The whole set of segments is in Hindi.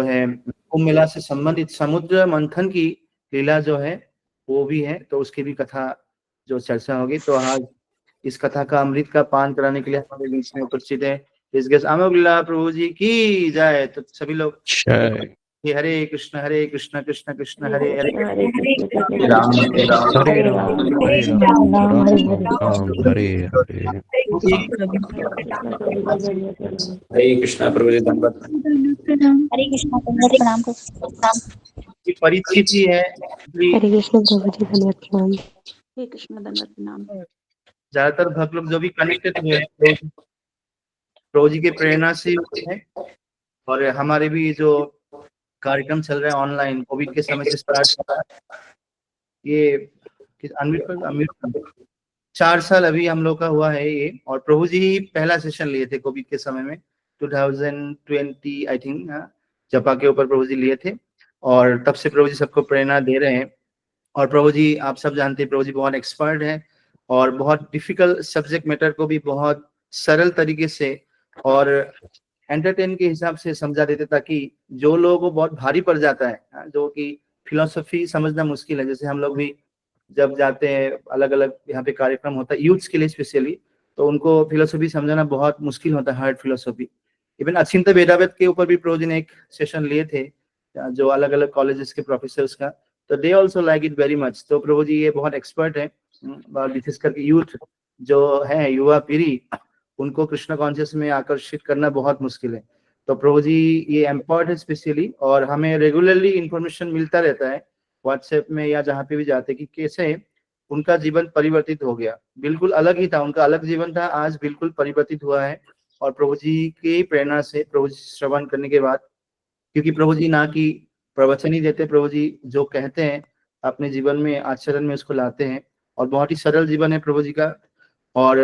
है कुंभ मेला से संबंधित समुद्र मंथन की लीला जो है वो भी है, तो उसकी भी कथा जो चर्चा होगी। तो आज इस कथा का अमृत का पान कराने के लिए हमारे बीच में उपस्थित है इस गेस्ट अमोघ प्रभु जी की जय। तो सभी लोग हरे कृष्ण कृष्ण कृष्ण हरे हरे, राम हरे राम हरे राम हरे हरे। हरे कृष्णा प्रभु जी दंडवत। हरे कृष्णा प्रणाम। परिचित ही है, हरे कृष्ण प्रभु जी धन्यवाद प्रणाम। हरे कृष्णा दंडवत प्रणाम। ज्यादातर भक्त लोग जो भी कनेक्टेड हुए प्रभु जी के प्रेरणा से है। और हमारे भी जो कार्यक्रम चल रहा है ऑनलाइन कोविड के समय से स्टार्ट हुआ है, ये अमृत 4 साल अभी हम लोग का हुआ है ये। और प्रभु जी ही पहला सेशन लिए थे कोविड के समय में 2020 आई थिंक, जपा के ऊपर प्रभु जी लिए थे। और तब से प्रभु जी सबको प्रेरणा दे रहे हैं। और प्रभु जी आप सब जानते हैं प्रभु जी बहुत एक्सपर्ट हैं और बहुत डिफिकल्ट सब्जेक्ट मैटर को भी बहुत सरल तरीके से और एंटरटेन के हिसाब से समझा देते, ताकि जो लोगों को बहुत भारी पड़ जाता है, जो कि फिलोसफी समझना मुश्किल है। जैसे हम लोग भी जब जाते हैं अलग अलग यहाँ पे कार्यक्रम होता है यूथ्स के लिए स्पेशली, तो उनको फिलोसफी समझाना बहुत मुश्किल होता है, हार्ड फिलोसफी। इवन अचिंत्य वेदावेद के ऊपर भी प्रभु जी ने एक सेशन लिए थे जो अलग अलग कॉलेजेस के प्रोफेसर्स का, तो they also like it very much. तो प्रभु जी ये बहुत एक्सपर्ट है, विशेष करके यूथ जो है युवा पीढ़ी, उनको कृष्ण कॉन्शियस में आकर्षित करना बहुत मुश्किल है। तो प्रभु जी ये एम्पावर्ड है स्पेशली, और हमें रेगुलरली इंफॉर्मेशन मिलता रहता है व्हाट्सएप में या जहाँ पे भी जाते कि कैसे उनका जीवन परिवर्तित हो गया। बिल्कुल अलग ही था, उनका अलग जीवन था, आज बिल्कुल परिवर्तित हुआ है। और प्रभु जी की प्रेरणा से, प्रभु जी श्रवण करने के बाद, क्योंकि प्रभु जी ना कि प्रवचन ही देते, प्रभु जी जो कहते हैं अपने जीवन में आचरण में उसको लाते हैं। और बहुत ही सरल जीवन है प्रभु जी का। और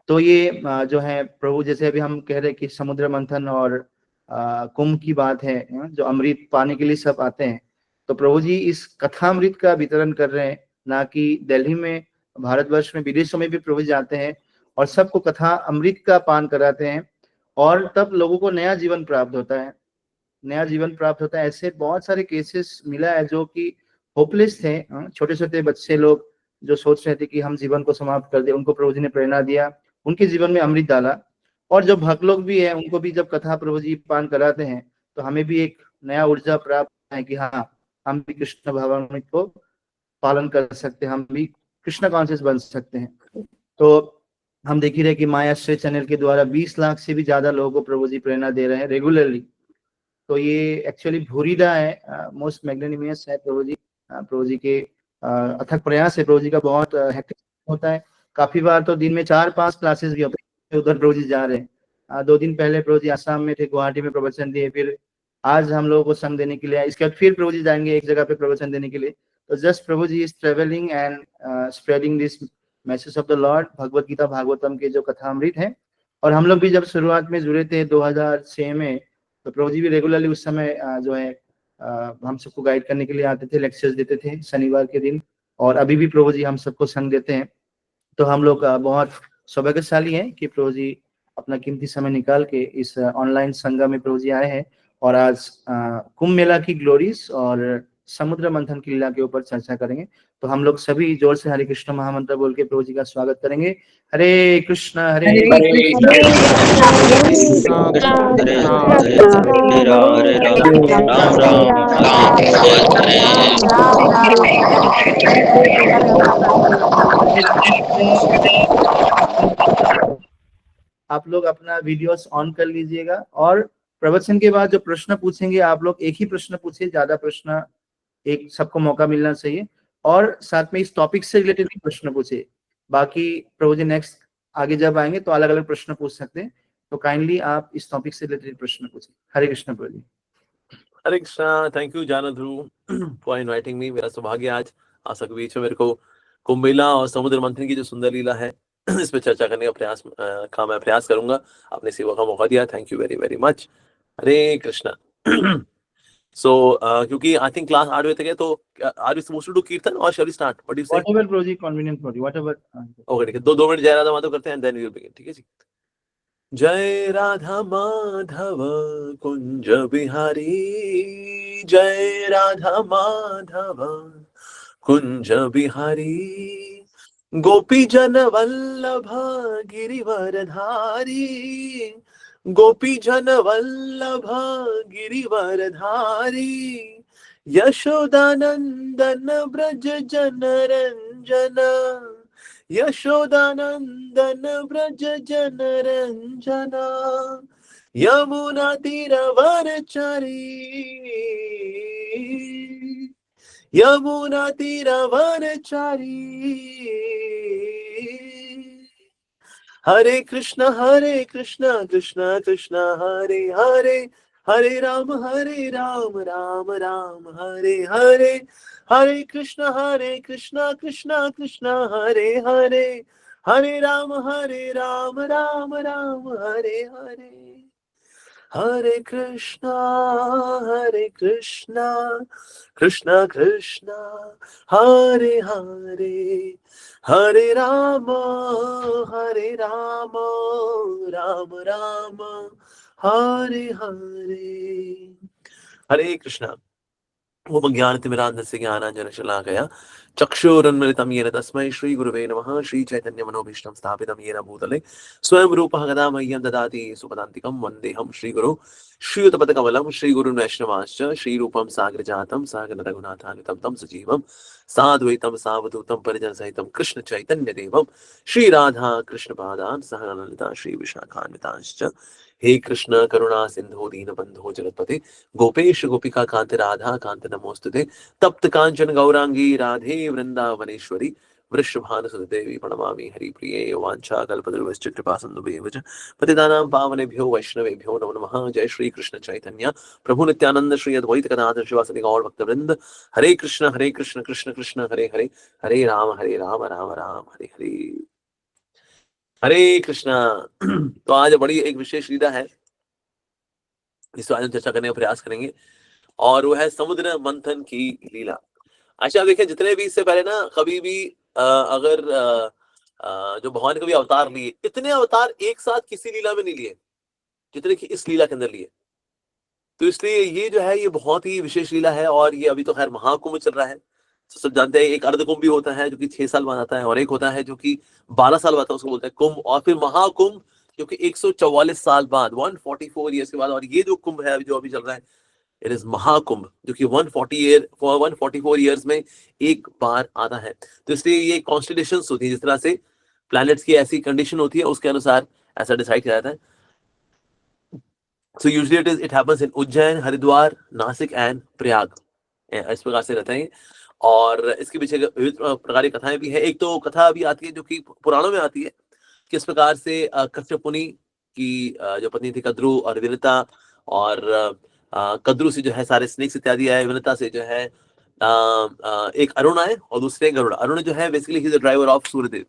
तो ये जो है प्रभु, जैसे अभी हम कह रहे हैं कि समुद्र मंथन और कुंभ की बात है, जो अमृत पाने के लिए सब आते हैं, तो प्रभु जी इस कथामृत का वितरण कर रहे हैं। ना कि दिल्ली में, भारतवर्ष में, विदेशों में भी प्रभु जी जाते हैं और सबको कथा अमृत का पान कराते हैं। और तब लोगों को नया जीवन प्राप्त होता है, नया जीवन प्राप्त होता है। ऐसे बहुत सारे केसेस मिला है जो कि होपलेस थे, छोटे छोटे बच्चे लोग जो सोच रहे थे कि हम जीवन को समाप्त कर दे, उनको प्रभु जी ने प्रेरणा दिया, उनके जीवन में अमृत डाला। और जो भक्त लोग भी है उनको भी जब कथा प्रभु जी पान कराते हैं तो हमें भी एक नया ऊर्जा प्राप्त है कि हाँ, हम भी कृष्ण भावामृत को पालन कर सकते हैं, हम भी कृष्ण कॉन्शियस बन सकते हैं। तो हम देख ही रहे कि मायाश्रय चैनल के द्वारा 20 लाख से भी ज्यादा लोगों को प्रभु जी प्रेरणा दे रहे हैं रेगुलरली। तो ये एक्चुअली भूरिदा है, मोस्ट मैग्नेनिमियस है प्रभु जी। प्रभु जी के अथक प्रयास है, प्रभु जी का बहुत हेक्टिक होता है। काफी बार तो दिन में 4-5 क्लासेस भी होते हैं, उधर प्रभु जी जा रहे हैं। 2 दिन पहले प्रभु जी आसाम में थे, गुवाहाटी में प्रवचन दिए, फिर आज हम लोगों को संग देने के लिए आए, इसके बाद फिर प्रभु जी जाएंगे एक जगह पे प्रवचन देने के लिए। तो just Prabhu ji is travelling and spreading this message of the Lord, Bhagavad Gita Bhagavatam के जो कथामृत है। और हम लोग भी जब शुरुआत में जुड़े थे 2006 में, तो प्रभु जी भी रेगुलरली उस समय जो है हम सबको गाइड करने के लिए आते थे, लेक्चर्स देते थे शनिवार के दिन। और अभी भी प्रभु जी हम सबको संग देते हैं। तो हम लोग बहुत सौभाग्यशाली हैं कि प्रभु जी अपना कीमती समय निकाल के इस ऑनलाइन संगम में प्रभु जी आए हैं। और आज कुंभ मेला की ग्लोरीज और समुद्र मंथन की लीला के ऊपर चर्चा करेंगे। तो हम लोग सभी जोर से हरे कृष्ण महामंत्र बोल के प्रभु जी का स्वागत करेंगे। हरे कृष्ण हरे आप लोग अपना वीडियोस ऑन कर लीजिएगा। और प्रवचन के बाद जो प्रश्न पूछेंगे आप लोग एक ही प्रश्न पूछिए, ज्यादा प्रश्न, एक सबको मौका मिलना चाहिए। और साथ में इस टॉपिक से रिलेटेड भी प्रश्न पूछिए। बाकी प्रभु जी नेक्स्ट आगे जब आएंगे तो अलग अलग प्रश्न पूछ सकते हैं। तो काइंडली आप इस टॉपिक से रिलेटेड प्रश्न पूछिए। हरे कृष्ण प्रभु जी। हरे कृष्णा। थैंक यू जाना ध्रुव फॉर इनवाइटिंग मी। मेरा सौभाग्य आज आ सक बीच में मेरे को कुंभ मेला और समुद्र मंथन की जो सुंदर लीला है इस पे चर्चा करने का मैं प्रयास करूंगा। आपने सेवा का मौका दिया, thank you very very much. Hare Krishna. So क्योंकि आई थिंक क्लास 8 बजे तक है, तो are we supposed to do kirtan और shall we start? What do you say? Whatever Prabhu ji convenient for you, whatever. Okay, ठीक है। 2 मिनट जय राधा माधव करते हैं, देन वी विल बिगिन। ठीक है जी। जय राधा माधव कुंज बिहारी, जय राधा माधव कुंज बिहारी, गोपी जन वल्लभ गिरिवरधारी, गोपी जन वल्लभ गिरिवरधारी, यशोदानंदन ब्रज जन रंजन, यशोदानंदन ब्रज जन रंजना, यमुना तीरवरचारी, यमुना तीरवरचारी, हरे कृष्ण कृष्ण कृष्ण हरे हरे, हरे राम राम राम हरे हरे, हरे कृष्ण कृष्ण कृष्ण हरे हरे, हरे राम राम राम हरे हरे, हरे कृष्णा कृष्ण कृष्ण हरे हरे, हरे राम राम राम हरे हरे। हरे कृष्णा। ओम ज्ञानतिमिरान्धस्य ज्ञानाञ्जनशलाकया चक्षुरुन्मिलितं येन तस्मै श्रीगुरुवे नमः। श्रीचैतन्यमनोभीष्टं स्थापितं येन भूतले स्वयं रूपः कदा मह्यं ददाति सुपदान्तिकं वन्देऽहं श्रीगुरो श्रीयुतपदकमलं श्रीगुरुन् वैष्णवांश्च श्रीरूपं साग्रजातं सागर रघुनाथान्वितं तं सजीवं साद्वैतं सावधूतं परिजनसहितं कृष्ण चैतन्यदेवं श्रीराधा कृष्णपादान् सह ललिता श्रीविशाखान्वितांश्च। हे कृष्ण करुणा सिंधु दीनबंधो जगतपते गोपेश गोपिका कांत राधा कांत नमोस्तुते, तप्त कांचन गौरांगी राधे वृंदावनेश्वरी वृषभानुसुते देवी प्रणमामि हरिप्रिये। वाञ्छा कल्पतरुश्च कृपा सिन्धुभ्येव च पतितानां पावनेभ्यो वैष्णवेभ्यो नमो नमः। जय श्री कृष्ण चैतन्य प्रभु नित्यानंद श्री अद्वैत गदाधर शिवासदि गौर भक्तवृंद। हरे कृष्ण कृष्ण कृष्ण हरे हरे, हरे राम राम राम हरे हरे। हरे कृष्णा। तो आज बड़ी एक विशेष लीला है, इस पर आज हम चर्चा करने का प्रयास करेंगे, और वो है समुद्र मंथन की लीला। अच्छा देखिए, जितने भी इससे पहले ना कभी भी अगर जो भगवान कभी अवतार लिए, इतने अवतार एक साथ किसी लीला में नहीं लिए जितने कि इस लीला के अंदर लिए। तो इसलिए ये जो है ये बहुत ही विशेष लीला है, और ये अभी तो खैर महाकुंभ चल रहा है। तो सब जानते हैं एक अर्ध कुंभ भी होता है जो कि 6 साल बाद आता है, और एक होता है जो कि 12 साल बाद आता है, उसको बोलते हैं कुंभ, और फिर महाकुंभ जो कि 144 साल बाद 144 ईयर्स के बाद। और ये जो कुंभ है जो अभी चल रहा है, इट इज महाकुंभ, जो कि 144 ईयर्स में एक बार आता है। तो इसलिए ये कॉन्स्टिलेशंस होती है, जिस तरह से प्लैनेट्स की ऐसी कंडीशन होती है उसके अनुसार ऐसा डिसाइड किया जाता है। So usually it happens in Ujjain, Haridwar, Nashik and Prayag, इस प्रकार से रहते हैं। और इसके पीछे विविध प्रकार की कथाएं भी है। एक तो कथा भी आती है जो कि पुराणों में आती है, किस प्रकार से कश्यप मुनि की जो पत्नी थी कद्रु और विनिता, और कद्रु से जो है सारे स्नेक्स इत्यादि आए, विनिता से जो है एक अरुण आए और दूसरे गरुड़। अरुण जो है basically he is the driver of Suryadev,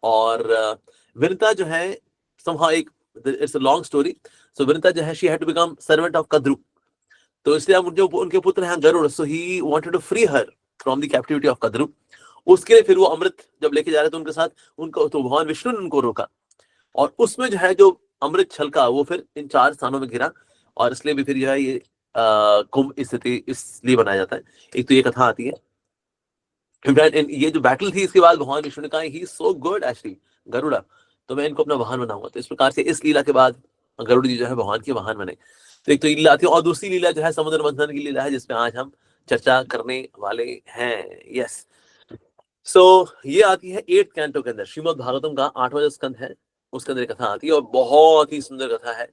और विनिता जो है somehow एक, it's a long story. So Vinita जो है she had to become servant of Kadru, तो इसलिए हम जो उनके पुत्र हैं Garuda, so he wanted to free her from the captivity of Kadru. उसके लिए फिर वो अमृत जब लेके जा रहे थे उनके साथ, उनको तो भगवान विष्णु ने उनको रोका, और उसमें जो है जो अमृत छलका वो फिर इन 4 स्थानों में गिरा, और इसलिए भी फिर जो है ये कुंभ स्थिति इसलिए बनाया जाता है। एक तो ये कथा आती है। ये जो बैटल थी इसके बाद भगवान विष्णु ने कहा he is so good actually Garuda, तो मैं इनको अपना वाहन बनाऊंगा। तो इस प्रकार से इस लीला के बाद गरुड़ जी जो है भगवान के वाहन बने। तो एक तो ये लीला आती है, और दूसरी लीला जो है समुद्र मंथन की लीला है, जिसमें आज हम चर्चा करने वाले हैं। यस, सो ये आती है 8th कैंटो के अंदर, श्रीमद् भागवतम का 8वां जो स्कंद है उसके अंदर कथा आती है, और बहुत ही सुंदर कथा है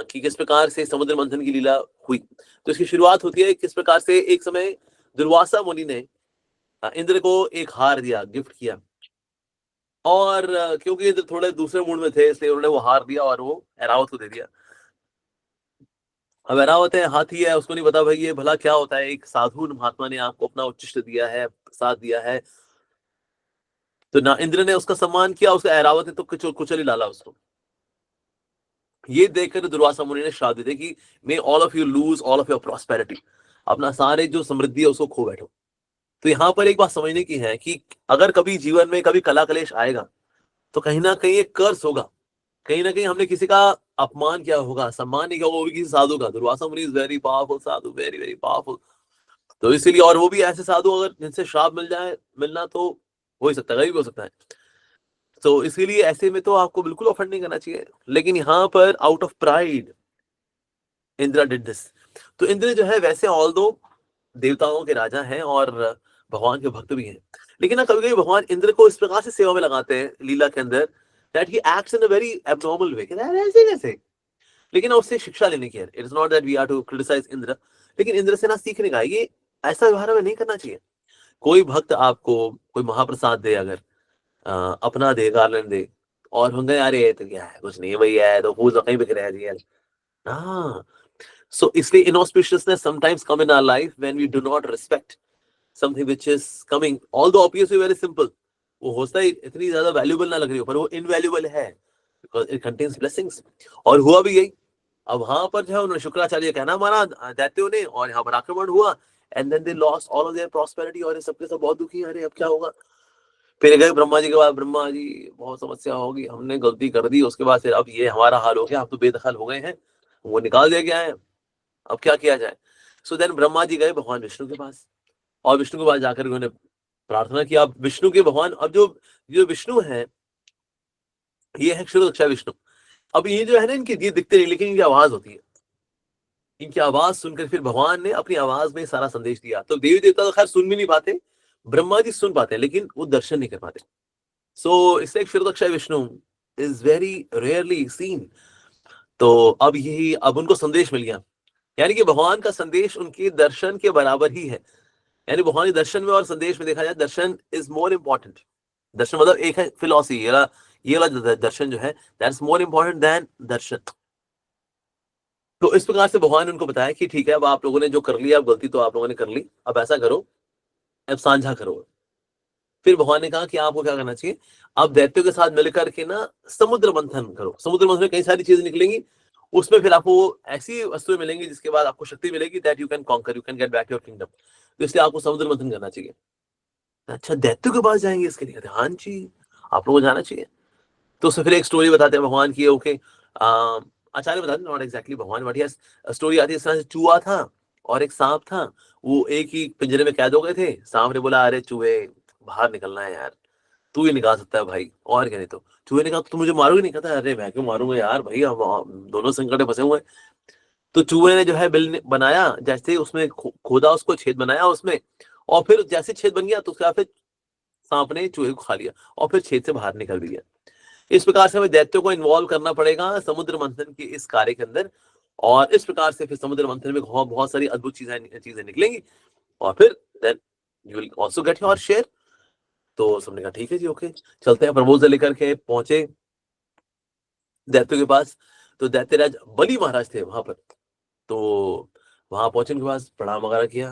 कि किस प्रकार से समुद्र मंथन की लीला हुई। तो इसकी शुरुआत होती है किस प्रकार से, एक समय दुर्वासा मुनि ने इंद्र को एक हार दिया, गिफ्ट किया, और क्योंकि इंद्र थोड़े दूसरे मूड में थे इसलिए उन्होंने वो हार दिया और वो ऐरावत को दे दिया। अब ऐरावत है, हाथी है, उसको नहीं पता भाई ये भला क्या होता है। एक साधु महात्मा ने आपको अपना उच्चिष्ट दिया है, प्रसाद दिया है, तो ना इंद्र ने उसका सम्मान किया, उसका ऐरावत है तो कुचल ही डाला उसको। ये देखकर दुर्वासा मुनि ने श्राप दिया कि may all of you lose all of your prosperity, अपना सारे जो समृद्धि है उसको खो बैठो। तो यहाँ पर एक बात समझने की है कि अगर कभी जीवन में कभी कला कलेश आएगा तो कहीं ना कहीं एक कर्स होगा, कहीं ना कहीं हमने किसी का अपमान किया होगा, सम्मान नहीं किया होगा, वो भी किसी साधु का। दुर्वासा मुनि is very powerful Sadhu, very very powerful. तो इसीलिए, और वो भी ऐसे साधु अगर जिनसे श्राप मिल जाए, मिलना तो हो ही सकता है, गरीब हो सकता है। तो इसीलिए ऐसे में तो आपको बिल्कुल ऑफेंड नहीं करना चाहिए। लेकिन यहाँ पर out of pride Indra did this. तो इंद्र जो है वैसे ऑल दो देवताओं के राजा हैं और भगवान के भक्त भी हैं, लेकिन ना कभी कभी भगवान इंद्र को इस प्रकार से सेवा में लगाते हैं लीला के अंदर, that he acts in a very abnormal way, ऐसे कैसे। लेकिन ना उससे शिक्षा लेने की है। It is not that we are to criticise Indra, लेकिन इंद्र से ना सीखने का है, ये ऐसा व्यवहार हमें नहीं करना चाहिए। कोई भक्त आपको कोई महाप्रसाद दे, अगर अपना दे, गार्लैंड दे, और हम कहें यार ये तो क्या है, कुछ नहीं भैया है, तो फूल तो कहीं बिक रहे हैं यार। हाँ, so इसलिए inauspiciousness sometimes come in our life when we do not respect something which is coming, although obviously very simple, वो होता है इतनी ज्यादा वैल्यूबल ना लग रही हो, पर वो इनवैल्यूबल है because it contains blessings। और हुआ भी यही। अब वहां पर जो है उन्होंने शुक्राचार्य का कहना माना दैत्यों ने, और यहाँ पर आक्रमण हुआ, and then they lost all of their prosperity, और ये सबके सब बहुत दुखी हैं, अरे अब क्या होगा। फिर गए ब्रह्मा जी के बाद, ब्रह्मा जी बहुत समस्या होगी, हमने गलती कर दी, उसके बाद फिर अब ये हमारा हाल हो गया, हम तो बेदखल हो गए हैं, वो निकाल दिया गया है, अब क्या किया जाए। सो देन ब्रह्मा जी गए भगवान विष्णु के पास, और विष्णु के पास जाकर उन्होंने प्रार्थना की। अब विष्णु के भगवान, अब जो विष्णु है ये है क्षीरोदक्षा विष्णु। अब ये जो है ना, इनके ये दिखते नहीं, लेकिन इनकी आवाज होती है। इनकी आवाज सुनकर फिर भगवान ने अपनी आवाज में सारा संदेश दिया। तो देवी देवता तो खैर सुन भी नहीं पाते, ब्रह्मा जी सुन पाते हैं, लेकिन वो दर्शन नहीं कर पाते। सो इसलिए Kshirodaksha Vishnu is very rarely seen. तो अब यही, अब उनको संदेश मिल गया, यानी कि भगवान का संदेश उनके दर्शन के बराबर ही है। यानी भगवान के दर्शन में और संदेश में देखा जाए, दर्शन इज मोर इंपॉर्टेंट। दर्शन मतलब एक है फिलॉसफी, ये वाला दर्शन जो है that is more important than दर्शन। तो इस प्रकार से भगवान ने उनको बताया कि ठीक है, अब आप लोगों ने जो कर लिया, अब गलती तो आप लोगों ने कर ली, अब ऐसा करो, अब साझा करो। फिर भगवान ने कहा कि आपको क्या करना चाहिए, आप दैत्यों के साथ मिलकर के ना समुद्र मंथन करो। समुद्र मंथन में कई सारी चीजें निकलेंगी, उसमें फिर आपको ऐसी वस्तुएं मिलेंगी जिसके बाद आपको शक्ति मिलेगी, that you can conquer, you can get back your kingdom. तो इसलिए आपको समुद्र मंथन करना चाहिए। अच्छा, दैत्यों के पास जाएंगे इसके लिए? हाँ जी, आप लोगों को जाना चाहिए। तो उससे फिर एक स्टोरी बताते हैं भगवान की। ओके, आचार्य बताते, नॉट एग्जैक्टली भगवान, बट यस स्टोरी आती है इस तरह से। चूहा था और एक सांप था, वो एक ही पिंजरे में कैद हो गए थे। सांप ने बोला, अरे चूहे बाहर निकलना है यार, तू ही निकाल सकता है भाई, और क्या। नहीं तो चूहे ने कहा, तू मुझे मारोगे? नहीं। कहता, अरे मैं क्यों मारूंगा यार भाई, हम दोनों संकट में फंसे हुए हैं। तो चूहे ने जो है बिल बनाया, जैसे ही उसमें खोदा, उसको छेद बनाया उसमें, और फिर जैसे छेद बन गया तो उसके बाद फिर सांप ने चूहे को खा लिया और फिर छेद से बाहर निकल भी गया। इस प्रकार से हमें दैत्यों को इन्वॉल्व करना पड़ेगा समुद्र मंथन के इस कार्य के अंदर, और इस प्रकार से फिर समुद्र मंथन में बहुत सारी अद्भुत चीजें निकलेंगी, और फिर then you will also get your share. तो सबने कहा ठीक है जी, ओके चलते हैं। प्रपोजल लेकर के पहुंचे दैत्यों के पास। तो दैत्यराज बलि महाराज थे वहां पर, तो वहां पहुंचे, उनके पास प्रणाम वगैरह किया।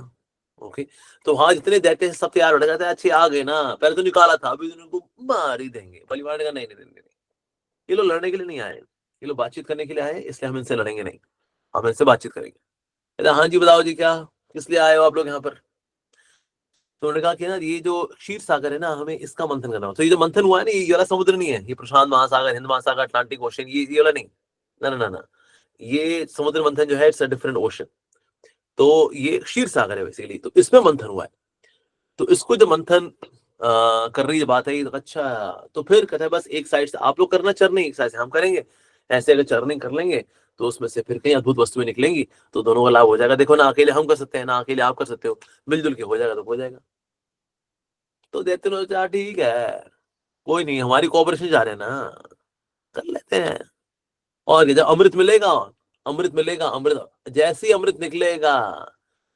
ओके, तो वहां जितने दैत्य सब तैयार हो जाते हैं, अच्छे आ गए ना, पहले तो निकाला था, अभी उनको मार ही देंगे। बलि महाराज ने कहा, नहीं नहीं नहीं, ये लोग लड़ने के लिए नहीं आए, ये लोग बातचीत करने के लिए आए, इसलिए हम इनसे लड़ेंगे नहीं, हम इनसे बातचीत करेंगे। कहते, हाँ जी बताओ जी, क्या किस लिए आए हो आप लोग यहाँ पर? तो उन्होंने कहा कि ना, ये जो क्षीर सागर है ना, हमें इसका मंथन करना हो। तो ये जो मंथन हुआ है ना, ये वाला समुद्र नहीं है, ये प्रशांत महासागर, हिंद महासागर, अटलांटिक ओशन, ये वाला नहीं, ना ना ना ना, ये समुद्र मंथन जो है इट्स अ डिफरेंट ओशन। तो ये क्षीर सागर है बेसिकली, तो इसमें मंथन हुआ है। तो इसको जो मंथन कर रही बात है, तो अच्छा, तो फिर कहता है बस एक साइड से आप लोग करना चरनिंग, एक साइड से हम करेंगे। ऐसे अगर चरनिंग कर लेंगे तो उसमें से फिर कई अद्भुत वस्तुएं निकलेंगी, तो दोनों का लाभ हो जाएगा। देखो ना, अकेले हम कर सकते हैं ना, अकेले आप कर सकते हो, मिलजुल के हो जाएगा तो हो जाएगा। तो देते लोग, ठीक है कोई नहीं, हमारी कोऑपरेशन जा रहे हैं ना, कर लेते हैं। और जब अमृत मिलेगा, अमृत मिलेगा, अमृत जैसे ही अमृत निकलेगा,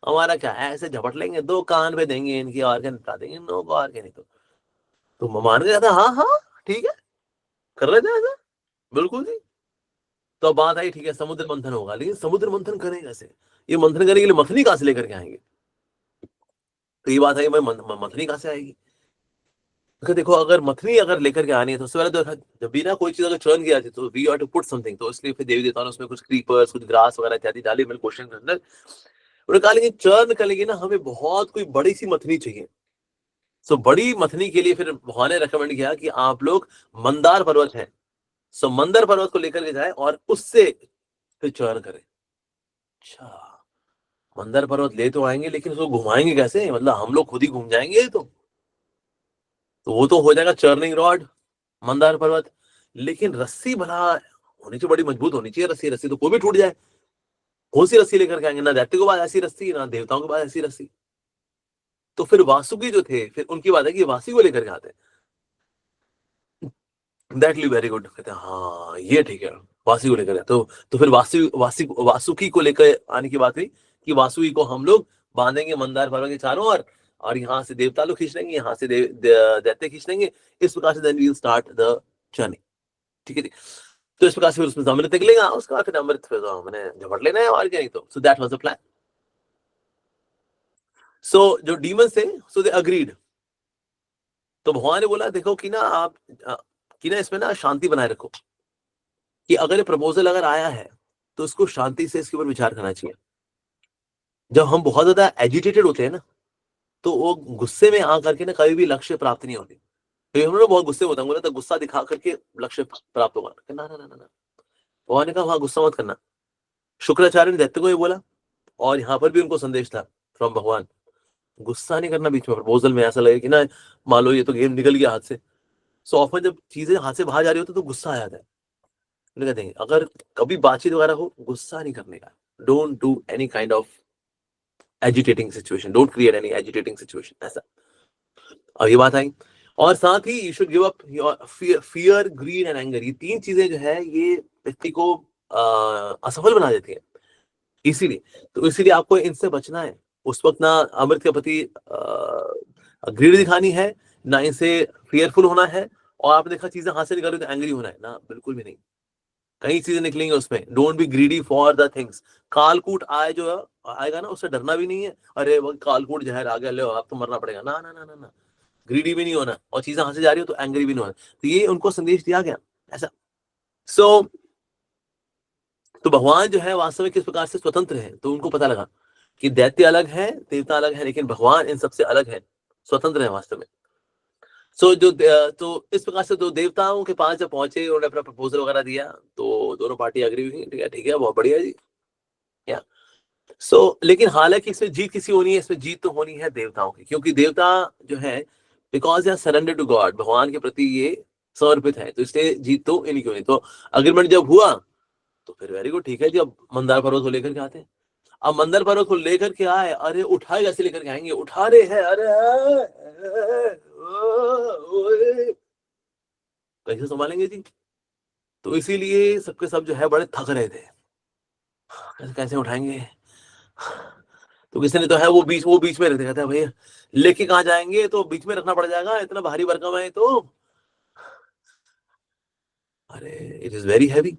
हमारा क्या, ऐसे झपट लेंगे, दो कान पे देंगे इनकी, और क्या निपटा देंगे नो को, और क्या। नहीं तो मान गया था, हाँ हाँ ठीक है, कर लेते हैं ऐसा, बिल्कुल जी। तो बात आई, ठीक है समुद्र मंथन होगा, लेकिन समुद्र मंथन करें कैसे? ये मंथन करने के लिए मथनी कहां से लेकर के आएंगे? तो ये बात आई, मथनी कहां से आएगी? देखो, अगर मथनी अगर लेकर के आनी है, तो उससे पहले तो जब भी ना कोई चीज अगर चर्न किया जाती है, तो we have to put something. तो इसलिए फिर देवी देवताओं ने उसमें कुछ क्रीपर्स, कुछ ग्रास वगैरह इत्यादि डाली मिल्क ओशन के अंदर। उन्होंने कहा, लेकिन चर्न करेंगे ना, हमें बहुत कोई बड़ी सी मथनी चाहिए। सो बड़ी मथनी के लिए फिर भगवान ने रेकमेंड किया कि आप लोग मंदार पर्वत है, सो मंदर पर्वत को लेकर के जाए और उससे फिर चयन करे। अच्छा, मंदर पर्वत ले तो आएंगे लेकिन उसको घुमाएंगे कैसे? मतलब हम लोग खुद ही घूम जाएंगे? तो वो तो हो जाएगा चर्निंग रॉड मंदार पर्वत, लेकिन रस्सी भला होनी चाहिए, बड़ी मजबूत होनी चाहिए रस्सी। रस्सी तो कोई भी टूट जाए, कौन सी रस्सी लेकर के आएंगे? ना दैत्य के पास ऐसी रस्सी, ना देवताओं के पास ऐसी रस्सी। तो फिर वासुकी जो थे, फिर उनकी बात है कि वासी को लेकर के आते हैं। दैट वेरी गुड, कहते हैं हाँ ये ठीक है, वासी को लेकर। तो फिर वासुकी को लेकर आने की बात हुई कि वासुकी को हम लोग बांधेंगे मंदार पर्वत के चारों ओर, और यहाँ से देवता लोग खींच लेंगे, यहाँ से दैत्य खींच लेंगे। इस प्रकार से then we will start the journey. ठीक है जी। तो इस प्रकार से फिर उसमें अमृत निकलेगा, उसका फिर अमृत फिर मैंने झपट लेना है और क्या। नहीं तो so that was the plan. So जो डीमंस थे, सो दे अग्रीड। तो भगवान ने बोला देखो कि ना आप कि ना इसमें ना शांति बनाए रखो, कि अगर ये प्रपोजल अगर आया है तो उसको शांति से इसके ऊपर विचार करना चाहिए। जब हम बहुत ज्यादा एजिटेटेड होते हैं ना, तो वो गुस्से में आ करके ना कभी भी लक्ष्य प्राप्त नहीं होती। तो हम लोग बहुत गुस्से होता है, बोला तो गुस्सा दिखा करके लक्ष्य प्राप्त होगा, ना ना ना ना। भगवान ने कहा वहां गुस्सा मत करना। शुक्राचार्य ने दैत्य को ये बोला, और यहाँ पर भी उनको संदेश था फ्रॉम भगवान, गुस्सा नहीं करना बीच में प्रपोजल में। ऐसा लगे कि ना मान लो ये तो गेम निकल गया हाथ से। सो ऑफन जब चीजें हाथ से बाहर जा रही होती तो गुस्सा आ जाता है। कहते हैं अगर कभी बातचीत वगैरह हो, गुस्सा नहीं करने का। Don't do any kind of agitating situation, don't create any agitating situation, ऐसा। अब ये बात आई, और साथ ही you should give up your fear, greed and anger. ये तीन चीजें जो है ये व्यक्ति को असफल बना देती है। इसीलिए आपको इनसे बचना है। उस वक्त ना अमृत के प्रति ग्रीड दिखानी है, ना इनसे फियरफुल होना है। और आपने देखा चीजें हाथ से निकाल रही तो एंग्री होना है ना, बिल्कुल भी नहीं। कई चीजें निकलेंगे उसमें। Don't be greedy for the things. Kalakuta आए जो आएगा ना, उससे डरना भी नहीं है। अरे वो कालकूट जहर आ गया, लो आप तो मरना पड़ेगा, ना ना ना ना ना। ग्रीडी भी नहीं होना, और चीजें हाथ से जा रही हो तो एंग्री भी नहीं होना। तो ये उनको संदेश दिया गया ऐसा। सो तो भगवान जो है वास्तव में किस प्रकार से स्वतंत्र है, तो उनको पता लगा कि दैत्य अलग है, देवता अलग है, लेकिन भगवान इन सबसे अलग है, स्वतंत्र है वास्तव में। तो इस प्रकार से दो देवताओं के पास जब पहुंचे, उन्होंने अपना प्रपोजल वगैरह दिया, तो दोनों पार्टी अग्री हुई। ठीक है बहुत बढ़िया जी। या लेकिन हालांकि इसमें जीत किसी होनी है, इसमें जीत तो होनी है देवताओं की, क्योंकि देवता जो है because they surrender to God, भगवान के प्रति ये समर्पित है, तो इसलिए जीत तो इन्हीं की होनी। तो अग्रीमेंट जब हुआ तो फिर वेरी गुड, ठीक है जी। अब मंदार पर्वत को लेकर के आते हैं। अब मंदार पर्वत को लेकर के आए, अरे उठाए कैसे लेकर के आएंगे? उठा रहे हैं, अरे कैसे संभालेंगे जी? तो इसीलिए सबके सब जो है बड़े थक रहे थे, कैसे उठाएंगे। तो किसी ने तो है वो बीच में रहते, कहता है भैया लेके कहाँ जाएंगे, तो बीच में रखना पड़ जाएगा, इतना भारी भरकम है तो, अरे इट इज वेरी हैवी।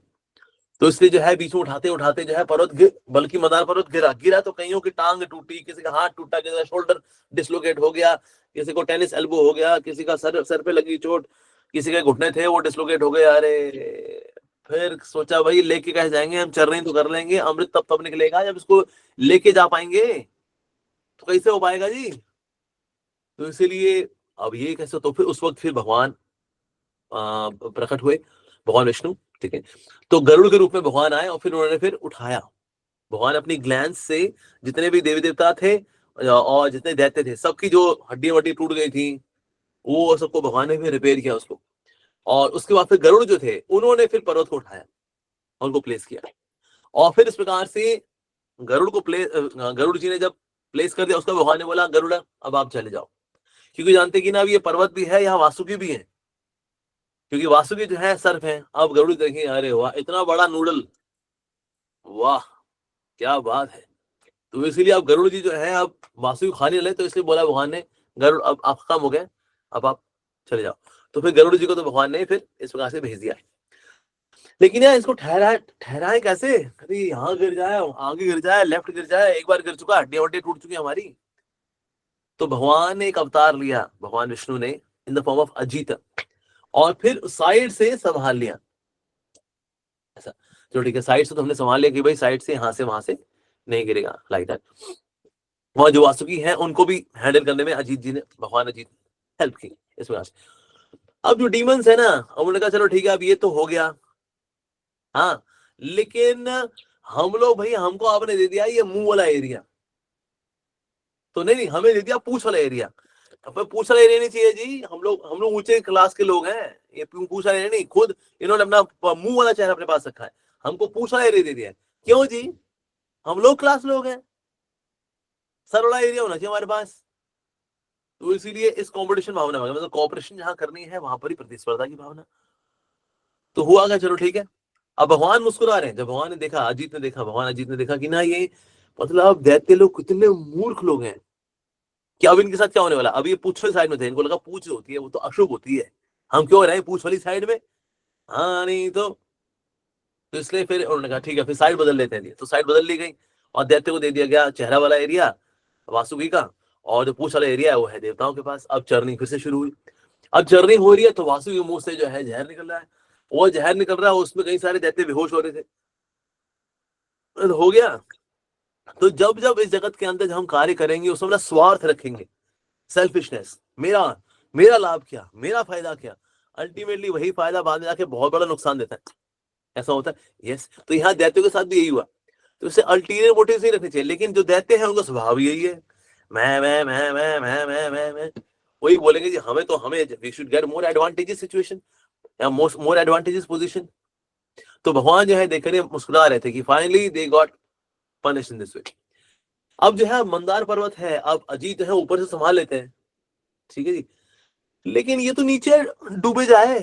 तो इसलिए जो है बीच में उठाते उठाते जो है पर्वत बल्कि मंदार पर्वत गिरा तो कईयों की टांग टूटी, किसी का हाथ टूटा, किसी का शोल्डर डिसलोकेट हो गया, किसी को टेनिस एल्बो हो गया, किसी का सर पे लगी चोट, किसी के घुटने थे वो डिसलोकेट हो गए। अरे फिर सोचा भाई लेके कैसे जाएंगे, हम चल रहे तो कर लेंगे, अमृत तब निकलेगा जब इसको लेके जा पाएंगे, तो कैसे हो पाएगा जी? तो इसीलिए अब ये कैसे, तो फिर उस वक्त फिर भगवान प्रकट हुए, भगवान विष्णु। ठीक है, तो गरुड़ के रूप में भगवान आए और फिर उन्होंने फिर उठाया। भगवान अपनी ग्लैंस से जितने भी देवी देवता थे और जितने दैत्य थे, सबकी जो हड्डियां वड्डी टूट गई थी, वो सबको भगवान ने फिर रिपेयर किया उसको। और उसके बाद फिर गरुड़ जो थे, उन्होंने फिर पर्वत को उठाया और उनको प्लेस किया। और फिर इस प्रकार से गरुड़ जी ने जब प्लेस कर दिया, उसका भगवान ने बोला गरुड़ अब आप चले जाओ, क्योंकि जानते कि ना अब ये पर्वत भी है, यहाँ वासुकी भी है, क्योंकि वासुकी जो है सर्फ है। अब गरुड़ देखिए, अरे वाह इतना बड़ा नूडल, वाह क्या बात है। तो इसीलिए अब गरुड़ जी जो है अब वासुकी खाने लगे, तो इसलिए बोला भगवान ने गरुड़ अब आप काम हो गए, अब आप चले जाओ। तो फिर गरुड़ जी को तो भगवान ने फिर इस प्रकार से भेज दिया। लेकिन यार इसको ठहराए कैसे? कभी यहाँ गिर जाए, आगे गिर जाए, लेफ्ट गिर जाए, एक बार गिर चुका, हड्डियां वड्डियां टूट चुकी हमारी। तो भगवान ने एक अवतार लिया, भगवान विष्णु ने, in the form of Ajit, और फिर साइड से संभाल लिया ऐसा। चलो ठीक है, साइड से तो हमने संभाल लिया कि भाई साइड से यहाँ से वहां से नहीं गिरेगा, लाइक दैट। वहां जो वासुकी है उनको भी हैंडल करने में अजीत जी ने, भगवान अजीत हेल्प की इस प्रकार से। अब जो डीमंस है ना, अब उन्होंने कहा चलो ठीक है, अब ये तो हो गया, हाँ, लेकिन हम लोग भाई, हमको आपने दे दिया ये मुंह वाला एरिया, तो नहीं, हमें दे दिया पूछ वाला एरिया। अब पूछ वाला एरिया नहीं चाहिए जी, हम लोग ऊंचे क्लास के लोग हैं, ये पूछ वाला एरिया नहीं, खुद इन्होंने अपना मुंह वाला चेहरा अपने पास रखा है, हमको पूछ वाला एरिया दे दिया है। क्यों जी? हम लोग क्लास लोग हैं, सर वाला एरिया होना चाहिए हमारे पास। तो इसीलिए इस कंपटीशन भावना में, मतलब कॉपरेशन जहां करनी है वहां पर ही प्रतिस्पर्धा की भावना। तो हुआ क्या, चलो ठीक है। अब भगवान मुस्कुरा रहे हैं, जब भगवान ने देखा, भगवान अजीत ने देखा कि ना ये मतलब दैत्य लोग कितने मूर्ख लोग हैं, कि अब इनके साथ क्या होने वाला। अब ये पूछ वाली साइड में थे, इनको लगा पूछ होती है वो तो अशुभ होती है, हम क्यों रहे पूछ वाली साइड में, हाँ नहीं तो इसलिए फिर उन्होंने कहा ठीक है, फिर साइड बदल लेते हैं। तो साइड बदल ली गई और दैत्य को दे दिया गया चेहरा वाला एरिया वासुकी का, और जो पूछ वाला एरिया है वो है देवताओं के पास। अब जर्नी फिर से शुरू हुई। अब जर्नी हो रही है तो वासुकी के मुंह से जो है जहर निकल रहा है, वो जहर निकल रहा है, उसमें कई सारे दैत्य बेहोश हो रहे थे। हो गया। तो जब जब इस जगत के अंदर जब हम कार्य करेंगे उसमें अपना स्वार्थ रखेंगे, सेल्फिशनेस, मेरा मेरा लाभ क्या, मेरा फायदा क्या, अल्टीमेटली वही फायदा बाद में जाके बहुत बड़ा नुकसान देता है। ऐसा होता है। यस, तो यहाँ दैत्यों के साथ भी यही हुआ। तो इससे अल्टीरियर मोटिव नहीं रखने चाहिए, लेकिन जो दैत्य है उनका स्वभाव यही है, मैं वही बोलेंगे जी, हमें we should get more advantages situation या मोर एडवांटेजेस पोजीशन। तो भगवान जो है देखकर मुस्कुरा रहे थे कि finally they got punished in this way. अब जो है मंदार पर्वत है, अब अजीत है ऊपर से संभाल लेते हैं, ठीक है जी, लेकिन ये तो नीचे डूबे जाए,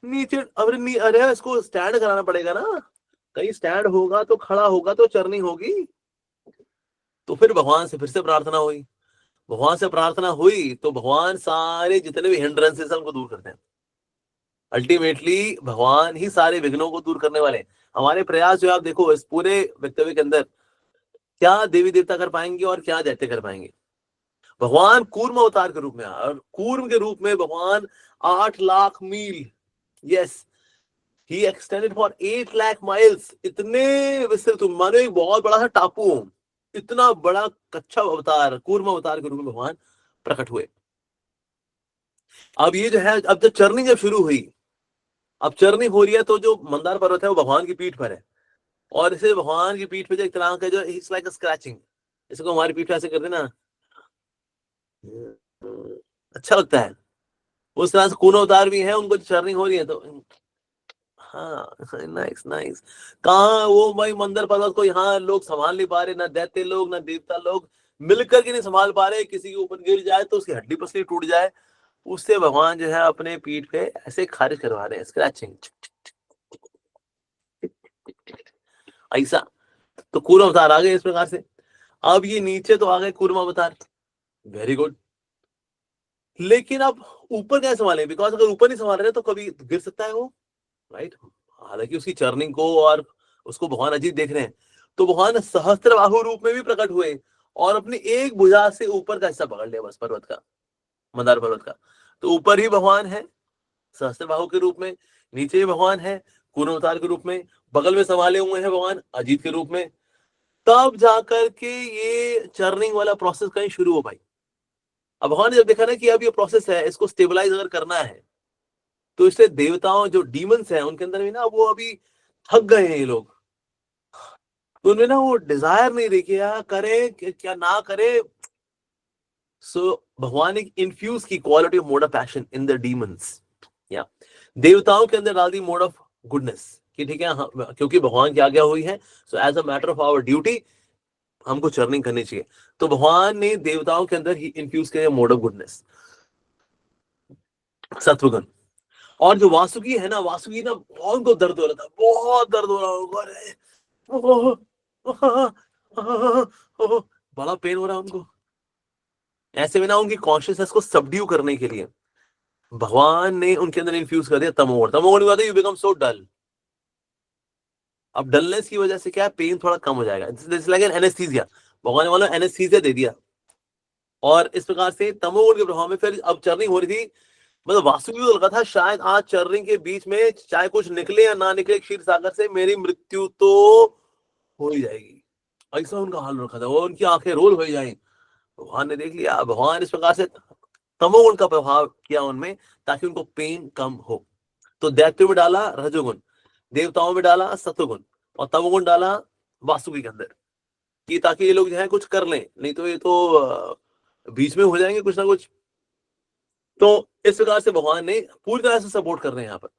नीचे अरे इसको स्टैंड कराना पड़ेगा ना, कहीं स्टैंड होगा तो खड़ा होगा तो चरनी होगी। तो फिर भगवान से फिर से प्रार्थना हुई, तो भगवान सारे जितने भी हिंड्रेंसेस हैं उनको दूर करते हैं। अल्टीमेटली भगवान ही सारे विघ्नों को दूर करने वाले हैं। हमारे प्रयास जो आप देखो इस पूरे वक्तव्य के अंदर, क्या देवी देवता कर पाएंगे और क्या दैत्य कर पाएंगे। भगवान कूर्म अवतार के रूप में, और कूर्म के रूप में भगवान 8 लाख मील, yes, he extended for 8 lakh miles, इतने विस्तृत, मानो एक बहुत बड़ा सा टापू, इतना बड़ा कच्चा अवतार, कूर्म अवतार के रूप में भगवान प्रकट हुए। अब ये जो है, अब जब चरनी जब शुरू हुई, अब चरनी हो रही है, तो जो मंदार पर्वत है वो भगवान की पीठ पर है, और इसे भगवान की पीठ पे जो एक तरह का जो इट्स लाइक स्क्रैचिंग, इसको हमारी पीठ पे ऐसे करते ना, अच्छा लगता है। उस तरह से कूर्म अवतार भी है, उनको चरनी हो रही है, तो हाँ, नाइस नाइस। कहाँ वो भाई मंदिर पर्वत को यहाँ लोग संभाल नहीं पा रहे, ना दैत्य लोग ना देवता लोग मिलकर के नहीं संभाल पा रहे, किसी के ऊपर गिर जाए तो उसकी हड्डी पसली टूट जाए, उससे भगवान जो है अपने पीठ पे ऐसे खारिज करवा रहे हैं, स्क्रैचिंग ऐसा। तो कूर्म अवतार आ गए इस प्रकार से। अब ये नीचे तो आ गए कूर्म अवतार, वेरी गुड, लेकिन अब ऊपर कैसे संभाले, बिकॉज अगर ऊपर नहीं संभाल रहे तो कभी गिर सकता है वो, राइट। हालांकि उसकी चर्निंग को और उसको भगवान अजीत देख रहे हैं, तो भगवान सहस्त्र बाहु रूप में भी प्रकट हुए और अपनी एक भुजा से ऊपर का हिस्सा पकड़ लिया, बस पर्वत का, मंदार पर्वत का। तो ऊपर ही भगवान है सहस्त्र बाहु के रूप में, नीचे ही भगवान है कूर्म अवतार के रूप में, बगल में संभाले हुए हैं भगवान अजीत के रूप में। तब जाकर के ये चर्निंग वाला प्रोसेस कहीं शुरू हो भाई। अब भगवान ने जब देखा ना कि अब ये प्रोसेस है, इसको स्टेबलाइज अगर करना है, तो इसलिए देवताओं जो डीमंस हैं उनके अंदर भी ना वो अभी थक गए हैं ये लोग, तो उनमें ना वो डिजायर नहीं रही कि यार करे क्या ना करे। सो भगवान ने इन्फ्यूज की quality of mode of passion in the demons, या देवताओं के अंदर डाल दी मोड ऑफ गुडनेस कि ठीक है, क्योंकि भगवान की आज्ञा हुई है, so as a matter of our duty हमको चर्निंग करनी चाहिए। तो भगवान ने देवताओं के अंदर ही इन्फ्यूज किया मोड ऑफ गुडनेस, सत्वगुण। और जो वासुकी है ना, वासुकी ना बहुत को दर्द हो रहा था, बहुत दर्द हो रहा होगा, बड़ा पेन हो रहा है उनको। ऐसे में ना उनकी कॉन्शियसनेस को सबड्यू करने के लिए भगवान ने उनके अंदर इन्फ्यूज कर दिया तमोगुण। तमोगुण हुआ था यू बिकम सो डल। अब डलनेस की वजह से क्या है, पेन थोड़ा कम हो जाएगा, दिस लाइक एन एनेस्थीसिया। भगवान ने मतलब एनेस्थीसिया दे दिया, और इस प्रकार से तमोगुण के प्रभाव में फिर अब चर्निंग हो रही थी। मतलब वासुकी को लगा था शायद आज चर्निंग के बीच में चाहे कुछ निकले या ना निकले क्षीर सागर से, मेरी मृत्यु तो हो ही जाएगी, ऐसा उनका हाल रखा था, वो उनकी आंखें रोल हो जाएं। भगवान ने देख लिया, भगवान इस प्रकार से तमोगुण का प्रभाव किया उनमें ताकि उनको पेन कम हो। तो दैत्य में डाला रजोगुण, देवताओं में डाला सत्वगुण और तमोगुण डाला वासुकी के अंदर, कि ताकि ये लोग जो है कुछ कर लें, नहीं तो ये तो बीच में हो जाएंगे कुछ ना कुछ। तो इस प्रकार से भगवान ने पूरी तरह से सपोर्ट कर रहे हैं यहाँ पर,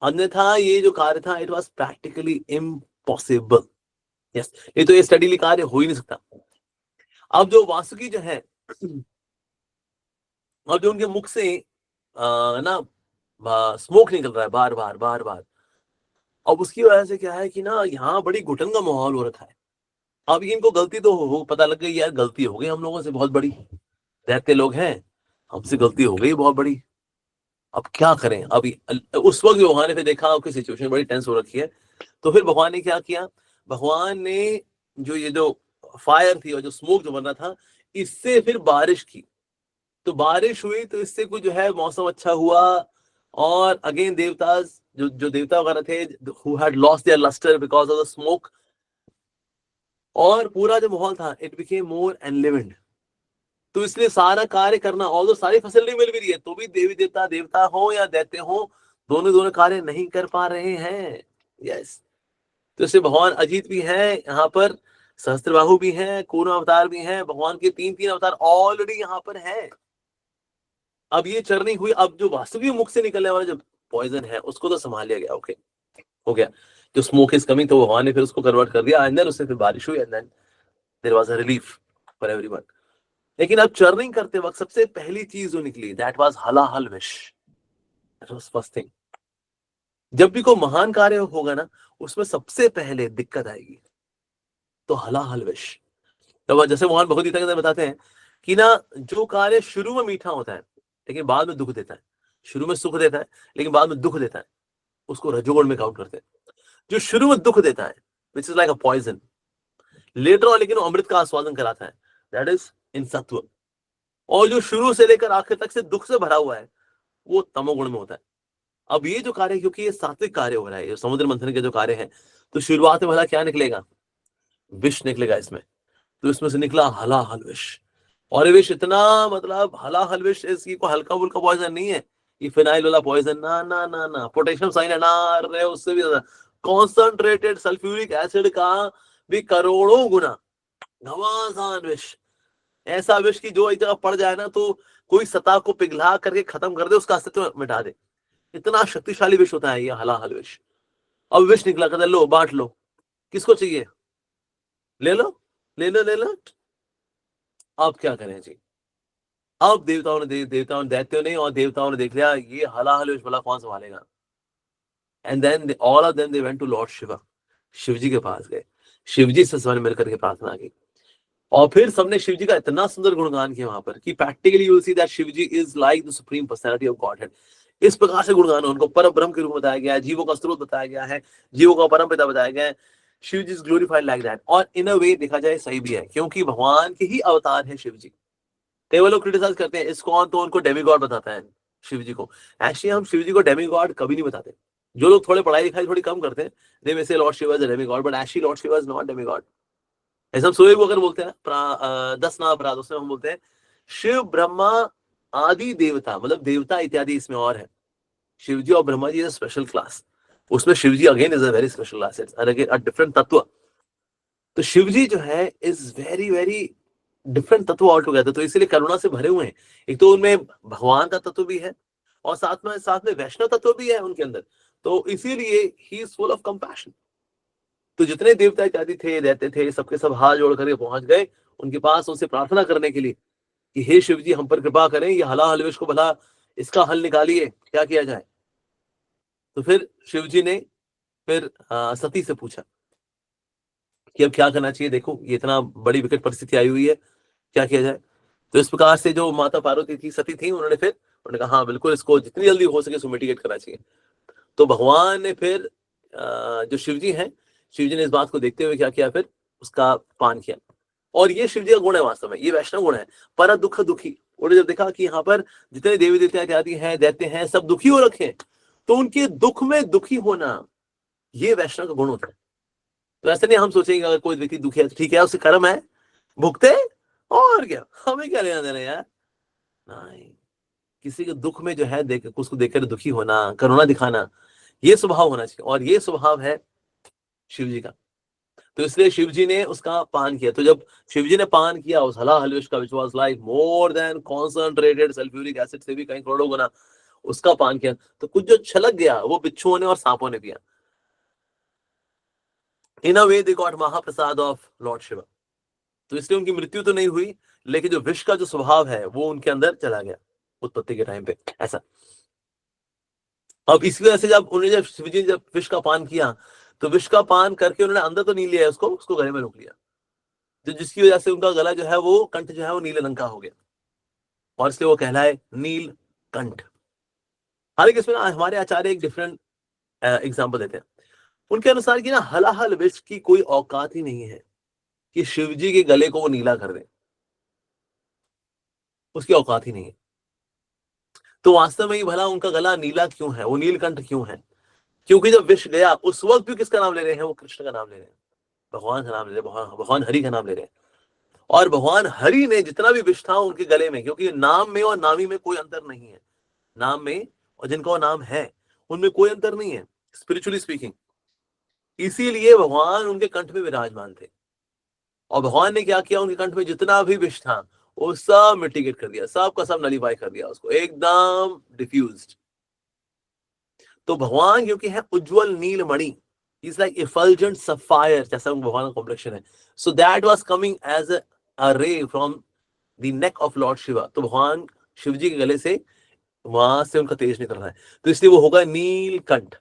अन्यथा ये जो कार्य था it was practically impossible. Yes, ये तो ये स्टडीली कार्य हो ही नहीं सकता। अब जो वासुकी जो है, अब जो उनके मुख से ना स्मोक निकल रहा है बार बार बार बार, अब उसकी वजह से क्या है कि ना यहाँ बड़ी घुटन का माहौल हो रखा है। अब इनको गलती तो हो पता लग गई, यार गलती हो गई हम लोगों से बहुत बड़ी, रहते लोग हैं, हमसे गलती हो गई बहुत बड़ी, अब क्या करें। अभी उस वक्त भगवान ने फिर देखा आपकी सिचुएशन बड़ी टेंस हो रखी है, तो फिर भगवान ने क्या किया, भगवान ने जो ये जो फायर थी और जो स्मोक जो बन रहा था, इससे फिर बारिश की, तो बारिश हुई, तो इससे कुछ जो है मौसम अच्छा हुआ। और अगेन देवता जो देवता वगैरह थे who had lost their luster because of the smoke, और पूरा जो माहौल था it became more enlivened। तो इसलिए सारा कार्य करना, और सारी फैसिलिटी मिल भी रही है, तो भी देवी देवता हो या दैत्य हो, दोनों कार्य नहीं कर पा रहे हैं। यस, तो इससे भगवान अजीत भी है यहाँ पर, सहस्त्रबाहु भी हैं, कूर्म अवतार भी हैं, भगवान के तीन अवतार ऑलरेडी यहाँ पर है। अब ये चरनी हुई, अब जो वास्तविक मुख से निकलने वाला जो पॉइजन है उसको तो संभाल लिया गया, ओके हो गया। जो स्मोक इज कमिंग, तो भगवान ने फिर उसको कन्वर्ट कर दिया, अंदर उससे फिर बारिश हुई, and then there was a relief for everyone. लेकिन अब चर्निंग करते वक्त सबसे पहली चीज जो निकली, दैट वाज हलाहल विश, दैट वाज फर्स्ट थिंग। जब भी कोई महान कार्य होगा ना, उसमें सबसे पहले दिक्कत आएगी, तो हलाहल विश। तो जैसे भगवान भगवद गीता के अंदर बताते हैं कि ना जो कार्य शुरू में मीठा होता है लेकिन बाद में दुख देता है, शुरू में सुख देता है लेकिन बाद में दुख देता है, उसको रजोगुण में काउंट करते हैं। जो शुरू में दुख देता है which is like a poison, later on लेकिन अमृत का आस्वादन कराता है, दैट इज इन सत्व। और जो शुरू से लेकर आखिर तक से दुख से भरा हुआ है, वो तमोगुण में होता है। अब ये जो कार्य, क्योंकि ये सात्विक कार्य हो रहा है, ये समुद्र मंथन के जो कार्य है, तो शुरुआत में भला क्या निकलेगा, विष निकलेगा इसमें। तो इसमें से निकला हलाहल विष, और ये विष इतना, मतलब हलाहल विष इसकी कोई हल्का फुल्का पॉइजन नहीं है, ये फिनाइल वाला पॉइजन ना ना ना ना, पोटेशियम साइनाइड है, उससे भी ज्यादा कॉन्संट्रेटेड सल्फ्यूरिक एसिड का भी करोड़ों गुना घमासान विष। ऐसा विष की जो एक जगह पड़ जाए ना, तो कोई सतह को पिघला करके खत्म कर दे, उसका अस्तित्व मिटा दे, इतना शक्तिशाली विष होता है ये हलाहल विष। अब विष निकला, कहता लो बांट लो, किसको चाहिए ले लो ले लो ले लो। अब क्या करें जी, अब देवताओं ने दैत्यों ने और देवताओं ने देख लिया ये हलाहल विष भला कौन संभालेगा, and then all of them they went to Lord Shiva, Shiv ji के पास गए, शिव जी से सबने मिलकर के प्रार्थना की, और फिर सबने शिव जी का इतना सुंदर गुणगान किया वहां पर कि practically you will see that Shiv ji is like the supreme personality of Godhead. इस प्रकार से गुणगान, उनको परम ब्रह्म के रूप में बताया गया है, जीवों का स्रोत बताया गया है, जीवों का परम पिता बताया गया है, Shiv ji is glorified like that. और इन अ वे देखा जाए सही भी है, क्योंकि भगवान के ही अवतार है शिव जी। कई लोग क्रिटिसाइज करते हैं इसको, तो उनको डेमीगॉड बताता है शिव जी को, एक्चुअली हम शिव जी को डेमीगॉड कभी नहीं बताते। जो लोग थोड़े पढ़ाई लिखाई थोड़ी कम करते हैं, दे मे से Lord Shiva is a demigod, but actually Lord Shiva is not demigod. ऐसा हम सोए अगर बोलते हैं 10 नाम अपराध, उसमें हम बोलते हैं शिव ब्रह्मा आदि देवता, मतलब देवता इत्यादि इसमें और है। शिव जी और Brahma ji is a special class, उसमें Shiv ji again is a very special class, it's a different तत्व। तो शिव जी जो है इज वेरी वेरी डिफरेंट तत्व ऑल टुगेदर, तो इसलिए करुणा से भरे हुए हैं। एक तो उनमें भगवान का तत्व भी है और साथ में वैष्णव तत्व भी है उनके अंदर, तो इसीलिए he is full of compassion. तो जितने देवता इत्यादि थे, रहते थे, सबके सब हाथ जोड़ करके पहुंच गए उनके पास, उनसे प्रार्थना करने के लिए कि हे शिव जी हम पर कृपा करें, ये हलाहल विष को भला इसका हल निकालिए, क्या किया जाए। तो फिर शिव जी ने फिर सती से पूछा कि अब क्या करना चाहिए, देखो ये इतना बड़ी विकट परिस्थिति आई हुई है, क्या किया जाए। तो इस प्रकार से जो माता पार्वती थी, सती थी, उन्होंने कहा हाँ बिल्कुल, इसको जितनी जल्दी हो सके इसको मिटिगेट करना चाहिए। तो भगवान ने फिर जो शिव जी हैं, शिव जी ने इस बात को देखते हुए क्या किया, फिर उसका पान किया। और ये शिव जी का गुण है, वास्तव में ये वैष्णव गुण है, पर दुख दुखी। उन्होंने जब देखा कि यहाँ पर जितने देवी देवता इत्यादि हैं, दैत्य हैं, सब दुखी हो रखे हैं, तो उनके दुख में दुखी होना ये वैष्णव का गुण होता है। तो ऐसे नहीं हम सोचेंगे अगर कोई व्यक्ति दुखी है तो ठीक है, उससे कर्म है, भुगते, और क्या, हमें क्या लेना देना यार। नहीं, किसी के दुख में जो है उसको देखकर दुखी होना, करुणा दिखाना, ये स्वभाव होना चाहिए, और ये स्वभाव है शिव जी का। तो इसलिए शिव जी ने उसका पान किया। तो जब शिव जी ने पान किया उस हलाहल विष का, which was like more than concentrated sulphuric acid से भी कहीं करोड़ों गुना, उसका पान किया, तो कुछ जो छलक गया वो बिच्छुओं ने और सांपों ने पिया। इन अ वे दे गॉट महाप्रसाद ऑफ लॉर्ड शिवा। तो इसलिए उनकी मृत्यु तो नहीं हुई, लेकिन जो विष का जो स्वभाव है वो उनके अंदर चला गया उत्पत्ति के टाइम पे, ऐसा। अब इसी वजह से जब उन्होंने, जब शिव जी जब विष का पान किया, तो विष का पान करके उन्होंने अंदर तो नहीं लिया उसको गले में रोक लिया, तो जिसकी वजह से उनका गला जो है वो, कंठ जो है वो नीले रंग का हो गया, और इसलिए वो कहलाए नील कंठ। हालांकि इसमें हमारे आचार्य एक डिफरेंट एग्जाम्पल देते हैं। उनके अनुसार कि ना हलाहल विष की कोई औकात ही नहीं है कि शिव जी के गले को वो नीला कर दे, उसकी औकात ही नहीं है। तो वास्तव में ही भला उनका गला नीला क्यों है, वो नीलकंठ क्यों है? क्योंकि जब विष गया उस वक्त भी किसका नाम ले रहे हैं? वो कृष्ण का नाम ले रहे हैं, भगवान का नाम ले रहे हैं, भगवान हरि का नाम ले रहे हैं। और भगवान हरि ने जितना भी विष था उनके गले में, क्योंकि नाम में और नामी में कोई अंतर नहीं है, नाम में और जिनका नाम है उनमें कोई अंतर नहीं है स्पिरिचुअली स्पीकिंग। इसीलिए भगवान उनके कंठ में विराजमान थे, और भगवान ने क्या किया, उनके कंठ में जितना भी विष था वो सब मिटिगेट कर दिया, सब का सब नलीफाई कर दिया, उसको एकदम डिफ्यूज्ड। तो भगवान क्योंकि है उज्जवल नीलमणि, इज लाइक एफल्जेंट सफायर, जैसा भगवान का कॉम्प्लेक्शन है, so that was coming as a ray from the neck of Lord Shiva. तो भगवान शिव जी के गले से वहां से उनका तेज निकल रहा है, तो इसलिए वो होगा नीलकंठ।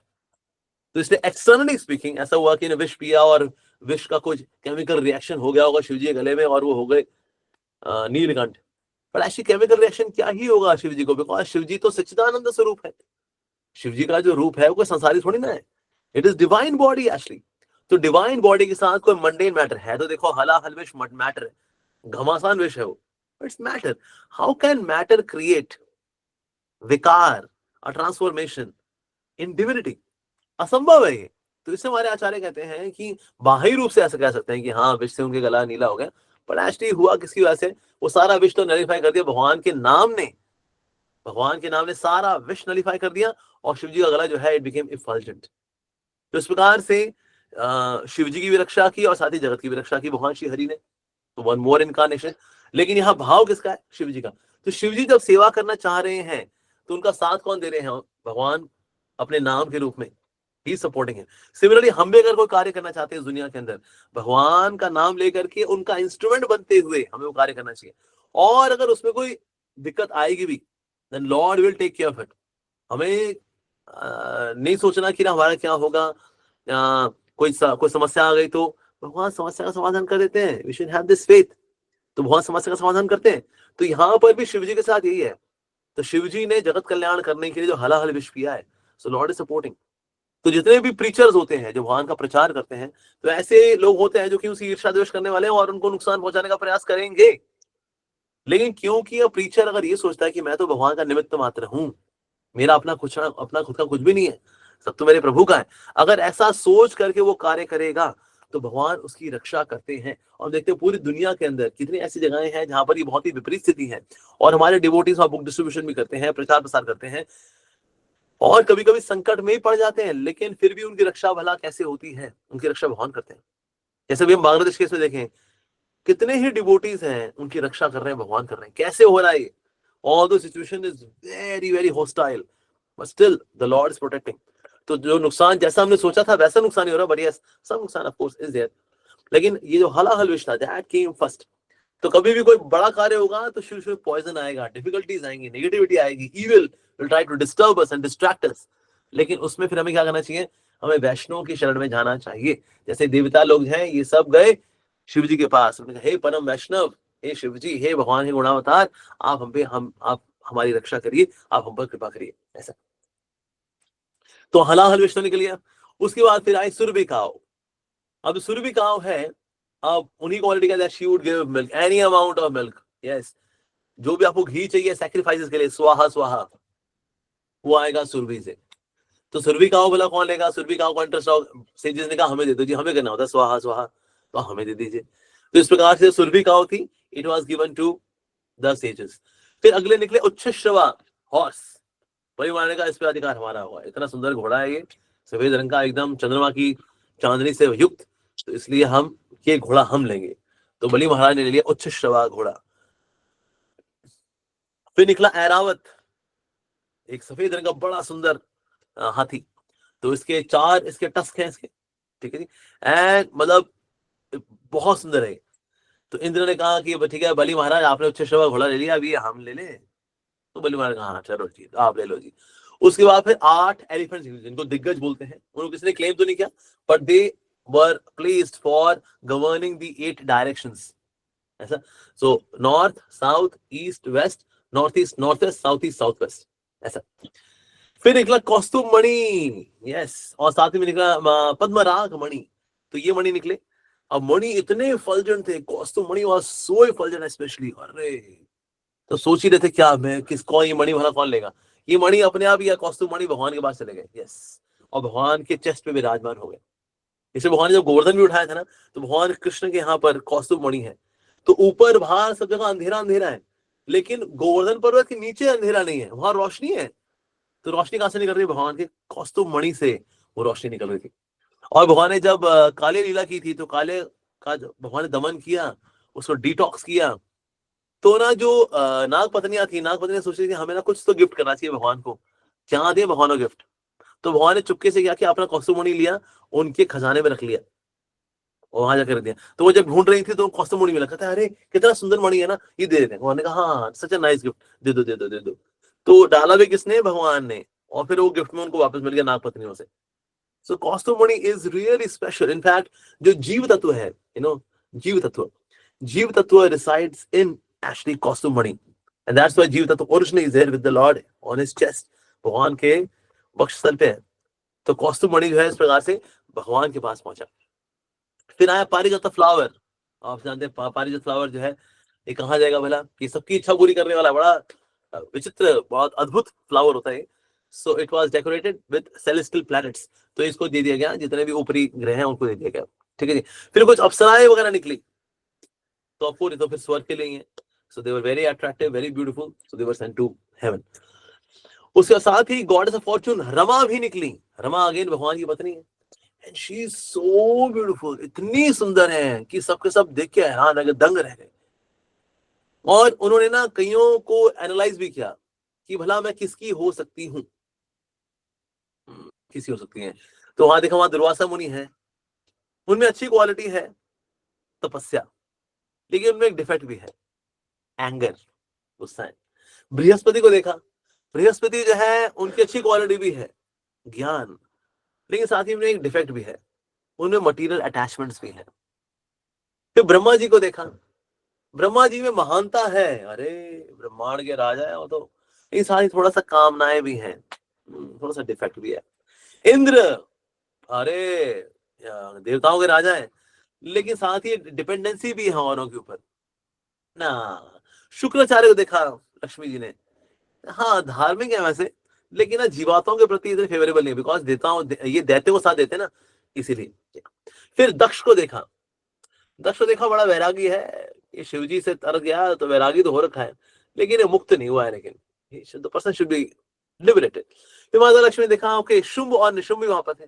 तो इसलिए एक्सटर्नली स्पीकिंग ऐसा हुआ कि विष पिया और विष का कुछ केमिकल रिएक्शन हो गया होगा शिव जी के गले में, और वो हो गए नीलकंठ। पर ऐसी केमिकल रिएक्शन क्या ही होगा शिव जी को, बिकॉज शिव जी तो सच्चिदानंद स्वरूप है। शिव जी का जो रूप है वो कोई संसारी थोड़ी ना है, it is divine body actually. तो डिवाइन बॉडी के साथ कोई मंडेन मैटर है, तो देखो हलाहल विष मैटर है, घमासान विष है वो, it's matter. How can matter create विकार, अ ट्रांसफॉर्मेशन इन डिविनिटी? असंभव है ये। तो इससे हमारे आचार्य कहते हैं कि बाहरी रूप से ऐसा कह सकते हैं कि हाँ विष से उनके गला नीला हो गया, पर एक्चुअली हुआ किसकी वजह से? वो सारा विष तो नलीफाई कर दिया भगवान के नाम ने, भगवान के नाम ने सारा विष नलीफाई कर दिया, और शिव जी का गला जो है इट बिकेम इफल्जेंट। तो इस प्रकार से शिव जी की भी रक्षा की और साथ ही जगत की भी रक्षा की भगवान श्री हरि ने। तो वन मोर इनकारनेशन। लेकिन यहाँ भाव किसका है? शिव जी का। तो शिव जी जब सेवा करना चाह रहे हैं तो उनका साथ कौन दे रहे हैं? भगवान अपने नाम के रूप में ही सपोर्टिंग है। सिमिलरली हम भी अगर कोई कार्य करना चाहते हैं दुनिया के अंदर, भगवान का नाम लेकर के उनका इंस्ट्रूमेंट बनते हुए हमें वो कार्य करना चाहिए। और अगर उसमें कोई दिक्कत आएगी भी, then Lord will take care of it. हमें नहीं सोचना कि ना हमारा क्या होगा, कोई समस्या आ गई तो भगवान समस्या का समाधान कर देते हैं। We should have this faith. तो भगवान समस्या का समाधान करते हैं। तो यहाँ पर भी शिव जी के साथ यही है। तो शिव जी ने जगत कल्याण करने के लिए जो हलाहल विष पिया है, सो लॉर्ड इज सपोर्टिंग। तो जितने भी प्रीचर्स होते हैं जो भगवान का प्रचार करते हैं, तो ऐसे लोग होते हैं जो कि उसी ईर्ष्या द्वेष करने वाले हैं और उनको नुकसान पहुंचाने का प्रयास करेंगे। लेकिन क्योंकि अब प्रीचर अगर ये सोचता है कि मैं तो भगवान का निमित्त मात्र हूं, मेरा अपना खुद का कुछ भी नहीं है, सब तो मेरे प्रभु का है, अगर ऐसा सोच करके वो कार्य करेगा तो भगवान उसकी रक्षा करते हैं। और देखते हैं पूरी दुनिया के अंदर कितनी ऐसी जगहें हैं जहां पर ये बहुत ही विपरीत स्थिति है, और हमारे डिवोटीज वहां बुक डिस्ट्रीब्यूशन भी करते हैं, प्रचार प्रसार करते हैं, और कभी कभी संकट में ही पड़ जाते हैं, लेकिन फिर भी उनकी रक्षा भला कैसे होती है? उनकी रक्षा भगवान करते हैं। जैसे भी हम बांग्लादेश केस में देखें, कितने ही डिवोटीज हैं उनकी रक्षा कर रहे हैं, भगवान कर रहे हैं। कैसे हो रहा है ये? All the situation is very very hostile, but still the Lord is protecting. तो जो नुकसान जैसा हमने सोचा था वैसा नुकसान नहीं हो रहा, बट यस सम नुकसान ऑफ कोर्स इज देयर। लेकिन ये जो हलाहल विष था, दैट केम फर्स्ट। तो कभी भी कोई बड़ा कार्य होगा तो शुरू में पॉइजन आएगा, डिफिकल्टीज आएंगी, नेगेटिविटी आएगी, evil will try to disturb us and distract us. लेकिन उसमें फिर हमें क्या करना चाहिए? हमें वैष्णव की शरण में जाना चाहिए। जैसे देवता लोग हैं, ये सब गए शिव जी के पास, उन्होंने कहा हे परम वैष्णव, हे शिव जी, हे भगवान, हे गुणावतार, आप हम पे आप हमारी रक्षा करिए, आप हम पर कृपा करिए, ऐसा। तो हलाहल विष्णु निकल गया। उसके बाद फिर आई सुरभि काव। अब सुरभि काव है, अब उन्हीं क्वालिटी का she would give milk, any amount of milk, yes, जो भी आपको घी चाहिए सैक्रिफाइसेस के लिए, स्वाहा स्वाहा, वो आएगा सुरभि से। तो सुरभि काव बोला कौन लेगा? सुरभि काव का इंटरेस्ट सेजेस ने कहा हमें दे दो जी, हमें करना होता है स्वाहा स्वाहा, तो हमें दे दीजिए। तो इस प्रकार से सुरभि काव थी, it was given to the sages. फिर अगले निकले उच्छश्रवा हॉर्स। वही मारने का इस पे अधिकार हमारा होगा, इतना सुंदर घोड़ा है ये, सफेद रंग का, एकदम चंद्रमा की चांदनी से युक्त, तो इसलिए हम ये घोड़ा हम लेंगे। तो बलि महाराज ने ले लिया उच्च श्रवा घोड़ा। फिर निकला ऐरावत, एक सफेद रंग का बड़ा सुंदर हाथी। तो इसके 4 इसके टस्क हैं इसके, ठीक है जी, एंड मतलब बहुत सुंदर है। तो इंद्र ने कहा कि ठीक है बलि महाराज, आपने उच्च श्रवा घोड़ा ले लिया, अभी हम ले लें? तो बलि महाराज कहा हाँ चलो जी आप ले लो जी। उसके बाद फिर 8 एलिफेंट्स, जिनको दिग्गज बोलते हैं, उनको किसी ने क्लेम तो नहीं किया, but they were placed for governing the 8 directions, ऐसा। So north, south, east, west, north east, north west, south east, south west, ऐसा। फिर निकला कौस्तुभ मणि, यस, और साथ में निकला पद्मराग मणि। तो ये मणि निकले। अब मणि इतने फलजन थे, कौस्तुभ मणि वाज सो फलजन स्पेशली, अरे तो सोच ही रहे थे क्या मैं किसको ये मणि वाला कौन लेगा। ये मणि अपने आप ही या कौस्तुभ मणि भगवान के पास चले गए, यस, और भगवान के चेस्ट पे विराजमान हो गए। इसे भगवान ने जब गोवर्धन भी उठाया था ना, तो भगवान कृष्ण के यहाँ पर कौस्तुभ मणि है। तो ऊपर बाहर सब जगह अंधेरा अंधेरा है, लेकिन गोवर्धन पर्वत के नीचे अंधेरा नहीं है, वहां रोशनी है। तो रोशनी कहां से निकल रही है? भगवान के कौस्तुभ मणि से वो रोशनी निकल रही थी। और भगवान ने जब काले लीला की थी, तो काले का भगवान ने दमन किया, उसको डिटॉक्स किया। तो ना जो नाग पत्नियां थी, नाग पत्नी सोच रही थी हमें ना कुछ तो गिफ्ट करना चाहिए भगवान को, क्या दे भगवान को गिफ्ट। तो भगवान ने चुपके से क्या किया, अपना कौस्तुभ मणि लिया, उनके खजाने में रख लिया और वहां जाकर दिया। तो वो जब ढूंढ रही थी तो कौस्तुभ मणि मिला, कहता है अरे कितना सुंदर मणि है ना, ये दे देते हैं। भगवान ने कहा हाँ सच ए नाइस गिफ्ट, दे दो दे दो दे दो। तो डाला भी किसने? भगवान ने, और फिर वो गिफ्ट में उनको वापस मिल गया नाग पत्नियों से। सो कौस्तुभ मणि इज रियली स्पेशल। इनफैक्ट जो जीव तत्व है, जीव तत्व resides in actually Kaustubh Mani, and that's why जीव तत्व originally is there with the Lord on his chest, भगवान के वक्षस्थल पे है। तो कौस्तुभ मणि जो है इस प्रकार से भगवान के पास पहुंचा। फिर आया पारिजात फ्लावर। आप जानते हैं पारिजात फ्लावर जो है ये कहाँ जाएगा भला, कि सबकी इच्छा पूरी करने वाला बड़ा विचित्र बहुत अद्भुत फ्लावर होता है। So it was decorated with celestial planets. तो इसको दे दिया गया, जितने भी ऊपरी ग्रह हैं उनको दे दिया गया, ठीक है जी। फिर कुछ अप्सराएं वगैरह निकली, तो ऑफ कोर्स तो फिर स्वर्ग के लिए हैं। So they were very attractive, very beautiful, so they were sent to heaven. उसके साथ ही गॉडेस ऑफ फॉर्चून रमा भी निकली। रमा अगेन भगवान की पत्नी है, and she is so beautiful, इतनी सुंदर है कि सबके सब देख के हैरान रह गए, दंग रह गए। और उन्होंने ना कईयों को एनालाइज भी किया कि भला मैं किसकी हो सकती हूँ, किसी हो सकती है। तो वहां देखा, वहां दुर्वासा मुनि है, उनमें अच्छी क्वालिटी है तपस्या, लेकिन उनमें एक डिफेक्ट भी है, एंगर, गुस्सा है। बृहस्पति को देखा, बृहस्पति जो है उनकी अच्छी क्वालिटी भी है ज्ञान, लेकिन साथ ही उनमें एक डिफेक्ट भी है, उनमें मटेरियल अटैचमेंट्स भी है। फिर ब्रह्मा जी को देखा, ब्रह्मा जी में महानता है, अरे ब्रह्मांड के राजा है वो तो, ये सारी थोड़ा सा कामनाएं भी हैं, थोड़ा सा डिफेक्ट भी है। इंद्र, अरे देवताओं के राजा है, लेकिन साथ ही डिपेंडेंसी भी है औरों के ऊपर ना। शुक्राचार्य को देखा लक्ष्मी जी ने, हाँ धार्मिक है वैसे, लेकिन ना जीवात्माओं के प्रति इतने फेवरेबल नहीं, बिकॉज देवताओं ये दैत्यों को साथ देते ना, इसीलिए। फिर दक्ष को देखा, दक्ष को देखा बड़ा वैरागी है, ये शिव जी से तर गया तो वैरागी तो हो रखा है, लेकिन ये मुक्त नहीं हुआ है, लेकिन the person should be liberated. फिर माता लक्ष्मी ने देखा, ओके शुंभ और निशुंभ भी वहां पर थे,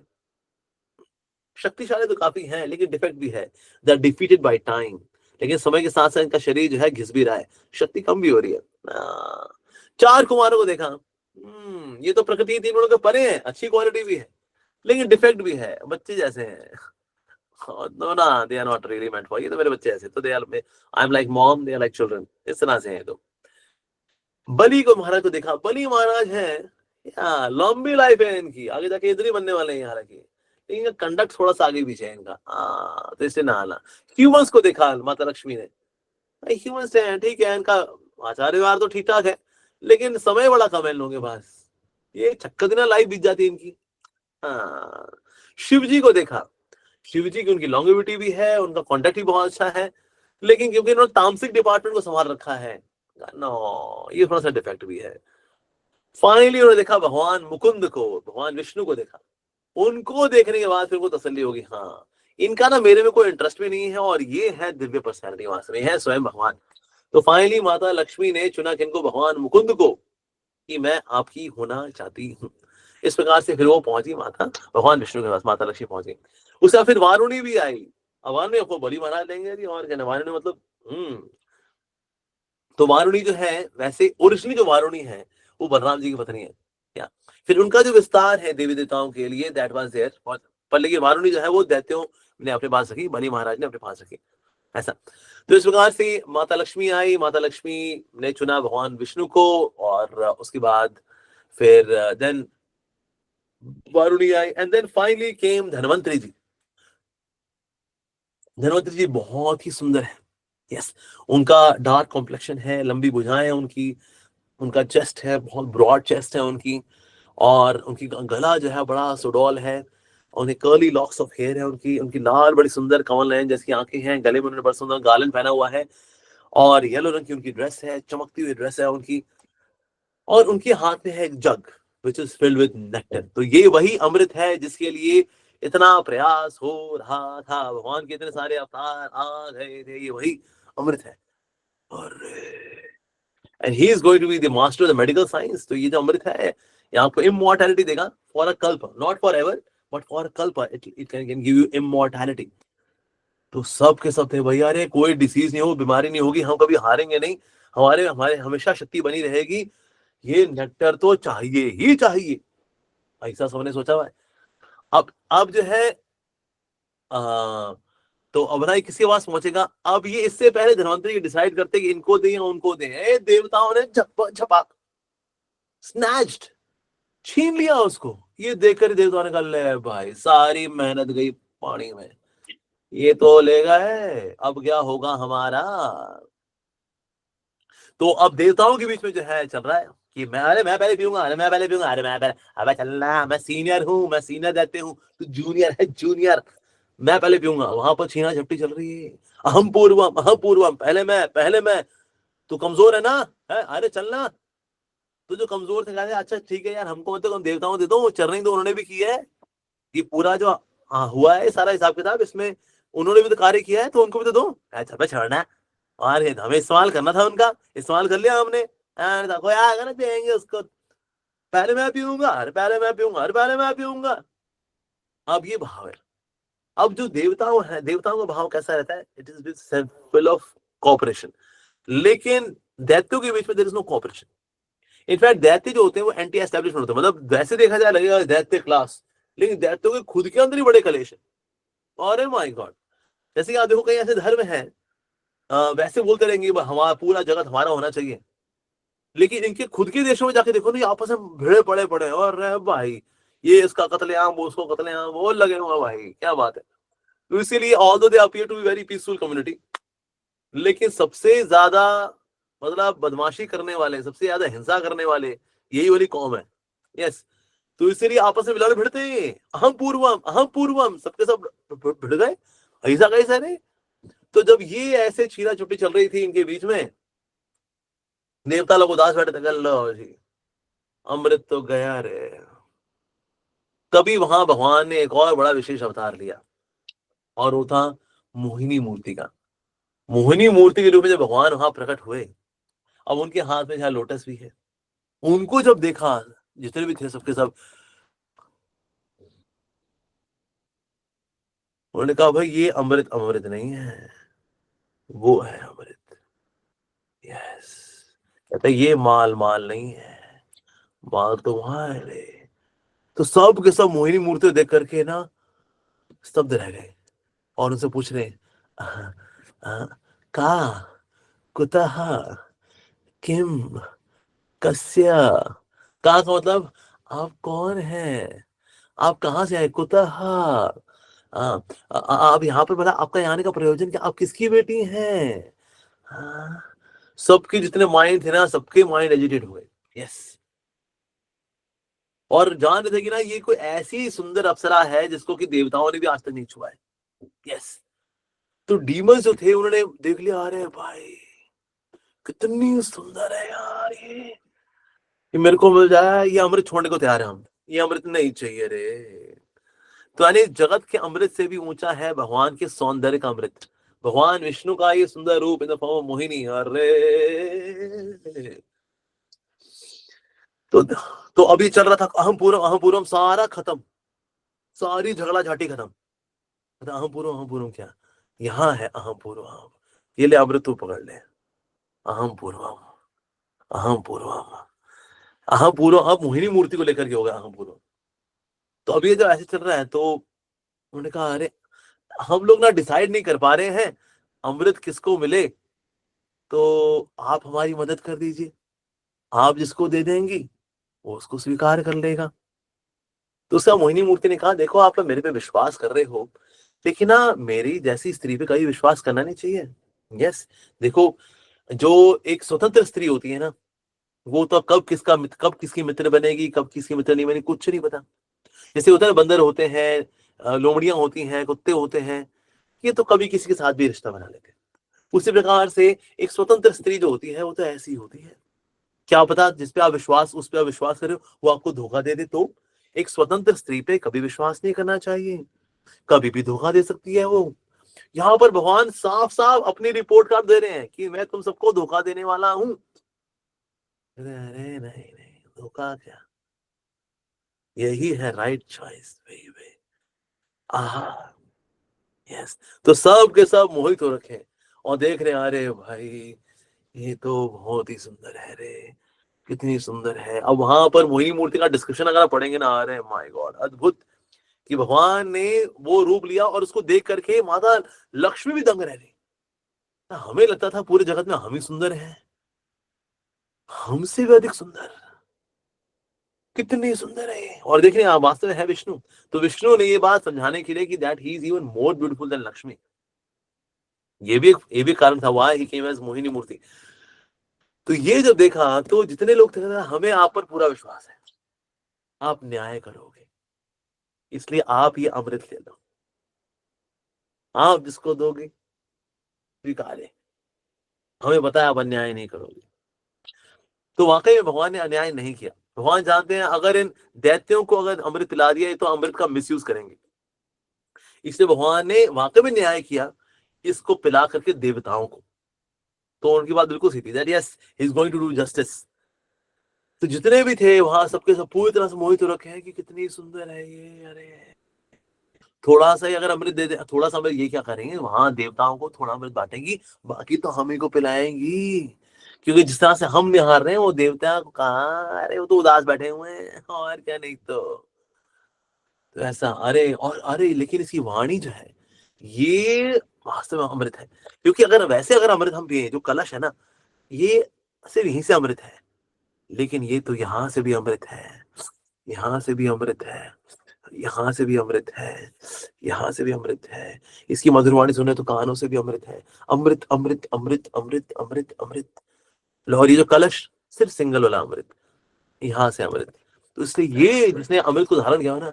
शक्तिशाली तो काफी हैं, लेकिन डिफेक्ट भी है, they are defeated by time. लेकिन समय के साथ साथ इनका शरीर जो है घिस भी रहा है, शक्ति कम भी हो रही है। 4 कुमारों को देखा, ये तो प्रकृति 3 गुणों के परे हैं, अच्छी क्वालिटी भी है, लेकिन डिफेक्ट भी है, बच्चे जैसे हैं। नो ना, they are not really meant for, ये तो मेरे बच्चे ऐसे, तो they are, I am like mom, they are like children, इस तरह से हैं। तो बलि को महाराज को देखा, बलि महाराज है, लंबी लाइफ है इनकी, आगे जाके इधर ही बनने वाले हैं यहाँ के, इनका कंडक्ट थोड़ा सा आगे पीछे है इनका, तो इससे नहाला। ह्यूमंस को देखा माता लक्ष्मी ने, ह्यूमंस है ठीक है, इनका आचार व्यवहार तो ठीक ठाक है, लेकिन समय बड़ा कम है इन लोगों के पास, ये चक्कर दिन लाइफ बीत जाती है इनकी। शिव जी को देखा, शिव जी की उनकी लॉन्गेविटी भी है, उनका कॉन्टेक्ट भी बहुत अच्छा है, लेकिन क्योंकि इन्होंने तामसिक डिपार्टमेंट को संभाल रखा है, नो ये थोड़ा सा डिफेक्ट भी है। फाइनली उन्होंने देखा भगवान मुकुंद को, भगवान विष्णु को देखा, उनको देखने के बाद फिर वो तसल्ली होगी, हाँ इनका ना मेरे में कोई इंटरेस्ट भी नहीं है, और ये है दिव्य पर्सनैलिटी, वास्तव में है स्वयं भगवान। तो फाइनली माता लक्ष्मी ने चुना किनको? भगवान मुकुंद को, कि मैं आपकी होना चाहती हूँ। इस प्रकार से फिर वो पहुंची माता भगवान विष्णु के पास, माता लक्ष्मी पहुंची। उसके बाद फिर वारुणी भी आई। अब वारुणी आपको बलि महाराज लेंगे जी, और क्या वारुणी मतलब तो वारुणी जो है, वैसे ओरिजिनली जो वारुणी है वो बलराम जी की पत्नी है क्या। फिर उनका जो विस्तार है देवी देवताओं के लिए, दैट वाज देयर, पर लेकिन वारुणी जो है वो दैत्यों ने अपने पास रखी, बलि महाराज ने अपने पास रखी, ऐसा। तो इस प्रकार से माता लक्ष्मी आई, माता लक्ष्मी ने चुना भगवान विष्णु को, और उसके बाद फिर देन वारुणी आई, and then finally came Dhanvantari ji. Dhanvantari ji बहुत ही सुंदर है, यस। उनका डार्क कॉम्प्लेक्शन है, लंबी भुजाएं हैं उनकी, उनका चेस्ट है, बहुत ब्रॉड चेस्ट है उनकी, और उनकी गला जो है बड़ा सुडौल है, उन्हें कर्ली लॉक्स ऑफ हेयर है उनकी, उनकी लाल बड़ी सुंदर कमल नयन जैसी आंखें हैं, गले में उन्होंने बड़ा सुंदर गालन पहना हुआ है, और येलो रंग की उनकी ड्रेस है, चमकती हुई ड्रेस है उनकी, और उनके हाथ में है एक jug which is filled with nectar. तो ये वही अमृत है जिसके लिए इतना प्रयास हो रहा था, भगवान के इतने सारे अवतार आ गए थे, ये वही अमृत है। और and he is going to be the master of the medical science। तो ये जो अमृत है ये आपको immortality देगा for a kalpa, not forever but for a kalpa, it can give you immortality। तो सब के सब थे भैया, अरे कोई डिसीज नहीं हो, बीमारी नहीं होगी, हम कभी हारेंगे नहीं, हमारे हमारे हमेशा शक्ति बनी रहेगी, ये नेक्टर तो चाहिए ही चाहिए, ऐसा सबने सोचा हुआ है। अब जो है तो अब ना किसके पास पहुंचेगा, अब ये इससे पहले धन्वंतरी डिसाइड करते कि इनको दें या उनको दें, देवताओं ने झपाक स्नैच्ड, छीन लिया उसको। ये देखकर देवताओं ने कहा ले भाई सारी मेहनत गई पानी में, ये तो ले गए, अब क्या होगा हमारा। तो अब देवताओं के बीच में जो है चल रहा है कि मैं पहले पीऊंगा, अरे मैं पहले पीऊंगा, अरे मैं पहले, अबे चलना, मैं सीनियर हूँ, मैं सीनियर देते हूँ, तू जूनियर है जूनियर, मैं पहले पीऊंगा। वहां पर छीना झपटी चल रही है, अहम पूर्वम, पहले मैं, तू कमजोर है ना, है? अरे चलना, तो जो कमजोर थे कहते अच्छा ठीक है यार, हमको मतलब देवताओं दे दो, चल रही तो उन्होंने भी किया है, ये पूरा जो हुआ है सारा हिसाब किताब, इसमें उन्होंने भी तो कार्य किया है, तो उनको भी तो दो, अच्छा छोड़ना है, और हमें इस्तेमाल करना था, उनका इस्तेमाल कर लिया हमने, कोई आएगा ना देंगे उसको, पहले मैं पीऊंगा, अरे पहले मैं पीऊंगा, अरे पहले मैं पीऊंगा। अब ये भाव है। अब जो देवताओं है, देवताओं का भाव कैसा रहता है, it is full of cooperation, लेकिन दैत्यों के बीच में there is no cooperation. In fact दैत्य जो होते हैं वो एंटी एस्टैब्लिशमेंट होते हैं, मतलब वैसे देखा जाए लगेगा दैत्य क्लास, लेकिन दैत्यों के खुद के अंदर ही बड़े कलेश है। और माय गॉड, जैसे कि आप देखो कई ऐसे धर्म है, वैसे बोलते रहेंगे हमारा पूरा जगत हमारा होना चाहिए, लेकिन इनके खुद के देशों में जाके देखो ना, आपस में भिड़े पड़े और भाई ये इसका कत्लेआम, वो उसको कत्लेआम, वो लगे हुआ भाई, क्या बात है। तो इसीलिए although they appear to be very peaceful community, लेकिन सबसे ज्यादा मतलब बदमाशी करने वाले, सबसे ज्यादा हिंसा करने वाले यही वाली कौम है, यस। तो इसीलिए आपस में बिलाड़े भिड़ते हैं, अहम पूर्वम, सबके सब भिड़ गए, ऐसा कैसा नहीं। तो जब ये ऐसे छीना छुट्टी चल रही थी इनके बीच में, देवता लोग उदास बैठे थे, लो जी अमृत तो गया रे। तभी वहां भगवान ने एक और बड़ा विशेष अवतार लिया, और वो था मोहिनी मूर्ति का। मोहिनी मूर्ति के रूप में जब भगवान वहां प्रकट हुए, अब उनके हाथ में जहाँ लोटस भी है, उनको जब देखा जितने भी थे सबके सब, उन्होंने कहा भाई ये अमृत अमृत नहीं है, वो है अमृत, यस। कहते ये माल नहीं है, माल तो वहां है रे। तो सब के सब मोहिनी मूर्ति देख करके ना स्तब्ध रह गए, और उनसे पूछ रहे का कुतः किम कस्य। का मतलब आप कौन हैं, आप कहां से आए, कुतः, आप यहाँ पर बता, आपका यहाँ आने का प्रयोजन क्या, आप किसकी बेटी हैं। सबके जितने माइंड थे ना, सबके माइंड एजिटेट हुए, यस। और जान रहे थे कि ना ये कोई ऐसी सुंदर अप्सरा है जिसको कि देवताओं ने भी आज तक नहीं छुआ है, यस। तो डीमंस जो थे उन्होंने देख लिया, अरे भाई कितनी सुंदर है यार, ये मेरे को मिल जाए, ये अमृत छोड़ने को तैयार है हम, ये अमृत नहीं चाहिए रे। तो यानी जगत के अमृत से भी ऊंचा है भगवान के सौंदर्य का अमृत, भगवान विष्णु का ये सुंदर रूप in the form of Mohini. अरे तो अभी चल रहा था अहम पूर्वम सारा खत्म, सारी झगड़ा झाटी खत्म। अहम पूर्वम क्या, यहाँ है अहम पूर्वम, ये ले अमृत तू पकड़ ले, अहम पूर्वम अहम पूर्वम अहम पूर्वम। अब मोहिनी मूर्ति को लेकर के होगा अहम पूर्वम। तो अभी ये जब ऐसे चल रहा है तो उन्होंने कहा अरे हम लोग ना डिसाइड नहीं कर पा रहे हैं अमृत किसको मिले, तो आप हमारी मदद कर दीजिए, आप जिसको दे देंगी वो उसको स्वीकार कर लेगा। तो उसका मोहिनी मूर्ति ने कहा देखो आप मेरे पे विश्वास कर रहे हो, लेकिन ना मेरी जैसी स्त्री पे कभी विश्वास करना नहीं चाहिए। यस, देखो जो एक स्वतंत्र स्त्री होती है ना, वो तो कब किसकी मित्र बनेगी, कब किसकी मित्र नहीं बनेगी, कुछ नहीं पता। जैसे होता है बंदर होते हैं, लोमड़ियां होती हैं, कुत्ते होते हैं, ये तो कभी किसी के साथ भी रिश्ता बना लेते हैं। उसी प्रकार से एक स्वतंत्र स्त्री जो होती है वो तो ऐसी होती है, क्या पता जिस पे आप विश्वास उस पे आप विश्वास करें वो आपको धोखा दे दे। तो एक स्वतंत्र स्त्री पे कभी विश्वास नहीं करना चाहिए, कभी भी धोखा दे सकती है वो। यहाँ पर भगवान साफ साफ अपनी रिपोर्ट कार्ड दे रहे हैं कि मैं तुम सबको धोखा देने वाला हूं। अरे नहीं नहीं, धोखा क्या, यही है राइट चॉइस। वे आहा यस। तो सब के सब मोहित हो रखे हैं और देख रहे हैं अरे भाई ये तो बहुत ही सुंदर है रे, कितनी सुंदर है। अब वहां पर मोहिनी मूर्ति का डिस्क्रिप्शन अगर आप पढ़ेंगे ना, अरे माय गॉड अद्भुत, कि भगवान ने वो रूप लिया और उसको देख करके माता लक्ष्मी भी दंग रह गई। हमें लगता था पूरे जगत में हम ही सुंदर हैं, हमसे भी अधिक सुंदर, कितनी सुंदर है। और देखिए आप वास्तव में है विष्णु। तो विष्णु ने ये बात समझाने के लिए कि that he is even more beautiful than Lakshmi, ये भी कारण था why he came as Mohini murti. तो ये जब देखा तो जितने लोग थे हमें आप पर पूरा विश्वास है, आप न्याय करोगे, इसलिए आप ये अमृत ले लो, आप जिसको दोगे स्वीकारे, हमें पता है आप अन्याय नहीं करोगे। तो वाकई में भगवान ने अन्याय नहीं किया। भगवान जानते हैं अगर इन दैत्यों को अगर अमृत पिला दिया तो अमृत का मिसयूज करेंगे, इसलिए भगवान ने वाकई में न्याय किया इसको पिला करके देवताओं को। तो उनकी बात बिल्कुल सही थी, that yes he is going to do justice. तो जितने भी थे वहां सबके सब पूरी तरह से मोहित हो रखे हैं कि कितनी सुंदर है ये, अरे थोड़ा सा ही अगर अमृत दे दे, थोड़ा सा अमृत ये क्या करेंगे, वहां देवताओं को थोड़ा अमृत बांटेंगी, बाकी तो हम ही को पिलाएंगी, क्योंकि जिस तरह से हम निहार रहे हैं वो देवता को कहा, अरे वो तो उदास बैठे हुए हैं और क्या, नहीं तो ऐसा। अरे और अरे लेकिन इसकी वाणी जो है ये वास्तव में अमृत है, क्योंकि अगर अमृत हम पिए, जो कलश है ना ये सिर्फ यहीं से अमृत है, लेकिन ये तो यहाँ से भी अमृत है, यहाँ से भी अमृत है, यहाँ से भी अमृत है, यहाँ से भी अमृत है, इसकी मधुर वाणी सुने तो कानों से भी अमृत है। अमृत अमृत अमृत अमृत अमृत अमृत। लाहौर ये जो कलश सिर्फ सिंगल वाला अमृत, यहाँ से अमृत। तो इसलिए ये जिसने अमृत को धारण किया ना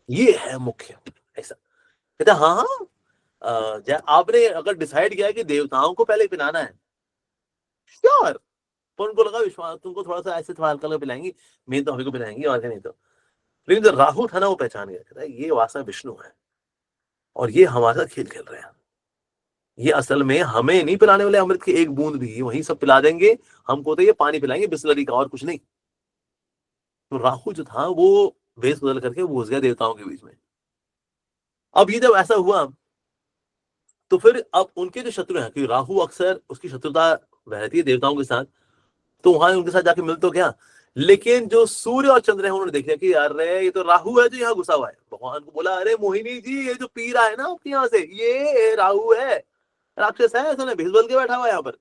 ये है मुख्य। ऐसा कहता हाँ आपने अगर डिसाइड किया कि देवताओं को पहले पिलाना है, श्योर, पर उनको लगा विश्वास तुमको थोड़ा सा ऐसे थोड़ा हल्का पिलाएंगी, मेन तो हमें को पिलाएंगी और क्या, नहीं तो। लेकिन जो राहु था ना वो पहचान गया, कहता है ये वास्तव विष्णु है और ये हमारे साथ खेल खेल रहे हैं, ये असल में हमें नहीं पिलाने वाले अमृत की एक बूंद भी, वहीं सब पिला देंगे हमको, तो ये पानी पिलाएंगे बिस्लरी का और कुछ नहीं। तो राहु जो था वो वेश बदल करके घुस गया देवताओं के बीच में। अब ये जब ऐसा हुआ तो फिर अब उनके जो शत्रु हैं, क्योंकि राहु अक्सर उसकी शत्रुता रहती है देवताओं के साथ, तो वहां उनके साथ जाके मिल तो क्या, लेकिन जो सूर्य और चंद्र है उन्होंने देख लिया कि अरे ये तो राहु है जो यहाँ घुसा हुआ है। भगवान को बोला अरे मोहिनी जी ये जो पी रहा है ना आपके यहाँ से ये राहु है, राक्षस है, ऐसा भेज बदल के बैठा हुआ है यहाँ पर।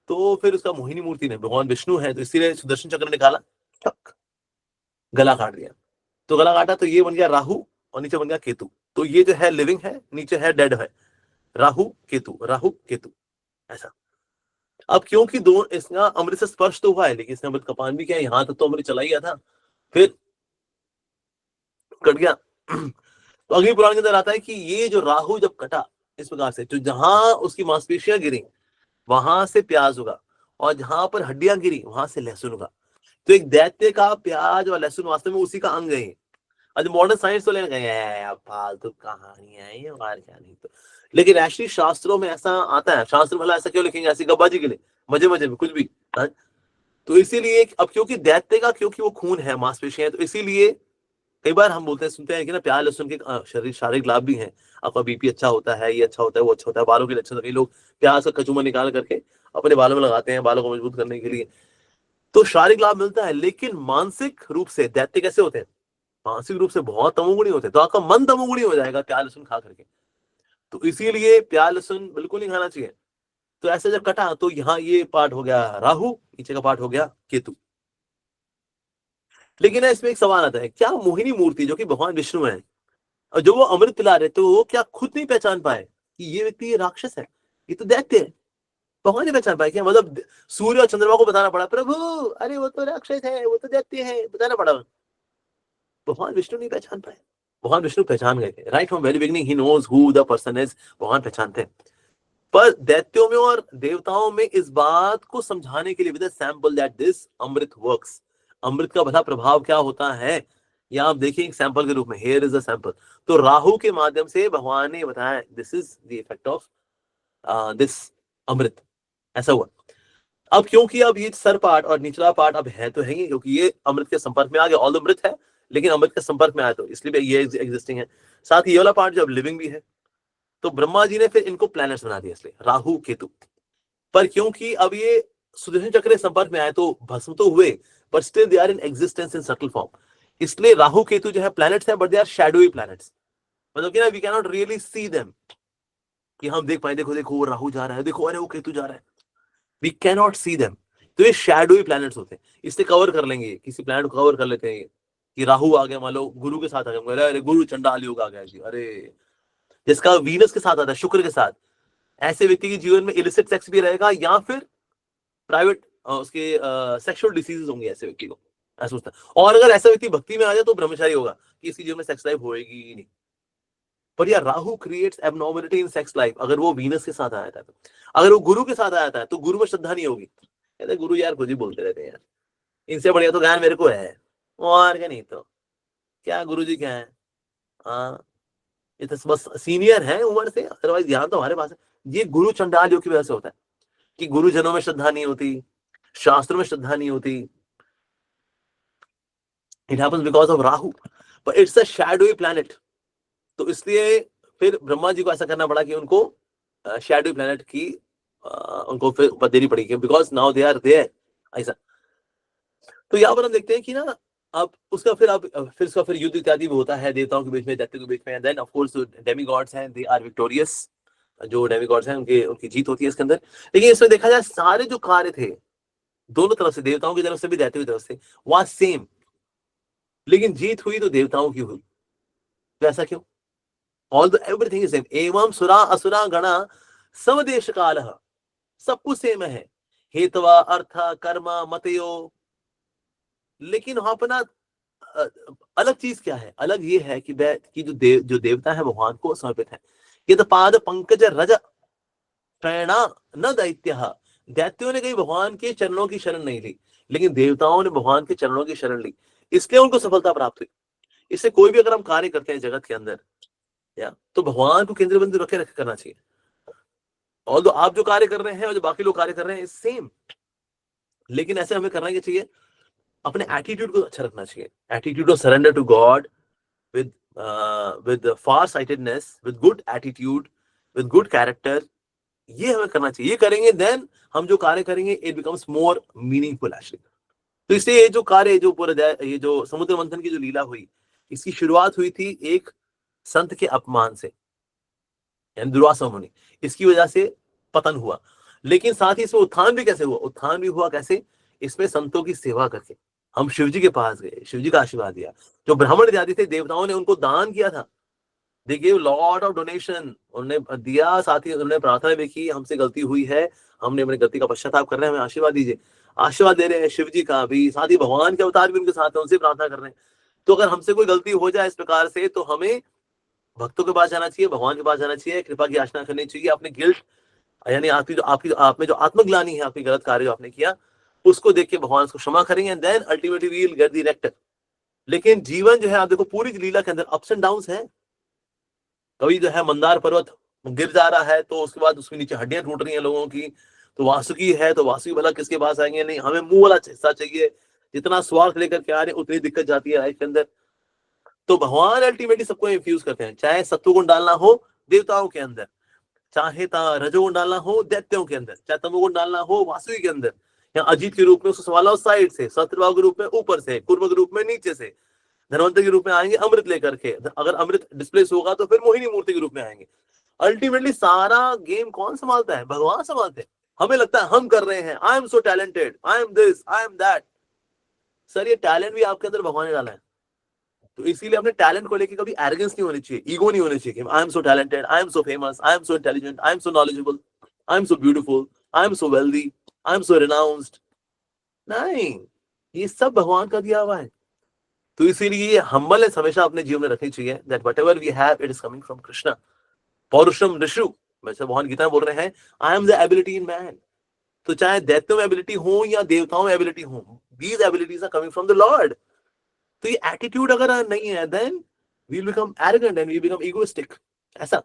तो फिर उसका मोहिनी मूर्ति ने, भगवान विष्णु है तो इसीलिए सुदर्शन चक्र निकाला, गला काट दिया। तो गला काटा तो ये बन गया राहु और नीचे बन गया केतु। तो ये जो है लिविंग है, नीचे है डेड है, राहु केतु ऐसा। अब क्योंकि दो इसका अमृत से स्पर्श तो हुआ है, लेकिन इसने अमृत का पान भी किया, यहां तक तो अमृत चला ही गया था, फिर कट गया। तो अग्नि पुराण के अंदर आता है कि ये जो राहु जब कटा इस प्रकार से, तो जहां उसकी मांसपेशियां गिरी वहां से प्याज होगा और जहां पर हड्डियां गिरी वहां से लहसुन होगा। तो एक दैत्य का प्याज और लहसुन वास्तव में उसी का अंग है। आज मॉडर्न साइंस तो लेने गए फालतू कहानियां है और क्या, नहीं तो। लेकिन एक्चुअली शास्त्रों में ऐसा आता है, शास्त्र भला ऐसा क्यों लिखेंगे, ऐसी गब्बाजी के लिए, मजे में कुछ भी। तो इसीलिए अब क्योंकि दैत्य का, क्योंकि वो खून है, मांसपेशियां हैं, तो इसीलिए कई बार हम बोलते हैं, सुनते हैं कि ना प्याज लहसुन के शारीरिक लाभ भी हैं। आपका बीपी अच्छा होता है, ये अच्छा होता है, वो अच्छा होता है, बालों के लिए अच्छा होता है। कई लोग प्याज का कचूमर निकाल करके अपने बालों में लगाते हैं, बालों को मजबूत करने के लिए, तो शारीरिक लाभ मिलता है। लेकिन मानसिक रूप से दैत्य कैसे होते हैं? मानसिक रूप से बहुत तमोगुणी होते हैं, तो आपका मन तमोगुणी हो जाएगा प्याज लहसुन खा करके। तो इसीलिए प्याज लहसुन बिल्कुल नहीं खाना चाहिए। तो ऐसे जब कटा, तो यहाँ ये पार्ट हो गया राहु, नीचे का पार्ट हो गया केतु। लेकिन इसमें एक सवाल आता है, क्या मोहिनी मूर्ति जो कि भगवान विष्णु है, और जो वो अमृत पिला रहे, तो वो क्या खुद नहीं पहचान पाए कि ये व्यक्ति ये राक्षस है, ये तो दैत्य है? भगवान नहीं पहचान पाए क्या? मतलब सूर्य और चंद्रमा को बताना पड़ा, प्रभु अरे वो तो राक्षस है, वो तो दैत्य है, बताना पड़ा। भगवान विष्णु नहीं पहचान पाए, भगवान विष्णु पहचान गए थे। राइट फ्रॉम वेरी बिगिनिंग ही knows who the person is, भगवान पहचानते हैं। पर दैत्यों में और देवताओं में इस बात को समझाने के लिए with sample that this amrit works, अमृत का भला प्रभाव क्या होता है, या आप देखिए एक सैंपल के रूप में, हियर इज अ सैंपल। तो राहु के माध्यम से भगवान ने बताया this is the effect of this amrit, ऐसा हुआ। अब क्योंकि अब ये सर पार्ट और निचला पार्ट अब है तो है ही, क्योंकि ये अमृत के संपर्क में आ गया, ऑल अमृत है लेकिन अमृत के संपर्क में आया, तो इसलिए ये एग्जिस्टिंग है। साथ ही ये वाला पार्ट जो अब लिविंग भी है। तो ब्रह्मा जी ने फिर इनको प्लैनेट्स बना दिया, इसलिए राहु केतु। पर क्योंकि अब ये सुदर्शन चक्र के संपर्क में आए तो भस्म तो हुए, पर still they are in existence in subtle form. इसलिए राहु केतु जो है प्लैनेट्स है, but they are shadowy planets. मतलब कि ना we can not really see them, कि हम देख पाए, देखो देखो वो राहु जा रहा है, देखो अरे वो केतु जा रहा है, we can not see them. तो ये शैडोई प्लैनेट्स होते हैं, इससे कवर कर लेंगे, किसी प्लैनेट को कवर कर लेते हैं कि राहु आ गया, मान लो गुरु के साथ आ गया, अरे गुरु चंडाल योग आ गया जी, अरे जिसका वीनस के साथ आता है, शुक्र के साथ, ऐसे व्यक्ति के जीवन में इलिसिट सेक्स भी रहेगा, या फिर प्राइवेट उसके सेक्सुअल डिसीजेस होंगे ऐसे व्यक्ति को, ऐसा सोचता है। और अगर ऐसा व्यक्ति भक्ति में आ जाए तो ब्रह्मचारी होगा, कि इसकी जीवन में सेक्स लाइफ होएगी ही नहीं। पर यार राहु क्रिएट्स एबनॉर्मलिटी इन सेक्स लाइफ, अगर वो वीनस के साथ आया था तो। अगर वो गुरु के साथ आया था तो गुरु में श्रद्धा नहीं होगी, कहते गुरु यार खुद ही बोलते रहते हैं यार, इनसे बढ़िया तो ज्ञान मेरे को है, और क्या, नहीं तो क्या गुरु जी क्या है, हाँ ये तो बस सीनियर है उम्र से, अदरवाइज ज्ञान तो हमारे पास है। ये गुरु चंडाल योग की वजह से होता है, कि गुरुजनों में श्रद्धा नहीं होती, शास्त्रों में श्रद्धा नहीं होती। It happens because of Rahu, but it's a shadowy planet. तो इसलिए फिर ब्रह्मा जी को ऐसा करना पड़ा कि उनको शैडोई प्लैनेट की उनको फिर देनी पड़ी, because now they are there, ऐसा। तो यहाँ पर हम देखते हैं कि ना अब उसका फिर युद्ध इत्यादि भी होता है देवताओं के बीच में, दैत्यों के बीच में। देन ऑफ कोर्स डेमीगॉड्स हैं, दे आर विक्टोरियस, जो डेमीगॉड्स हैं उनकी जीत होती है इसके अंदर। लेकिन इसमें देखा जाए सारे जो कार्य थे दोनों तरफ से, देवताओं की तरफ से भी दैत्यों की तरफ से, वहां सेम, लेकिन जीत हुई तो देवताओं की हुई। तो ऐसा क्यों? All the everything is same, एवं सुरा असुरा गणा समदेश काल, सब कुछ सेम है, हेतवा अर्थ कर्म मतयो। लेकिन वहां पर ना अलग चीज क्या है? अलग ये है कि जो देवता है भगवान को समर्पित है। ये तो पाद पंकज रज प्रेरणा न दैत्य, दैत्यों ने कहीं भगवान के चरणों की शरण नहीं ली, लेकिन देवताओं ने भगवान के चरणों की शरण ली, इसलिए उनको सफलता प्राप्त हुई। इससे कोई भी अगर हम कार्य करते हैं जगत के अंदर, या तो भगवान को केंद्र बिंदु रखे करना चाहिए। और तो आप जो कार्य कर रहे हैं और जो बाकी लोग कार्य कर रहे हैं सेम, लेकिन ऐसे हमें करना चाहिए, अपने एटीट्यूड को अच्छा रखना चाहिए, attitude of surrender to God with far sightedness, with good attitude, with good character, ये हमें करना चाहिए। ये करेंगे देन हम जो कार्य करेंगे it becomes more meaningful actually. तो इसलिए ये जो कार्य, जो पूरा ये जो समुद्र मंथन की जो लीला हुई, इसकी शुरुआत हुई थी एक संत के अपमान से, यानी दुर्वासा मुनि, इसकी वजह से पतन हुआ। लेकिन साथ ही इसमें उत्थान भी कैसे हुआ? उत्थान भी हुआ कैसे? इसमें संतों की सेवा करके। हम शिव जी के पास गए, शिव जी का आशीर्वाद दिया, जो ब्राह्मण इत्यादि थे देवताओं ने उनको दान किया था, they give lot of donation, उन्होंने दिया, साथ ही उन्होंने प्रार्थना भी की, हमसे गलती हुई है, हमने अपनी गलती का पश्चाताप कर रहे हैं, हमें आशीर्वाद दीजिए। आशीर्वाद दे रहे हैं शिव जी का भी, साथ ही भगवान के अवतार भी उनके साथ है, उनसे प्रार्थना कर रहे हैं। तो अगर हमसे कोई गलती हो जाए इस प्रकार से, तो हमें भक्तों के पास जाना चाहिए, भगवान के पास जाना चाहिए, कृपा की याचना करनी चाहिए, अपने गिल्ट यानी आप में जो आत्मग्लानी है, आपकी गलत कार्य जो आपने किया, उसको देख के भगवान उसको क्षमा करेंगे, and then ultimately we will get the rest. लेकिन जीवन जो है, आप देखो पूरी लीला के अंदर अप्स एंड डाउन्स है। कभी जो है मंदार पर्वत गिर जा रहा है, तो उसके बाद उसके नीचे हड्डियां टूट रही हैं लोगों की, तो वासुकी है तो वासुकी भला किसके पास आएंगे, नहीं, हमें मुंह वाला हिस्सा चाहिए। जितना स्वार्थ लेकर के आ रहे उतनी दिक्कत जाती है लाइफ के अंदर। तो भगवान अल्टीमेटली सबको इंफ्यूज करते हैं, चाहे सत्वगुण डालना हो देवताओं के अंदर, चाहे रजोगुण डालना हो दैत्यों के अंदर, चाहे तमोगुण डालना हो वासुकी के अंदर, या अजीत के रूप में उसको संभाला उस साइड से, शत्रुभाव के रूप में ऊपर से, कुर्म के रूप में नीचे से, धनवंतर के रूप में आएंगे अमृत लेकर के, अगर अमृत डिस्प्लेस होगा तो फिर मोहिनी मूर्ति के रूप में आएंगे। अल्टीमेटली सारा गेम कौन संभालता है? भगवान संभालते हैं। हमें लगता है हम कर रहे हैं, I am so talented, I am this, I M that. Sir ये टैलेंट भी आपके अंदर भगवान ने डाला है। तो इसीलिए अपने टैलेंट को लेके कभी एरोगेंस नहीं होनी चाहिए, ईगो नहीं होनी चाहिए कि I am so talented, I am so famous, I am so intelligent, I am so knowledgeable, I am so beautiful, I am so wealthy, I am so renounced. नहीं, ये सब भगवान का दिया हुआ है। तो इसीलिए हम्बलनेस हमेशा अपने जीवन में रखनी चाहिए, that whatever we have it is coming from Krishna. पौरुषम ऋषु, वैसे भगवान गीता में बोल रहे हैं I am the ability in man. तो चाहे दैत्यों में एबिलिटी हो या देवताओं में एबिलिटी हो, these abilities are coming from the Lord. तो ये एटीट्यूड अगर नहीं है, then we will become arrogant and we become egoistic, ऐसा।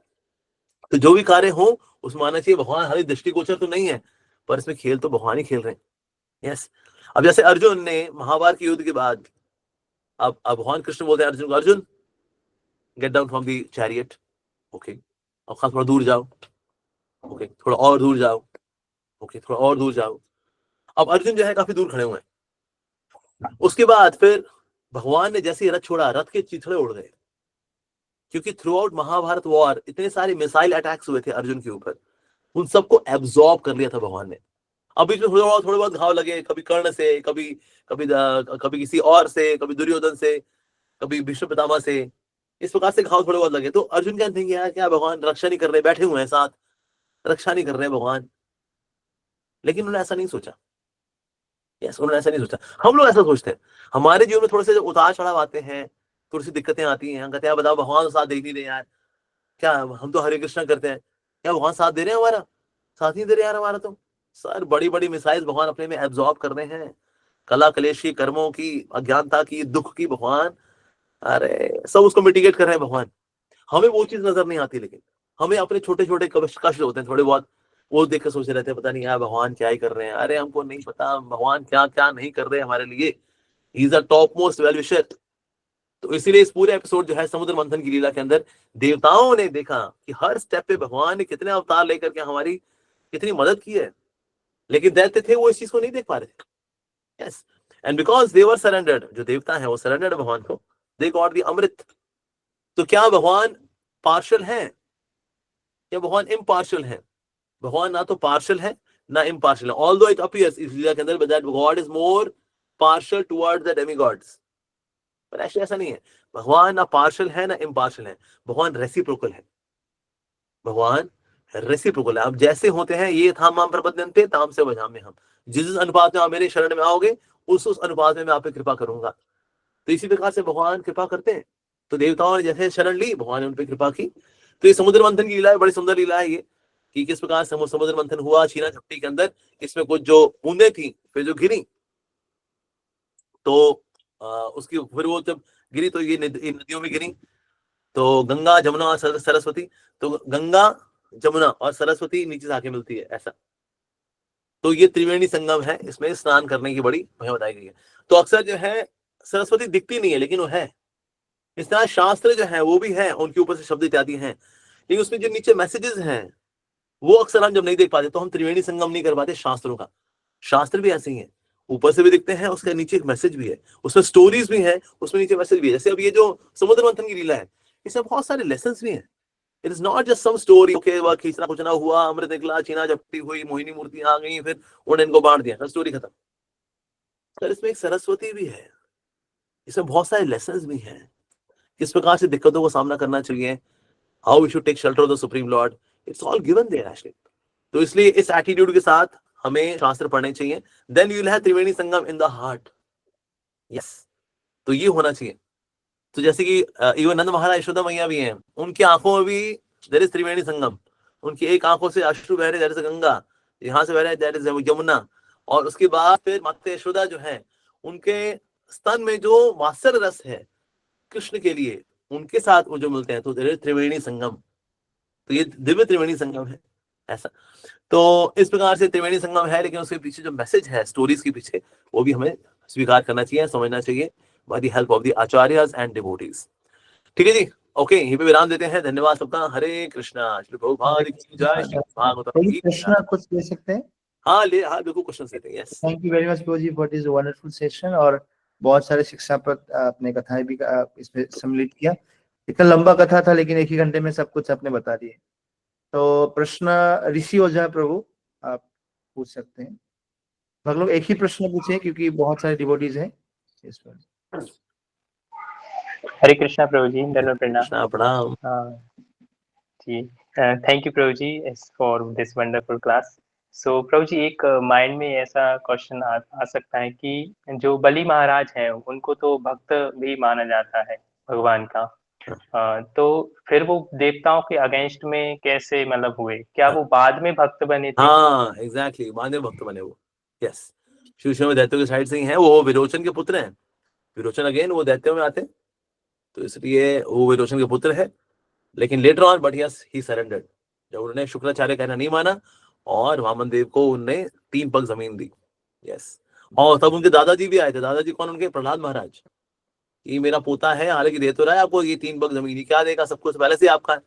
तो जो भी कार्य हो उसमें आना चाहिए भगवान हमारी दृष्टिगोचर तो नहीं है, पर इसमें खेल तो भगवान ही खेल रहे हैं। यस, अब जैसे अर्जुन ने महाभारत के युद्ध के बाद अब भगवान कृष्ण बोलते हैं अर्जुन को, Arjun get down from the chariot, okay, अब थोड़ा दूर जाओ, ओके, थोड़ा और दूर जाओ, ओके, थोड़ा और दूर जाओ। अब अर्जुन जो है काफी दूर खड़े हुए हैं। उसके बाद फिर भगवान ने जैसे रथ छोड़ा, रथ के चिथड़े उड़ गए, क्योंकि थ्रू आउट महाभारत वॉर इतने सारे मिसाइल अटैक्स हुए थे अर्जुन के ऊपर, उन सबको एब्जॉर्ब कर लिया था भगवान ने। अब बीच में थोड़े बहुत घाव लगे, कभी कर्ण से, कभी कभी कभी किसी और से, कभी दुर्योधन से, कभी भीष्म पितामह से, इस प्रकार से घाव थोड़े बहुत लगे। तो अर्जुन क्या थिंक, यार क्या भगवान रक्षा नहीं कर रहे, बैठे हुए हैं साथ, रक्षा नहीं कर रहे भगवान। लेकिन उन्होंने ऐसा नहीं सोचा। यस, उन्होंने ऐसा नहीं सोचा। हम लोग ऐसा सोचते हैं, हमारे जीवन में थोड़े से उतार चढ़ाव आते हैं, थोड़ी सी दिक्कतें आती हैं, हम कहते हैं बताओ भगवान साथ दे नहीं दे यार, क्या हम तो हरे कृष्णा करते हैं, क्या भगवान साथ दे रहे हैं हमारा? साथ नहीं दे रहे यार हमारा। तो सर बड़ी बड़ी मिसाइल भगवान अपने में एब्जॉर्ब कर रहे हैं, कला कलेश की, कर्मों की, अज्ञानता की, दुख की, भगवान अरे सब उसको मिटिगेट कर रहे हैं भगवान। हमें वो चीज नजर नहीं आती, लेकिन हमें अपने छोटे छोटे कष्ट होते हैं थोड़े बहुत, वो देख कर सोचते रहते हैं पता नहीं यार भगवान क्या ही कर रहे हैं। अरे हमको नहीं पता भगवान क्या क्या नहीं कर रहे हमारे लिए, ही is a top most well wisher. तो इसीलिए इस पूरे एपिसोड जो है समुद्र मंथन की लीला के अंदर देवताओं ने देखा कि हर स्टेप पे भगवान ने कितने अवतार लेकर के हमारी कितनी मदद की है, लेकिन दैत्य थे वो इस चीज को नहीं देख पा रहे थे। Yes, and because they were surrendered, जो देवता है वो सरेंडर्ड भगवान को, दे गॉट द अमृत। तो क्या भगवान पार्शियल है या भगवान इम्पार्शियल है? भगवान ना तो पार्शियल है ना इम्पार्शियल है, ऑल्दो इट अपीयर्स इस लीला के अंदर that God is more partial towards the demigods, पर एक्चुअली ऐसा नहीं है। भगवान ना पार्शियल है ना इम्पार्शियल है, भगवान रेसिप्रोकल है। भगवान रेसिप्रोकल है। आप जैसे होते हैं ये था माम प्रपद्यन्ते ताम से वजाम में, हम जिस अनुपात में आप मेरे शरण में आओगे उस अनुपात में मैं आप पे कृपा करूंगा। तो इसी प्रकार से भगवान कृपा करते हैं। तो देवताओं ने जैसे शरण ली, भगवान ने उन पर कृपा की। तो ये समुद्र मंथन की लीला है, बड़ी सुंदर लीला है ये, कि किस प्रकार समुद्र मंथन हुआ छीना झपटी के अंदर। इसमें कुछ जो बूंदे थी फिर जो गिरी, तो उसकी फिर वो जब गिरी तो ये नदियों में गिरी, तो गंगा जमुना और सरस्वती, तो गंगा जमुना और सरस्वती नीचे से आके मिलती है, ऐसा। तो ये त्रिवेणी संगम है, इसमें स्नान करने की बड़ी महिमा बताई गई है। तो अक्सर जो है सरस्वती दिखती नहीं है लेकिन वो है। इस तरह शास्त्र जो है वो भी है, उनके ऊपर से शब्द इत्यादि हैं, लेकिन उसमें जो नीचे मैसेजेस हैं वो अक्सर हम जब नहीं देख पाते तो हम त्रिवेणी संगम नहीं कर पाते शास्त्रों का। शास्त्र भी ऐसे ही है, ऊपर से भी दिखते हैं, उसके नीचे एक मैसेज भी है, उसमें स्टोरीज भी है, उसमें नीचे मैसेज भी है। जैसे अब ये जो समुद्र मंथन की लीला है इसमें बहुत सारे लेसन भी हैं। It is not just some story, okay वह खींचना कुचना हुआ, अमृत निकला, छीना झपटी हुई, मोहिनी मूर्ति आ गई, फिर उन्होंने इनको बांट दिया, स्टोरी खत्म। सर इसमें एक सरस्वती भी है, इसमें बहुत सारे लेसन भी हैं, किस प्रकार से दिक्कतों को सामना करना चाहिए, how we should take shelter of the supreme Lord, it's all given there actually. तो इसलिए इस एटीट्यूड के साथ हमें शास्त्र पढ़ने चाहिए। Then you will have Triveni Sangam in the heart. Yes, तो ये होना चाहिए। तो जैसे कि इवन नंद महाराज यशोदा मैया भी हैं, उनकी आंखों में भी देयर इज त्रिवेणी संगम। उनकी एक आंखों से अश्रु बह रहे, देयर इज गंगा, यहाँ से बह रहा है देयर इज यमुना। और उसके बाद फिर माता यशोदा जो है उनके स्तन में जो वात्सल्य रस है कृष्ण के लिए, उनके साथ वो जो मिलते हैं, तो देयर इज त्रिवेणी संगम। तो ये दिव्य त्रिवेणी संगम है ऐसा। तो इस प्रकार से त्रिवेणी संगम है, लेकिन उसके पीछे जो मैसेज है स्टोरीज के पीछे, वो भी हमें स्वीकार करना चाहिए, समझना चाहिए, by the help of the acharyas and devotees. ठीक है जी, ओके, यहीं पे विराम देते हैं। धन्यवाद सबका। हरे कृष्णा। श्री प्रभुपाद की जय, श्री भागवतम कोई की प्रश्न जय। कुछ ले सकते हैं? हाँ बिल्कुल क्वेश्चन लेते हैं। Yes, thank you very much Prabhu ji for this wonderful session, और बहुत सारे शिक्षाप्रद आपने कथाएं भी इसमें सम्मिलित किया। इतना लंबा कथा था, लेकिन एक ही घंटे में सब कुछ आपने बता दिए। तो प्रश्न ऋषि ओझा प्रभु, आप पूछ सकते हैं। मतलब एक ही प्रश्न पूछे, क्योंकि बहुत सारे डिवोटीज हैं इस पर। हरे कृष्णा प्रभु जी, दंडवत प्रणाम। कृष्णा प्रणाम। जी, thank you Prabhu ji for this wonderful class. So प्रभु जी, एक माइंड में ऐसा क्वेश्चन आ सकता है कि जो बलि महाराज हैं उनको तो भक्त भी माना जाता है भगवान का, तो फिर वो देवताओं के अगेंस्ट में कैसे मतलब हुए? क्या वो बाद में भक्त बने थे? हाँ एग्जैक्टली, बाद में भक्त बने वो। यस, शिव में दैत्यों की साइड से ही है वो, विरोचन के पुत्र हैं। विरोचन अगेन वो दैत्यों में आते हैं, तो इसलिए वो विरोचन के पुत्र है। लेकिन later on but yes he surrendered, जब उन्होंने शुक्राचार्य कहना नहीं माना और वामन देव को उनने 3 पग जमीन दी। यस, और तब उनके दादाजी भी आए थे। दादाजी कौन? उनके प्रहलाद महाराज। ये मेरा पोता है, हालांकि दे तो रहा है आपको ये 3 पग जमीन, क्या देगा? सब कुछ पहले से ही आपका है।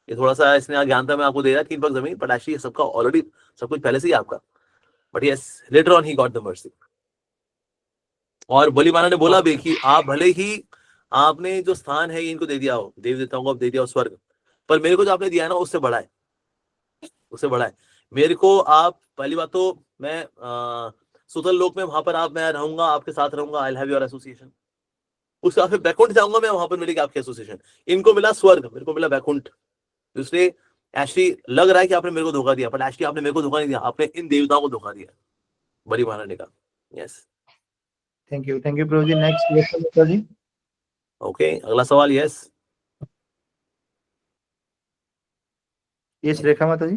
ये थोड़ा सा इसने अज्ञानता में आपको दे रहा है 3 पग जमीन, बट एक्चुअली सबका ऑलरेडी सब कुछ पहले से ही आपका। But yes, later on he got the mercy. और बलि महाराज ने बोला भी कि आप भले ही आपने जो स्थान है ये इनको दे दिया हो, देव देवताओं को दे दिया हो स्वर्ग, पर मेरे को जो आपने दिया है ना उससे बड़ा है, उससे बड़ा है। मेरे को आप, पहली बात तो मैं सुतल लोक में वहां पर मैं रहूंगा, आपके साथ रहूंगा, आई हैव योर एसोसिएशन। उसके बाद फिर बैकुंठ जाऊंगा मैं, वहां पर मिलेगी आपकी एसोसिएशन। इनको मिला स्वर्ग, मेरे को मिला बैकुंठ। इसलिए एक्चुअली लग रहा है कि आपने मेरे को धोखा दिया, पर एक्चुअली आपने मेरे को धोखा नहीं दिया, आपने इन देवताओं को धोखा दिया, बलि महाराज ने कहा। Yes, thank you Prabhu ji. Next जी। ओके, अगला सवाल। यस, यस रेखा माता जी।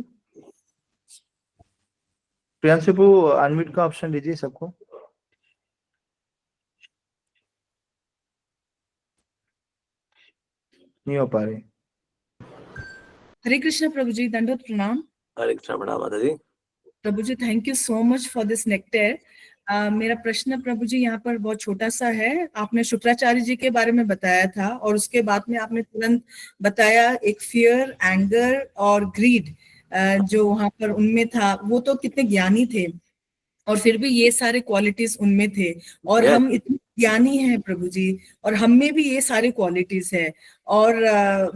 प्रियांशु को अनम्यूट का ऑप्शन दीजिए सबको। नहीं हो पा रहे। हरे कृष्ण प्रभु जी, दंडवत प्रणाम। हरे कृष्ण प्रणाम माता जी। प्रभु जी, thank you so much for this nectar. मेरा प्रश्न प्रभु जी यहाँ पर बहुत छोटा सा है। आपने शुक्राचार्य जी के बारे में बताया था, और उसके बाद में आपने तुरंत बताया एक फियर, एंगर और ग्रीड जो वहां पर उनमें था। वो तो कितने ज्ञानी थे, और फिर भी ये सारे क्वालिटीज उनमें थे। और हम इतने ज्ञानी हैं प्रभु जी, और हम में भी ये सारे क्वालिटीज है। और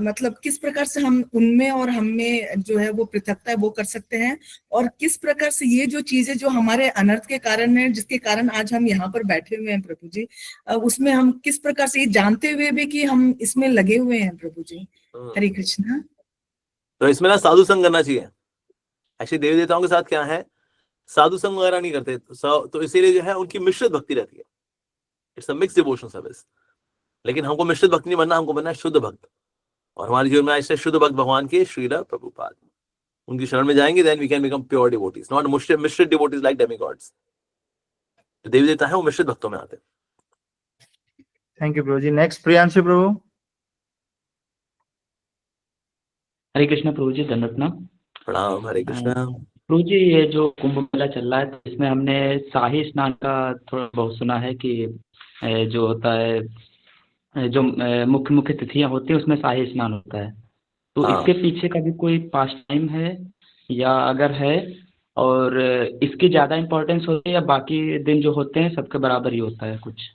मतलब किस प्रकार से हम उनमें और हम में जो है वो पृथकता है वो कर सकते हैं, और किस प्रकार से ये जो चीजें जो हमारे अनर्थ के कारण है, जिसके कारण आज हम यहाँ पर बैठे हुए हैं प्रभु जी, उसमें हम किस प्रकार से ये जानते हुए भी कि हम इसमें लगे हुए हैं प्रभु जी। हरे कृष्णा। तो इसमें ना साधु संग करना चाहिए। एक्चुअली देवी देवताओं के साथ क्या है, साधु संग वगैरह नहीं करते, तो इसीलिए जो है उनकी मिश्रित भक्ति रहती है। It's a mix devotion service. लेकिन हमको मिश्रित भक्त नहीं बनना, हमको बनना है शुद्ध भक्त। और हमारे जीवन में ऐसे शुद्ध भक्त भगवान के श्रील प्रभुपाद, उनकी शरण में जाएंगे, then we can become pure devotees, not मिश्रित डिवोटीज लाइक डेमिगॉड्स। जो देवी देवता है वो मिश्रित भक्तों में आते हैं। Thank you Prabhu ji. Next Priyanshu prabhu. Hare Krishna प्रभु जी, दंडवत प्रणाम। हरे कृष्ण प्रभु जी। ये जो कुंभ मेला चल रहा है, तो इसमें हमने शाही स्नान का थोड़ा बहुत सुना है कि जो होता है, जो मुख्य मुख्य तिथियां होती है उसमें शाही स्नान होता है। तो हाँ। इसके पीछे का भी कोई पास टाइम है, या अगर है, और इसकी ज्यादा इम्पोर्टेंस होती है, या बाकी दिन जो होते हैं सबके बराबर ही होता है कुछ?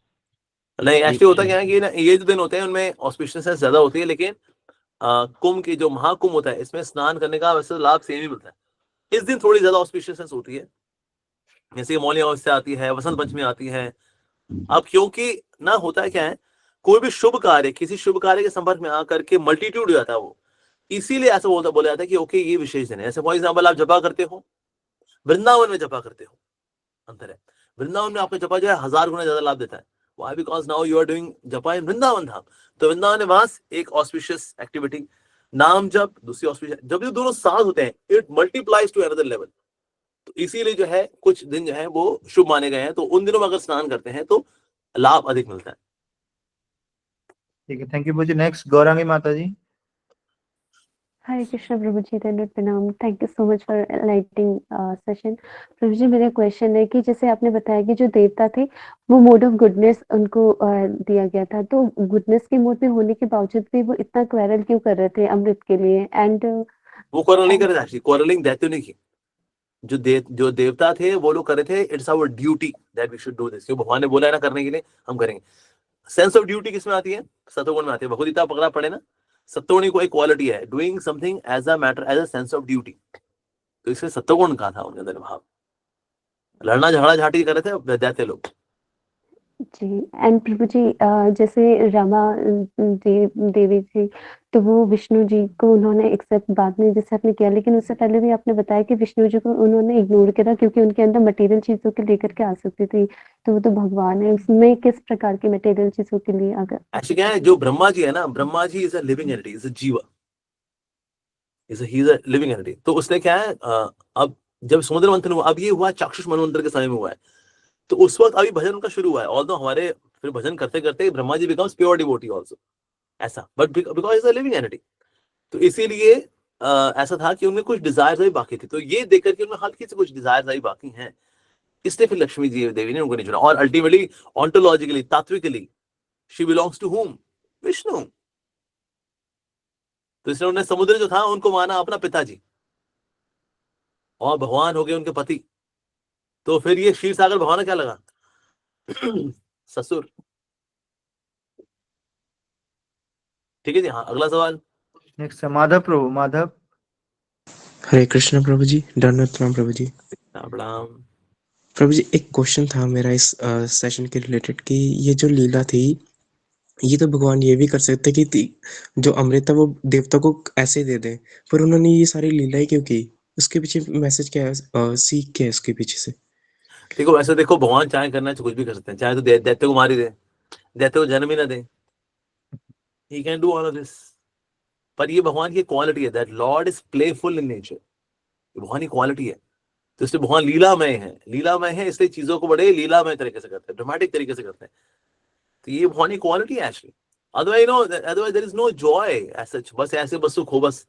नहीं, एक्चुअली होता क्या है कि ना, ये जो दिन होते हैं उनमें ऑस्पिशियसनेस ज्यादा होती है, लेकिन कुंभ की जो महाकुंभ होता है इसमें स्नान करने का वैसे लाभ सेम ही मिलता है। इस दिन थोड़ी ज्यादा ऑस्पिशियसनेस होती है, जैसे मौली अमावस्या आती है, वसंत पंचमी आती है। अब क्योंकि ना होता है क्या है, कोई भी शुभ कार्य, किसी शुभ कार्य के संपर्क में आकर के मल्टीट्यूड हो जाता है वो, इसीलिए ऐसा बोला जाता है कि ओके ये विशेष दिन है। ऐसे फॉर एग्जाम्पल आप जपा करते हो, वृंदावन में जपा करते हो, अंतर है। वृंदावन में आपका जपा जो है 1000 गुना ज्यादा लाभ देता है। Why? Because now you are doing जपा in वृंदावन धाम। तो वृंदावन निवास एक ऑस्पिशियस एक्टिविटी, नाम जप दूसरी ऑस्पिशियस। जब ये दोनों साथ होते हैं, it multiplies to another level. तो इसीलिए जो है कुछ दिन जो है वो शुभ माने गए हैं, तो उन दिनों में अगर स्नान करते हैं तो लाभ अधिक मिलता है। ठीक है, thank you Prabhu ji. Next Gaurangi mata जी। हरे कृष्ण प्रभु जी, दंडवत प्रणाम। Thank you so much for enlightening session. प्रभु जी, मेरा क्वेश्चन है कि जैसे आपने बताया कि जो देवता थे वो मोड ऑफ गुडनेस उनको दिया गया था, तो गुडनेस के मोड में होने के बावजूद भी वो इतना क्वेरल क्यों कर रहे थे अमृत के लिए? एंड वो क्वारल नहीं करे थे, क्वारलिंग दैत्य ने की। जो देवता थे वो लोग कर रहे थे, it's our duty that we should do this, जो भगवान ने बोला है ना करने के लिए, हम करेंगे। सेंस ऑफ ड्यूटी किसमें आती है? सत्वगुण में आती है। भगवद गीता पकड़ा पड़े ना, सत्वगुण को एक क्वालिटी है, doing something as a matter, as a sense of duty. तो इसलिए सत्वगुण कहा था उनके अंदर भाव। लड़ना झगड़ा झाटी कर रहे थे दैत्य लोग। जी, एंड प्रभु जी जैसे रमा देवी जी, तो वो विष्णु जी को उन्होंने एक्सेप्ट बाद में जैसे आपने किया, लेकिन उससे पहले भी आपने बताया कि विष्णु जी को उन्होंने इग्नोर किया क्योंकि उनके अंदर मटेरियल चीजों के लेकर के आ सकती थी, तो वो तो भगवान है, उसमें किस प्रकार की मटेरियल चीजों के लिए अगर एक्चुअली क्या है, जो ब्रह्मा जी है ना, Brahma ji is a living entity, is a jiva, he is a living entity. तो उसने क्या है, अब जब समुद्र मंथन हुआ, अब ये हुआ चाक्षुष मनवंतर के समय में हुआ है, तो उस वक्त अभी भजन उनका शुरू हुआ है। ऑल्दो हमारे फिर भजन करते करते Brahma ji becomes pure devotee also, ऐसा, but because is a living entity, तो इसीलिए ऐसा था कि उनमें कुछ डिजायर्स अभी बाकी थी। तो ये देख करके उनमें हल्की से कुछ डिजायर्स अभी बाकी हैं, इसलिए फिर लक्ष्मी जी देवी ने उनको नहीं चुना। और अल्टीमेटली ऑन्टोलॉजिकली, तात्विकली, she belongs to whom? Vishnu. तो इसलिए उन्होंने समुद्र जो था उनको माना अपना पिताजी, और भगवान हो गए उनके पति। तो फिर ये क्षीर सागर भगवान ने क्या लगा? ससुर। ठीक है जी, हाँ, अगला सवाल। नेक्स्ट माधव प्रभु, माधव। हरे कृष्ण प्रभु जी, दंडवत प्रणाम प्रभु जी। प्रणाम। प्रभु जी, एक क्वेश्चन था मेरा इस सेशन के रिलेटेड कि ये जो लीला थी, ये तो भगवान ये भी कर सकते कि जो अमृत था वो देवता को ऐसे दे दें, पर उन्होंने ये सारी लीलाएं क्यों की? उसके पीछे मैसेज क्या है, सीख क्या है उसके पीछे से? देखो वैसे देखो, भगवान चाहे करना है तो कुछ भी कर सकते हैं, चाहे तो दैत्य को मार ही दे, दैत्य को जन्म ही ना दे, he can do all of this. पर ये भगवान की क्वालिटी है, that lord is playful in nature, भगवान की क्वालिटी है। तो इसलिए भगवान लीलामय है, लीलामय है, इसलिए चीजों को बड़े लीलामय तरीके से करते हैं, ड्रामेटिक तरीके से करते हैं। तो ये भगवान की क्वालिटी है actually. Otherwise otherwise there is no joy as such, बस ऐसे बस सुख हो बस।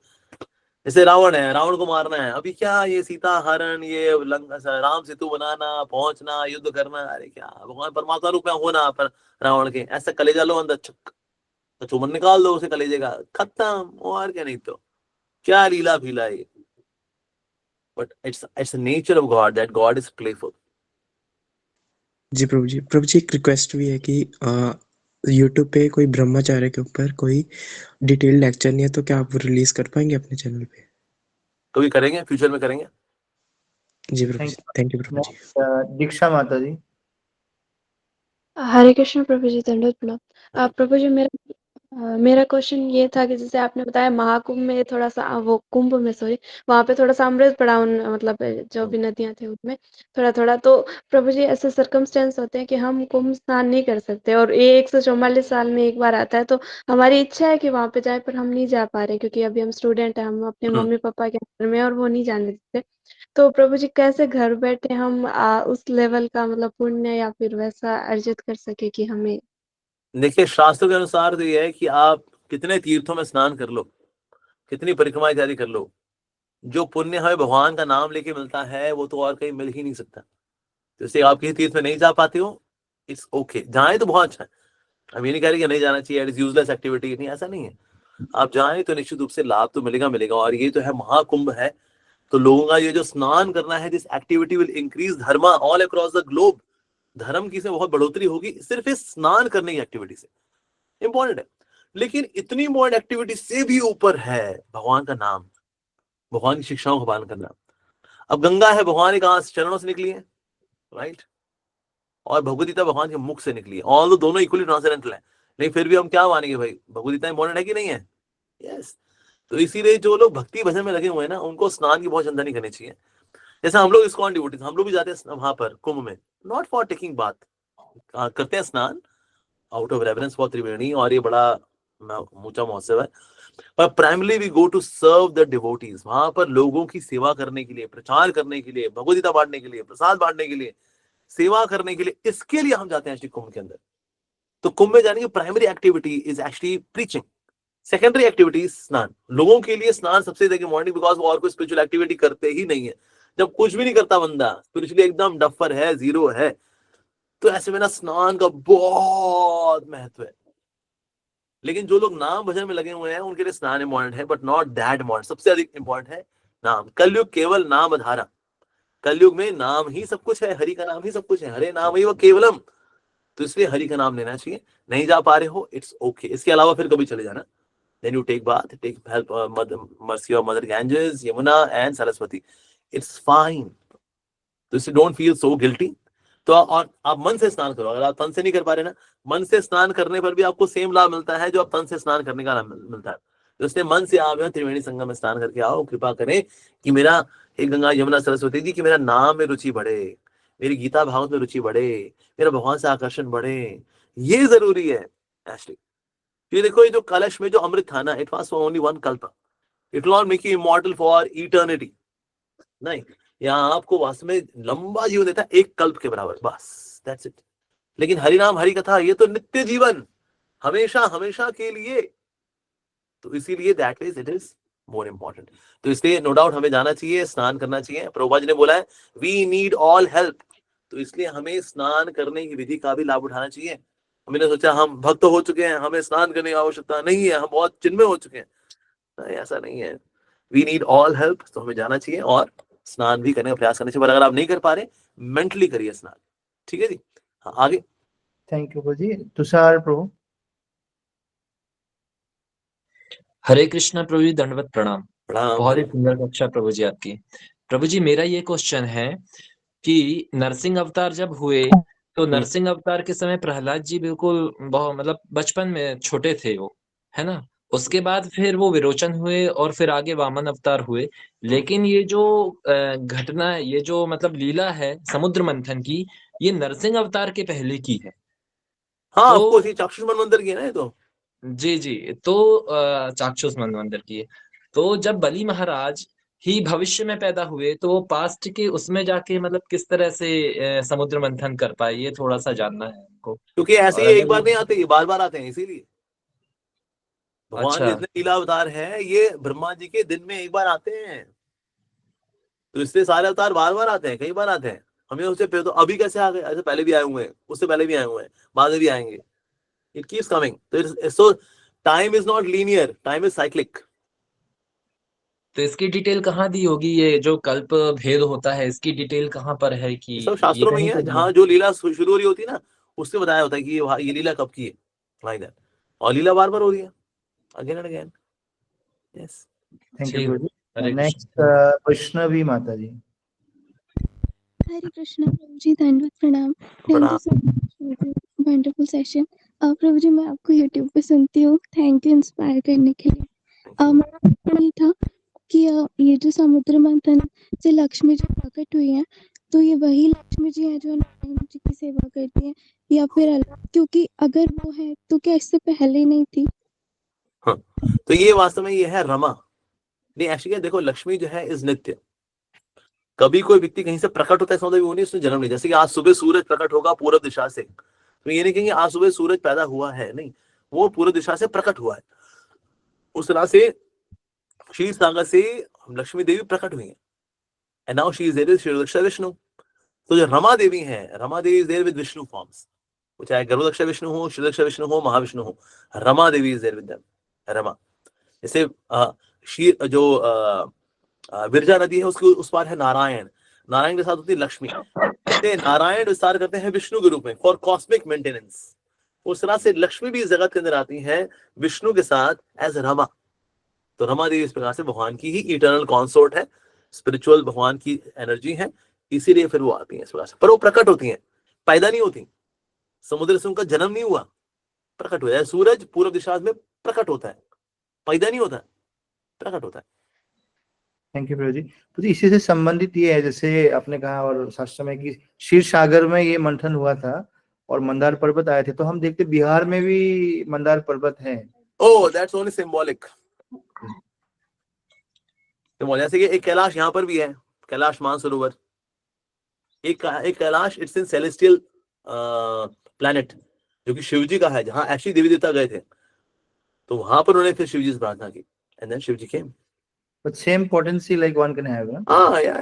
जैसे रावण है, रावण को मारना है, अभी क्या ये सीता हरण, ये राम सेतु बनाना, पहुंचना, युद्ध करना, अरे क्या भगवान परमात्मा रूप में होना पर रावण के, ऐसा कलेजा लो अंदर, छक तो चुमन निकाल दो उसे कलेजे का, खत्म। और क्या, नहीं तो क्या लीला फीला है। But it's nature of God that God is playful. जी प्रभु जी, प्रभु जी एक रिक्वेस्ट भी है कि यूट्यूब पे कोई ब्रह्मचार्य के ऊपर कोई डिटेल लेक्चर नहीं है, तो क्या आप वो रिलीज कर पाएंगे अपने चैनल पे? कभी करेंगे, फ्यूचर में करेंगे। जी प्रभु जी, थैंक यू प्रभु जी। दीक्षा माता जी। हरे कृष्ण प्रभु जी, दंडवत प्रणाम। प्रभु जी, मेरा क्वेश्चन ये था कि जैसे आपने बताया महाकुंभ में थोड़ा सा वो कुंभ में सॉरी वहां पे थोड़ा सा अमृत पड़ा उन मतलब जो भी नदियां थे उनमें थोड़ा थोड़ा, तो प्रभु जी ऐसे सर्कमस्टेंस होते हैं कि हम कुंभ स्नान नहीं कर सकते और ये 144 साल में एक बार आता है, तो हमारी इच्छा है कि वहां पे जाए पर हम नहीं जा पा रहे क्योंकि अभी हम स्टूडेंट हैं, हम अपने मम्मी पापा के अंडर में और वो नहीं जाने देते। तो प्रभु जी कैसे घर बैठे हम उस लेवल का मतलब पुण्य या फिर वैसा अर्जित कर सके कि हमें। देखिए शास्त्रों के अनुसार तो ये है कि आप कितने तीर्थों में स्नान कर लो, कितनी परिक्रमा इत्यादि कर लो, जो पुण्य हमें भगवान का नाम लेके मिलता है वो तो और कहीं मिल ही नहीं सकता। जैसे आप किसी तीर्थ में नहीं जा पाते हो, इट्स ओके, जाए तो बहुत अच्छा है। हम ये नहीं कह रहे कि नहीं जाना चाहिए, इट इज यूजलेस एक्टिविटी, नहीं, ऐसा नहीं है। आप जाएं तो निश्चित रूप से लाभ तो मिलेगा मिलेगा। और ये तो है महाकुंभ है, तो लोगों का ये जो स्नान करना है, this activity will increase Dharma all across the globe. धर्म की से बहुत बढ़ोतरी होगी सिर्फ इस स्नान करने की एक्टिविटी से, इंपॉर्टेंट है। लेकिन इतनी इंपॉर्टेंट एक्टिविटी से भी ऊपर है भगवान का नाम, भगवान की शिक्षाओं का पालन करना। अब गंगा है भगवान के कहां चरणों से निकली है, राइट, और भगवद गीता भगवान के मुख से निकली है, ऑल दोनों इक्वली ट्रांसेंडेंटल है। लेकिन फिर भी हम क्या मानेंगे भाई, भगवद गीता इंपॉर्टेंट है कि नहीं है? यस। तो इसीलिए जो लोग भक्ति भजन में लगे हुए हैं ना, उनको स्नान की बहुत चिंता नहीं करनी चाहिए। जैसे हम लोग इस्कॉन डिवोटीज, हम लोग भी जाते हैं वहां पर कुंभ में, नॉट फॉर टेकिंग बात, करते हैं स्नान out of reverence for Triveni, और ये बड़ा ऊंचा महोत्सव है, पर primary we go to serve the devotees. वहां पर लोगों की सेवा करने के लिए, प्रचार करने के लिए, भगवद गीता बांटने के लिए, प्रसाद बांटने के लिए, सेवा करने के लिए, इसके लिए हम जाते हैं श्री कुंभ के अंदर। तो कुंभ में जाने की primary activity is actually preaching, secondary activities स्नान, लोगों के लिए स्नान सबसे ज्यादा मॉर्निंग, बिकॉज वो और कोई स्पिरिचुअल एक्टिविटी करते ही नहीं है। जब कुछ भी नहीं करता बंदा, स्पिरिचुअली एकदम डफर है, जीरो है, तो ऐसे में ना स्नान का बहुत महत्व है। लेकिन जो लोग नाम भजन में लगे हुए हैं उनके लिए स्नान इंपॉर्टेंट है, बट नॉट दैट इंपॉर्टेंट। सबसे अधिक इंपॉर्टेंट है नाम। कलयुग केवल नाम धारा, कलयुग में नाम ही सब कुछ है, हरि का नाम ही सब कुछ है, हरे नाम ही वो केवलम। तो इसलिए हरि का नाम लेना चाहिए। नहीं जा पा रहे हो, इट्स ओके। इसके अलावा फिर कभी चले जाना, then you take bath, take help mercy of Mother Ganges, Yamuna and Saraswati, it's fine। तो इससे डोंट फील सो गिल्टी। तो और आप मन से स्नान करो। अगर आप तन से नहीं कर पा रहे ना, मन से स्नान करने पर भी आपको सेम लाभ मिलता है जो आप तन से स्नान करने का लाभ मिलता है। तो इसलिए मन से आप त्रिवेणी संगम में स्नान करके आओ। कृपा करें कि मेरा, हे गंगा यमुना सरस्वती जी, कि मेरा नाम में रुचि बढ़े, मेरी गीता भागवत में रुचि बढ़े, मेरा भगवान से आकर्षण बढ़े। ये जरूरी है एक्चुअली। ये देखो, ये जो कलश में जो अमृत था ना, it was for only one kalpa, it will not make you immortal for eternity. नहीं, यहाँ आपको वास्तव में लंबा जीवन देता है, एक कल्प के बराबर, बस दैट्स इट। लेकिन हरि नाम हरि कथा ये तो नित्य जीवन, हमेशा हमेशा के लिए। तो इसीलिए that is, it is more important. तो इसलिए नो डाउट हमें जाना चाहिए, स्नान करना चाहिए। प्रभुपाद जी ने बोला है वी नीड ऑल हेल्प, तो इसलिए हमें स्नान करने की विधि का भी लाभ उठाना चाहिए। हमने सोचा हम भक्त हो चुके हैं, हमें स्नान करने की आवश्यकता नहीं है, हम बहुत चिन्मय हो चुके हैं। नहीं, ऐसा नहीं है। वी नीड ऑल हेल्प, तो हमें जाना चाहिए और स्नान भी करने का प्रयास करना चाहिए। पर अगर आप नहीं कर पा रहे, मेंटली करिए स्नान। ठीक है जी, हाँ आगे। थैंक यू प्रभु जी। तुषार प्रभु। हरे कृष्णा प्रभु जी, दंडवत प्रणाम। प्रणाम। बहुत ही सुंदर कक्षा प्रभु जी आपकी। प्रभु जी मेरा ये क्वेश्चन है कि नरसिंह अवतार जब हुए तो नरसिंह अवतार के समय प्रहलाद जी बिल्कुल बहुत मतलब बचपन में छोटे थे वो, है ना। उसके बाद फिर वो विरोचन हुए और फिर आगे वामन अवतार हुए। लेकिन ये जो घटना, ये जो मतलब लीला है समुद्र मंथन की, ये नरसिंह अवतार के पहले की है। हाँ, तो ऑफ कोर्स ये चाक्षुष मनवंतर की है ना ये तो। जी जी, तो चाक्षुष मनवंतर की है। तो जब बलि महाराज ही भविष्य में पैदा हुए तो वो पास्ट के उसमें जाके मतलब किस तरह से समुद्र मंथन कर पाए, ये थोड़ा सा जानना है हमको। क्योंकि ऐसे और ही एक अगर बार नहीं आते, ये बार बार आते हैं। इसीलिए भगवान के अच्छा जितने लीला अवतार है, ये ब्रह्मा जी के दिन में एक बार आते हैं। तो इसलिए सारे अवतार बार बार आते हैं, कई बार आते हैं। हमें उससे तो अभी कैसे आ गए, ऐसे पहले भी आए हुए हैं, उससे पहले भी आए हुए हैं, बाद में भी आएंगे। It keeps coming. तो so time is not linear, time is cyclic. तो इसकी डिटेल कहाँ दी होगी, ये जो कल्प भेद होता है इसकी डिटेल कहाँ पर है कि सब ये शास्त्रों में ही कहीं है, पे जहाँ जो लीला शुरू हो रही होती है ना, उससे बताया होता है कि ये लीला कब की है, लाइक दैट। और लीला बार बार हो रही है, again and again. Yes, thank you ठीक। प्रभु हरे जी। कृष्ण। नेक्स्ट वैष्णवी माता जी। हरे कृष्णा प्रभु जी, धन्यवाद प्रणाम। Thank you so much, wonderful session. प्रभु जी मैं आपको यूट्यूब पे सुनती हूँ, थैंक यू इंस्पायर करने के लिए। मेरा प्रश्न ये था कि ये जो समुद्र मंथन से लक्ष्मी जी प्रकट हुई हैं, तो ये वही लक्ष्मी जी हैं जो नारायण जी की सेवा करती हैं या फिर अलग? क्योंकि अगर वो है तो क्या इससे पहले नहीं थी? हाँ, तो ये वास्तव में ये है रमा। नहीं एक्चुअली देखो, लक्ष्मी जो है इज नित्य। कभी कोई व्यक्ति कहीं से प्रकट होता है इसका मतलब वो नहीं उसने जन्म लिया। जैसे कि आज सुबह सूरज प्रकट होगा पूर्व दिशा से, तो ये नहीं कहेंगे आज सुबह सूरज पैदा हुआ है, नहीं, वो पूर्व दिशा से प्रकट हुआ है। उस तरह से क्षीर सागर से लक्ष्मी देवी प्रकट हुई है, and now she is there with श्रीदक्ष विष्णु। तो जो रमा देवी है, Rama Devi is there with Vishnu forms, वो चाहे गर्भदक्ष विष्णु हो, श्रीदक्ष विष्णु हो, महाविष्णु हो, Rama Devi is there with them. Rama जैसे शीर जो विरजा नदी है उसके उस पार है नारायण, नारायण के साथ होती है लक्ष्मी। नारायण विस्तार करते हैं विष्णु के रूप में फॉर कॉस्मिक मेंटेनेंस। उस तरह से लक्ष्मी भी इस जगत के अंदर आती है विष्णु के साथ एज रमा। तो रमा देवी इस प्रकार से भगवान की ही इटर्नल कॉन्सोर्ट है, स्पिरिचुअल भगवान की एनर्जी है, इसीलिए फिर वो आती है इस प्रकार से। पर वो प्रकट होती हैं, पैदा नहीं होती। समुद्र से उनका जन्म नहीं हुआ, प्रकट हुआ है। सूरज पूर्व दिशा में प्रकट होता है, पैदा नहीं होता, प्रकट होता है। थैंक यू प्रभु जी। तो इसी से संबंधित ये है, जैसे आपने कहा और शास्त्र में कि क्षीर सागर में ये मंथन हुआ था और मंदार पर्वत आए थे, तो हम देखते बिहार में भी मंदार पर्वत है। ओह, दैट्स ओनली सिंबॉलिक। जैसे कि एक कैलाश यहाँ पर भी है, कैलाश मानसरोवर। एक Kailash, it's in celestial planet, जो कि शिव जी का है, जहाँ ऐसी देवी देवता गए थे। तो वहां पर उन्होंने फिर शिव जी से प्रार्थना की and then Shiv ji came. But same potency like one can have, huh? हाँ या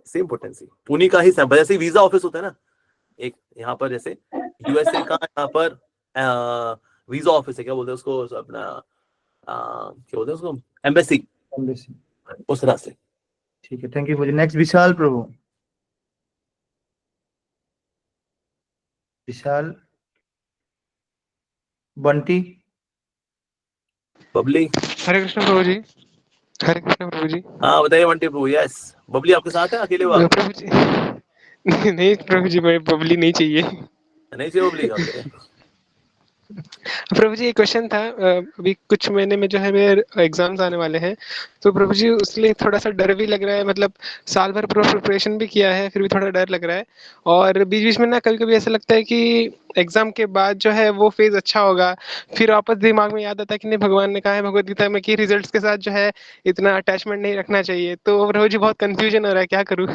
सेम पोटेंसी, उन्हीं का ही सैंपल। जैसे वीजा ऑफिस होता है ना, एक यहाँ पर जैसे यूएसए का यहाँ पर वीजा ऑफिस है, क्या बोलते हैं उसको अपना, क्या बोलते हैं उसको, एम्बेसी, Embassy. उस तरह से। ठीक है, थैंक यू फॉर नेक्स्ट विशाल प्रभु। विशाल, बंटी, बबली। हरे कृष्ण प्रभु जी। हरे कृष्ण प्रभु जी। हाँ बताइए बंटी प्रभु। यस, बबली आपके साथ है अकेले हुआ? प्रभु जी नहीं प्रभु जी, मैं बबली नहीं चाहिए। नहीं चाहिए बबली? ओके प्रभु जी एक क्वेश्चन था, अभी कुछ महीने में जो है मेरे एग्जाम्स आने वाले हैं, तो प्रभु जी उसलिए थोड़ा सा डर भी लग रहा है। मतलब साल भर पूरा प्रिपरेशन भी किया है, फिर भी थोड़ा डर लग रहा है। और बीच बीच में ना कभी कभी ऐसा लगता है कि एग्जाम के बाद जो है वो फेज अच्छा होगा, फिर वापस दिमाग में याद आता है कि नहीं, भगवान ने कहा है भगवद गीता में कि रिजल्ट्स के साथ जो है इतना अटैचमेंट नहीं रखना चाहिए। तो प्रभु जी बहुत कंफ्यूजन हो रहा है, क्या करूँ?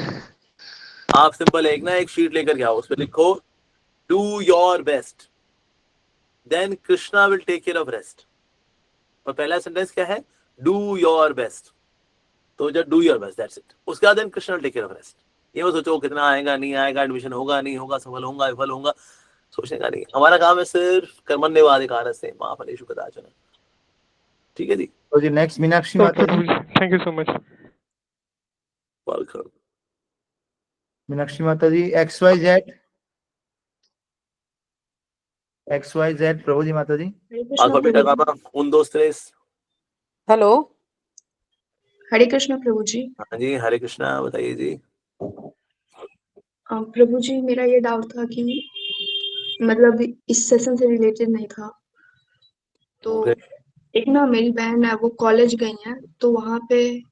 आप सिंपल एक शीट लेकर के आओ, उस पर लिखो do your best, then Krishna will take care of rest. और पहला सेंटेंस क्या है? Do your best. तो जब do your best, that's it. उसके बाद then Krishna will take care of rest. ये मत सोचो कितना आएगा नहीं आएगा, एडमिशन होगा नहीं होगा, सफल होगा विफल होगा, सोचने का नहीं। हमारा काम है सिर्फ कर्मण्येवाधिकारः से मा फलेषु कदाचन। ठीक है जी। तो जी नेक्स्ट मीनाक्षी माता ji. Thank you so much. Welcome. Meenakshi माता जी, XYZ, XYZ प्रभु जी माता जी। अल्फा बीटा गामा उन दो स्ट्रेस। हेलो, हरे कृष्ण प्रभु जी। हाँ जी, हरे कृष्णा, बताइए जी। प्रभु जी मेरा ये डाउट था कि मतलब इस सेशन से रिलेटेड नहीं था, तो एक ना मेरी बहन है वो कॉलेज गई है, तो वहाँ पे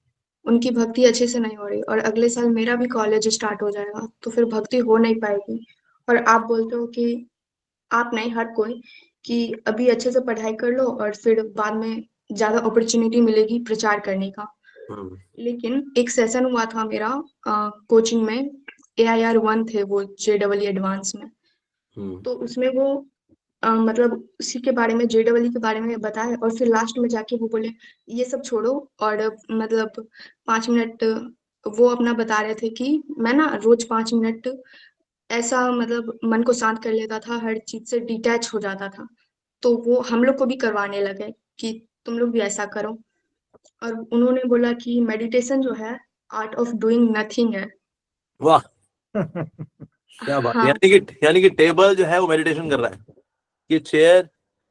उनकी भक्ति अच्छे से नहीं हो रही, और अगले साल मेरा भी कॉलेज स्टार्ट हो जाएगा, तो फिर भक्ति हो नहीं पाएगी। और आप बोलते हो कि आप नहीं, हर कोई, कि अभी अच्छे से पढ़ाई कर लो और फिर बाद में ज्यादा अपॉर्चुनिटी मिलेगी प्रचार करने का। लेकिन एक सेशन हुआ था मेरा कोचिंग में, AIR-1 थे वो, JEE एडवांस में, तो उसमें वो मतलब उसी के बारे में, JEE के बारे में बताए, और फिर लास्ट में जाके वो बोले ये सब छोड़ो, और मतलब 5 मिनट वो अपना बता रहे थे कि मैं ना रोज 5 मिनट ऐसा मतलब मन को शांत कर लेता था, हर चीज से डिटैच हो जाता था। तो वो हम लोग को भी करवाने लगे कि तुम लोग भी ऐसा करो, और उन्होंने बोला कि मेडिटेशन जो है आर्ट ऑफ डूइंग नथिंग है। वाह क्या बात। हाँ। यानी कि टेबल जो है वो मेडिटेशन कर रहा है, कि चेयर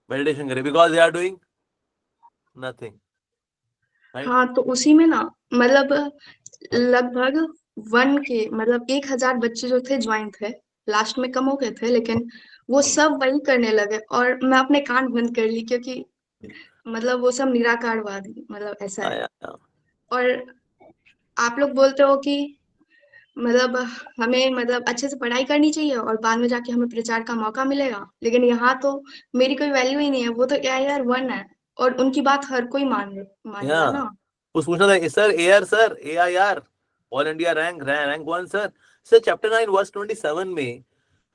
मेडिटेशन करे, because they are doing nothing. हाँ, तो उसी में ना मतलब लगभग 1000 बच्चे जो थे ज्वाइन थे, लास्ट में कम हो गए थे, लेकिन वो सब वही करने लगे, और मैं अपने कान बंद कर ली, क्योंकि मतलब वो सब निराकारवादी मतलब ऐसा है। और आप लोग बोलते हो कि मतलब हमें मतलब अच्छे से पढ़ाई करनी चाहिए और बाद में जाके हमें प्रचार का मौका मिलेगा, लेकिन यहाँ तो मेरी कोई वैल्यू ही नहीं है, वो तो AIR-1 है, और उनकी बात हर कोई मानेगा ना। उस पूछना था sir AR sir AIR all India rank 1 sir chapter 9 verse 27 में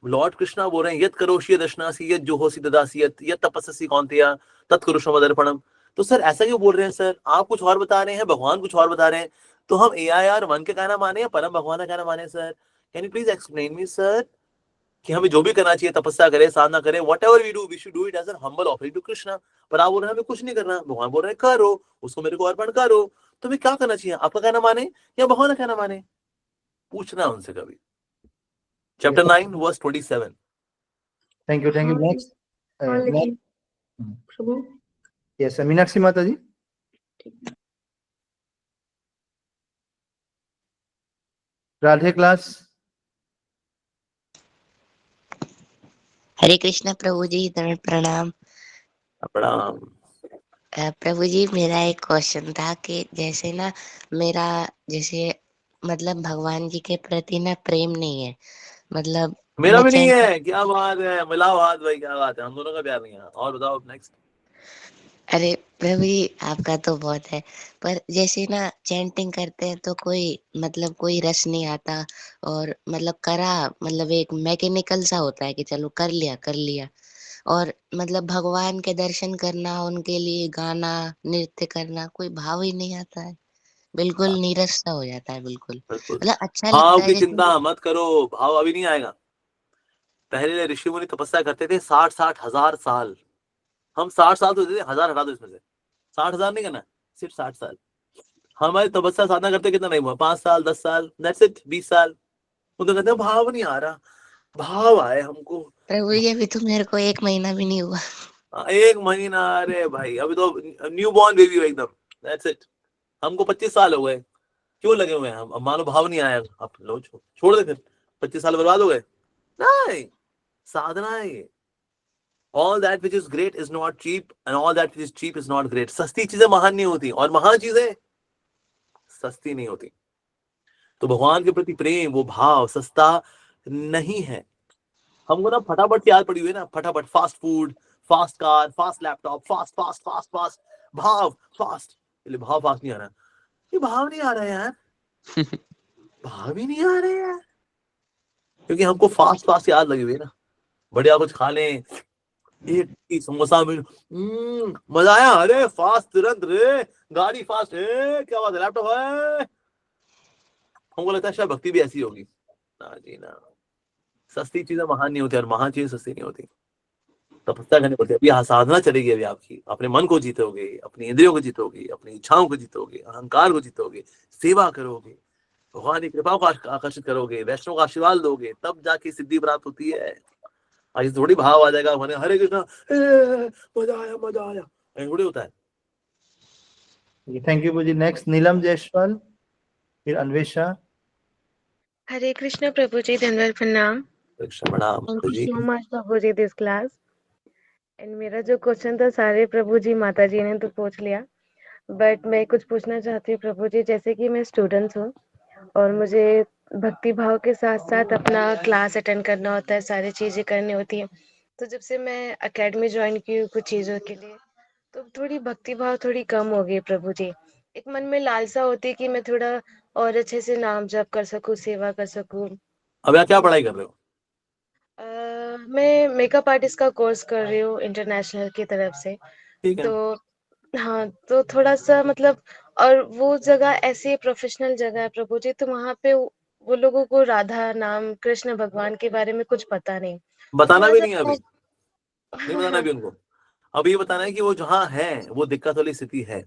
लॉर्ड कृष्णा बोल रहे हैं यत करोषि दशनासी यत जोहोसी ददासी यत तपस्सी कौन्तेया तत्कुरुषमदर्पणम। तो सर ऐसा क्यों बोल रहे हैं सर? आप कुछ और बता रहे हैं, भगवान कुछ और बता रहे हैं, तो हम AIR-1 के कहना माने या परम भगवान का कहना माने? Sir can you please explain me sir कि हमें जो भी करना चाहिए, तपस्या करें, साधना करें, whatever we do we should do it as an humble offering to Krishna. पर आप बोल रहे हैं हमें कुछ नहीं करना, भगवान बोल रहे हैं करो, उसको मेरे को अर्पण करो। तो हमें क्या करना चाहिए, आपका कहना माने या भगवान का कहना माने? पूछना उनसे कभी। Chapter 9 verse 27। Thank you next प्रभु। यस मीनाक्षी माता जी। राधे क्लास। हरे कृष्ण प्रभु जी, दंड प्रणाम। प्रणाम। प्रभु जी मेरा एक क्वेश्चन था कि जैसे ना मेरा जैसे मतलब भगवान जी के प्रति ना प्रेम नहीं है, मतलब मेरा भी नहीं है। क्या बात है, मिलाओ हाथ भाई, क्या बात है, हम दोनों का प्यार नहीं है। और बताओ नेक्स्ट। अरे प्रभु जी आपका तो बहुत है, पर जैसे ना चैंटिंग करते हैं तो कोई मतलब कोई रस नहीं आता, और मतलब करा मतलब एक मैकेनिकल सा होता है कि चलो कर लिया, और मतलब भगवान के दर्शन करना, उनके लिए गाना, नृत्य करना, कोई भाव ही नहीं आता है। बिल्कुल नीरस सा हो जाता है बिल्कुल। बिल्कुल। मतलब अच्छा भाव लगता है की जैसे चिंता मत करो, भाव अभी नहीं आएगा। पहले ऋषि मुनि तपस्या करते थे 60-60 हजार साल। हम 60 साल तो देते, 1000 हटा दो इसमें से। 60,000 नहीं करना, सिर्फ 60 साल। हमारी तपस्या साधना करते कितना नहीं हुआ, 5 साल 10 साल, दैट्स इट, 20 साल। वो तो कहते हैं भाव नहीं आ रहा, भाव आए हमको। प्रभु जी अभी तो मेरे को 1 महीना भी नहीं हुआ। 1 महीना, अरे भाई अभी तो न्यू बॉर्न बेबी हो एकदम, दैट्स इट। हमको 25 साल हो गए, क्यों लगे हुए हैं हम? अब मान लो भाव नहीं आया, अब लो छोड़ दे फिर, 25 साल बर्बाद हो गए। नहीं, साधना है ये। All that which is great is not cheap and all that which is cheap is not great. सस्ती चीजें महान नहीं होती और महान चीजें सस्ती नहीं होती। तो भगवान के प्रति प्रेम, वो भाव सस्ता नहीं है। हमको ना फटाफट की याद पड़ी हुई है ना, फटाफट, fast food, fast car, fast laptop, fast fast fast fast, भाव फास्ट। भाव फास्ट नहीं आ रहा, ये भाव नहीं आ रहा है यार। भाव ही नहीं आ रहे यार, क्योंकि हमको फास्ट फास्ट याद लगी हुई है ना। बढ़िया कुछ खा लें, एक समोसा में मजा आया, अरे फास्ट तुरंत रे, गाड़ी फास्ट है, क्या बात है, लैपटॉप है। हमको लगता है शायद भक्ति भी ऐसी होगी। ना जी ना, सस्ती चीजें महान नहीं होती और महान चीजें सस्ती नहीं होती। तपस्या करनी पड़ती है। अभी साधना चलेगी, अभी आपकी अपने मन को जीतोगे, अपनी इंद्रियों को जीतोगे, अपनी इच्छाओं को जीतोगे, अहंकार को जीतोगे, सेवा करोगे, भगवान की कृपा को आकर्षित करोगे, वैष्णव का आशीर्वाद दोगे, तब जाके सिद्धि प्राप्त होती है। आज थोड़ी भाव आ जाएगा मैंने हरे कृष्णा मजा आया मजा आया, थोड़ी होता है। थैंक यू जी। नेक्स्ट नीलम जायसवाल, फिर अन्वेषा। हरे कृष्ण प्रभु जी, धन्यवाद, प्रणाम। प्रणाम थैंक यू जी। सो मच प्रभु जी दिस क्लास। एंड मेरा जो क्वेश्चन था सारे प्रभु जी माता जी ने तो पूछ लिया, बट मैं कुछ पूछना चाहती हूँ प्रभु जी। जैसे कि मैं स्टूडेंट हूँ और मुझे भक्ति भाव के साथ साथ अपना क्लास अटेंड करना होता है, सारी चीजें करनी होती है। तो जब से मैं एकेडमी ज्वाइन की हूँ कुछ चीजों के लिए, तो थोड़ी भक्ति भाव थोड़ी कम हो गई प्रभु जी। एक मन में लालसा होती है कि मैं थोड़ा और अच्छे से नाम जप कर सकूं, सेवा कर सकूं। अब आप क्या पढ़ाई कर रहे हो? मैं मेकअप आर्टिस्ट का कोर्स कर रही हूँ इंटरनेशनल की तरफ से। ठीक है। तो हाँ, तो थोड़ा सा मतलब, और वो जगह ऐसी प्रोफेशनल जगह है प्रभु जी, तो वहाँ पे वो लोगों को राधा नाम, कृष्ण भगवान के बारे में कुछ पता नहीं। बताना थोड़ा भी सा नहीं है अभी, नहीं बताना भी उनको। अभी ये बताना है कि वो जहाँ है वो दिक्कत वाली स्थिति है।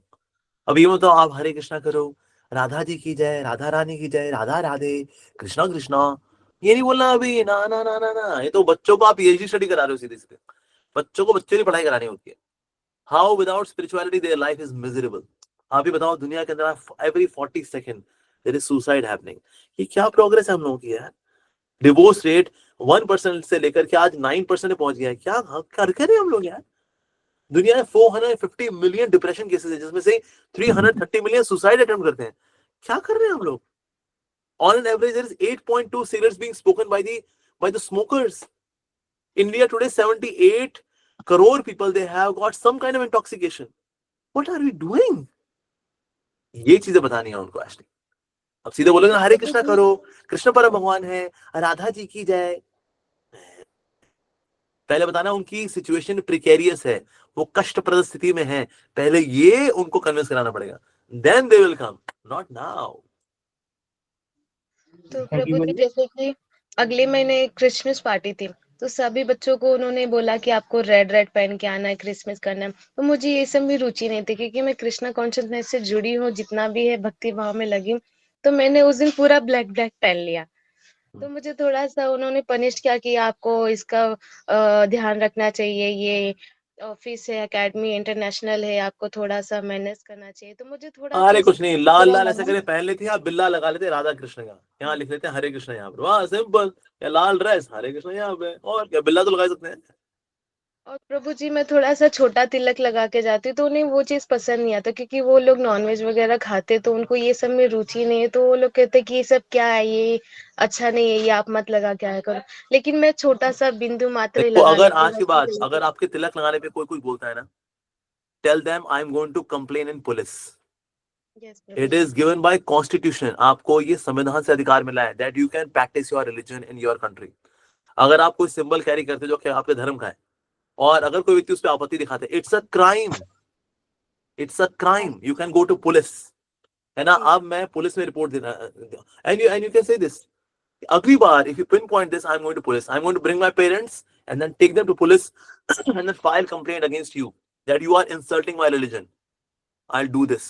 अभी ये बताओ, आप हरे कृष्णा करो, राधा जी की जय, राधा रानी की जय, राधा राधे, कृष्णा कृष्णा, ये नहीं बोलना अभी। ना ना ना ना ना, ये तो बच्चों को आप पीएचडी स्टडी करा रहे हो सीधे सीधे। बच्चों को बच्चे की पढ़ाई करानी होती है। How without spirituality there life is miserable. आप ही बताओ, दुनिया के अंदर every 40 second there is suicide happening. ये क्या प्रोग्रेस है हम लोगों की यार। डिवोर्स रेट 1% से लेकर के आज 9% में पहुंच गया है। क्या कर रहे हम लोग यार। दुनिया में 450 मिलियन डिप्रेशन केसेस है, जिसमें से 330 मिलियन सुसाइड अटेम्प्ट करते हैं। क्या कर रहे हैं हम लोग? On an average, there is 8.2 cigarettes being spoken by the smokers. India today, 78 crore people, they have got some kind of intoxication. What are we doing? ये चीजें बतानी है उनको एक्चुअली। अब सीधे बोलोगे ना हरे कृष्णा करो, कृष्ण परम भगवान है, राधा जी की जय। पहले बताना उनकी सिचुएशन प्रिकेरियस है, वो कष्टप्रद स्थिति में है, पहले ये उनको कन्विंस कराना पड़ेगा। Then they will come, not now. तो प्रभु जी जैसे कि अगले महीने क्रिसमस पार्टी थी, तो सभी बच्चों को उन्होंने बोला कि आपको रेड रेड पहन के आना है, क्रिसमस करना है। तो मुझे ये सब में रुचि नहीं थी, क्योंकि मैं कृष्णा कॉन्शियसनेस से जुड़ी हूँ, जितना भी है भक्ति भाव में लगी हूँ। तो मैंने उस दिन पूरा ब्लैक ब्लैक पहन लिया। तो मुझे थोड़ा सा उन्होंने पनिश किया कि आपको इसका ध्यान रखना चाहिए, ये ऑफिस है, एकेडमी इंटरनेशनल है, आपको थोड़ा सा मैनेज करना चाहिए। तो मुझे थोड़ा अरे सा कुछ नहीं, लाल लाल ऐसे करे पहन लेती है, आप बिल्ला लगा लेते राधा कृष्ण का, यहाँ लिख लेते हैं हरे कृष्ण यहाँ पर, वाह सिंपल। या लाल ड्रेस, हरे कृष्ण यहाँ पे, और क्या बिल्ला तो लगा सकते हैं। और प्रभु जी मैं थोड़ा सा छोटा तिलक लगा के जाती हूँ, तो उन्हें वो चीज पसंद नहीं आता, क्योंकि वो लोग नॉनवेज वगैरह खाते, तो उनको ये सब में रुचि नहीं है। तो वो लोग कहते कि ये सब क्या है, ये अच्छा नहीं है, ये आप मत लगा के आया करो। लेकिन मैं छोटा सा बिंदु मात्र ही देखो, लगा अगर लेती आज की बात, हूँ। अगर आपके तिलक लगाने पे कोई कुछ बोलता है ना, tell them I am going to complain in police. It is given by constitution, आपको ये संविधान से अधिकार मिला है that you can practise your religion in your country. अगर आप कोई सिंबल कैरी करते जो कि आपके धर्म का है और अगर कोई व्यक्ति उस पर आपत्ति दिखाते हैं, it's a crime, it's a crime, you can go to police, है ना। अब मैं पुलिस में रिपोर्ट देना, and you can say this, अगली बार if you pinpoint this, I am going to police, I am going to bring my parents and then take them to police and then file complaint against you that you are insulting my religion, I will do this.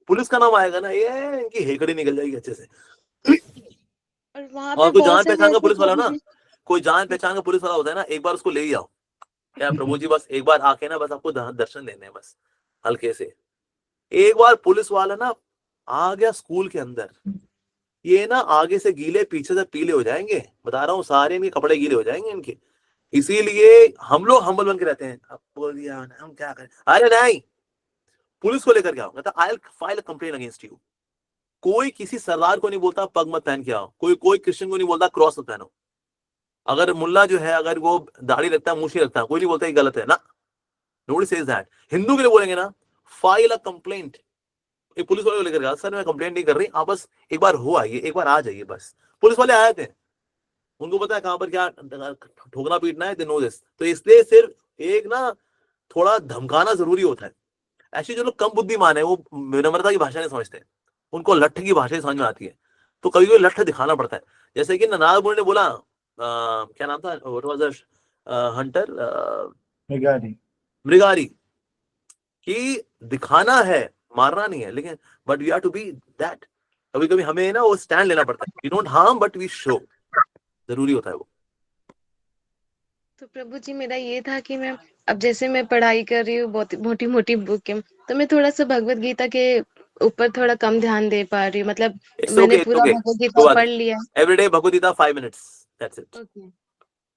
Police का नाम आएगा ना, ये इनकी हेकड़ी निकल जाएगी अच्छे से। और वहाँ और पे कोई बहुत जान सारे पहचान का ऐसे पुलिस वाला ना, प्रभु जी कोई जान पहचान का पुलिस वाला होता है ना, एक बार उसको ले ही आओ, क्या प्रभु जी बस एक बार आके ना बस आपको दर्शन देने हैं, बस हल्के से। एक बार पुलिस वाला ना आ गया स्कूल के अंदर, ये ना आगे से गीले पीछे से पीले हो जाएंगे, बता रहा हूँ, सारे इनके कपड़े गीले हो जाएंगे इनके। इसीलिए हम लोग हम्बल बन के रहते हैं, अब बोल दिया हम क्या करें, अरे नहीं, पुलिस को लेकर के आओ, कहता I will file a complaint against you. कोई किसी सरदार को नहीं बोलता पग मत पहन के आओ, कोई क्रिश्चियन को नहीं बोलता क्रॉस मत पहनो। अगर मुल्ला जो है अगर वो दाढ़ी रखता है, मूछ नहीं रखता, कोई नहीं बोलता ये गलत है ना, नोबडी सेज दैट। हिंदू के लिए बोलेंगे ना, फाइल अ कंप्लेंट, ये पुलिस वाले को लेकर गया, सर मैं कंप्लेंट नहीं कर रही, आप बस एक बार हो आइए, एक बार आ जाइए बस। पुलिस वाले आए थे, उनको पता है कहां पर क्या ठोकना पीटना है, दे नो दिस। तो इसलिए सिर्फ एक ना थोड़ा धमकाना जरूरी होता है। ऐसे जो लोग कम बुद्धिमान है, वो विनम्रता की भाषा नहीं समझते, उनको लठ की भाषा समझ में आती है, तो कभी कभी लठ दिखाना पड़ता है। जैसे कि नारद ने बोला, क्या नाम था, what was the hunter, Mrigari, कि दिखाना है, मारना नहीं है, लेकिन but we are to be that. कभी कभी हमें ना वो स्टैंड लेना पड़ता है, we don't harm but we show, जरूरी होता है वो। तो प्रभु जी मेरा ये था कि मैं अब जैसे मैं पढ़ाई कर रही हूँ बहुत मोटी मोटी बुक है, तो मैं थोड़ा सा भगवत गीता के ऊपर थोड़ा कम ध्यान दे पा रही हूँ। मतलब मैंने पूरा भगवत गीता पढ़ लिया everyday Bhagavad Gita 5 minutes, that's it. Okay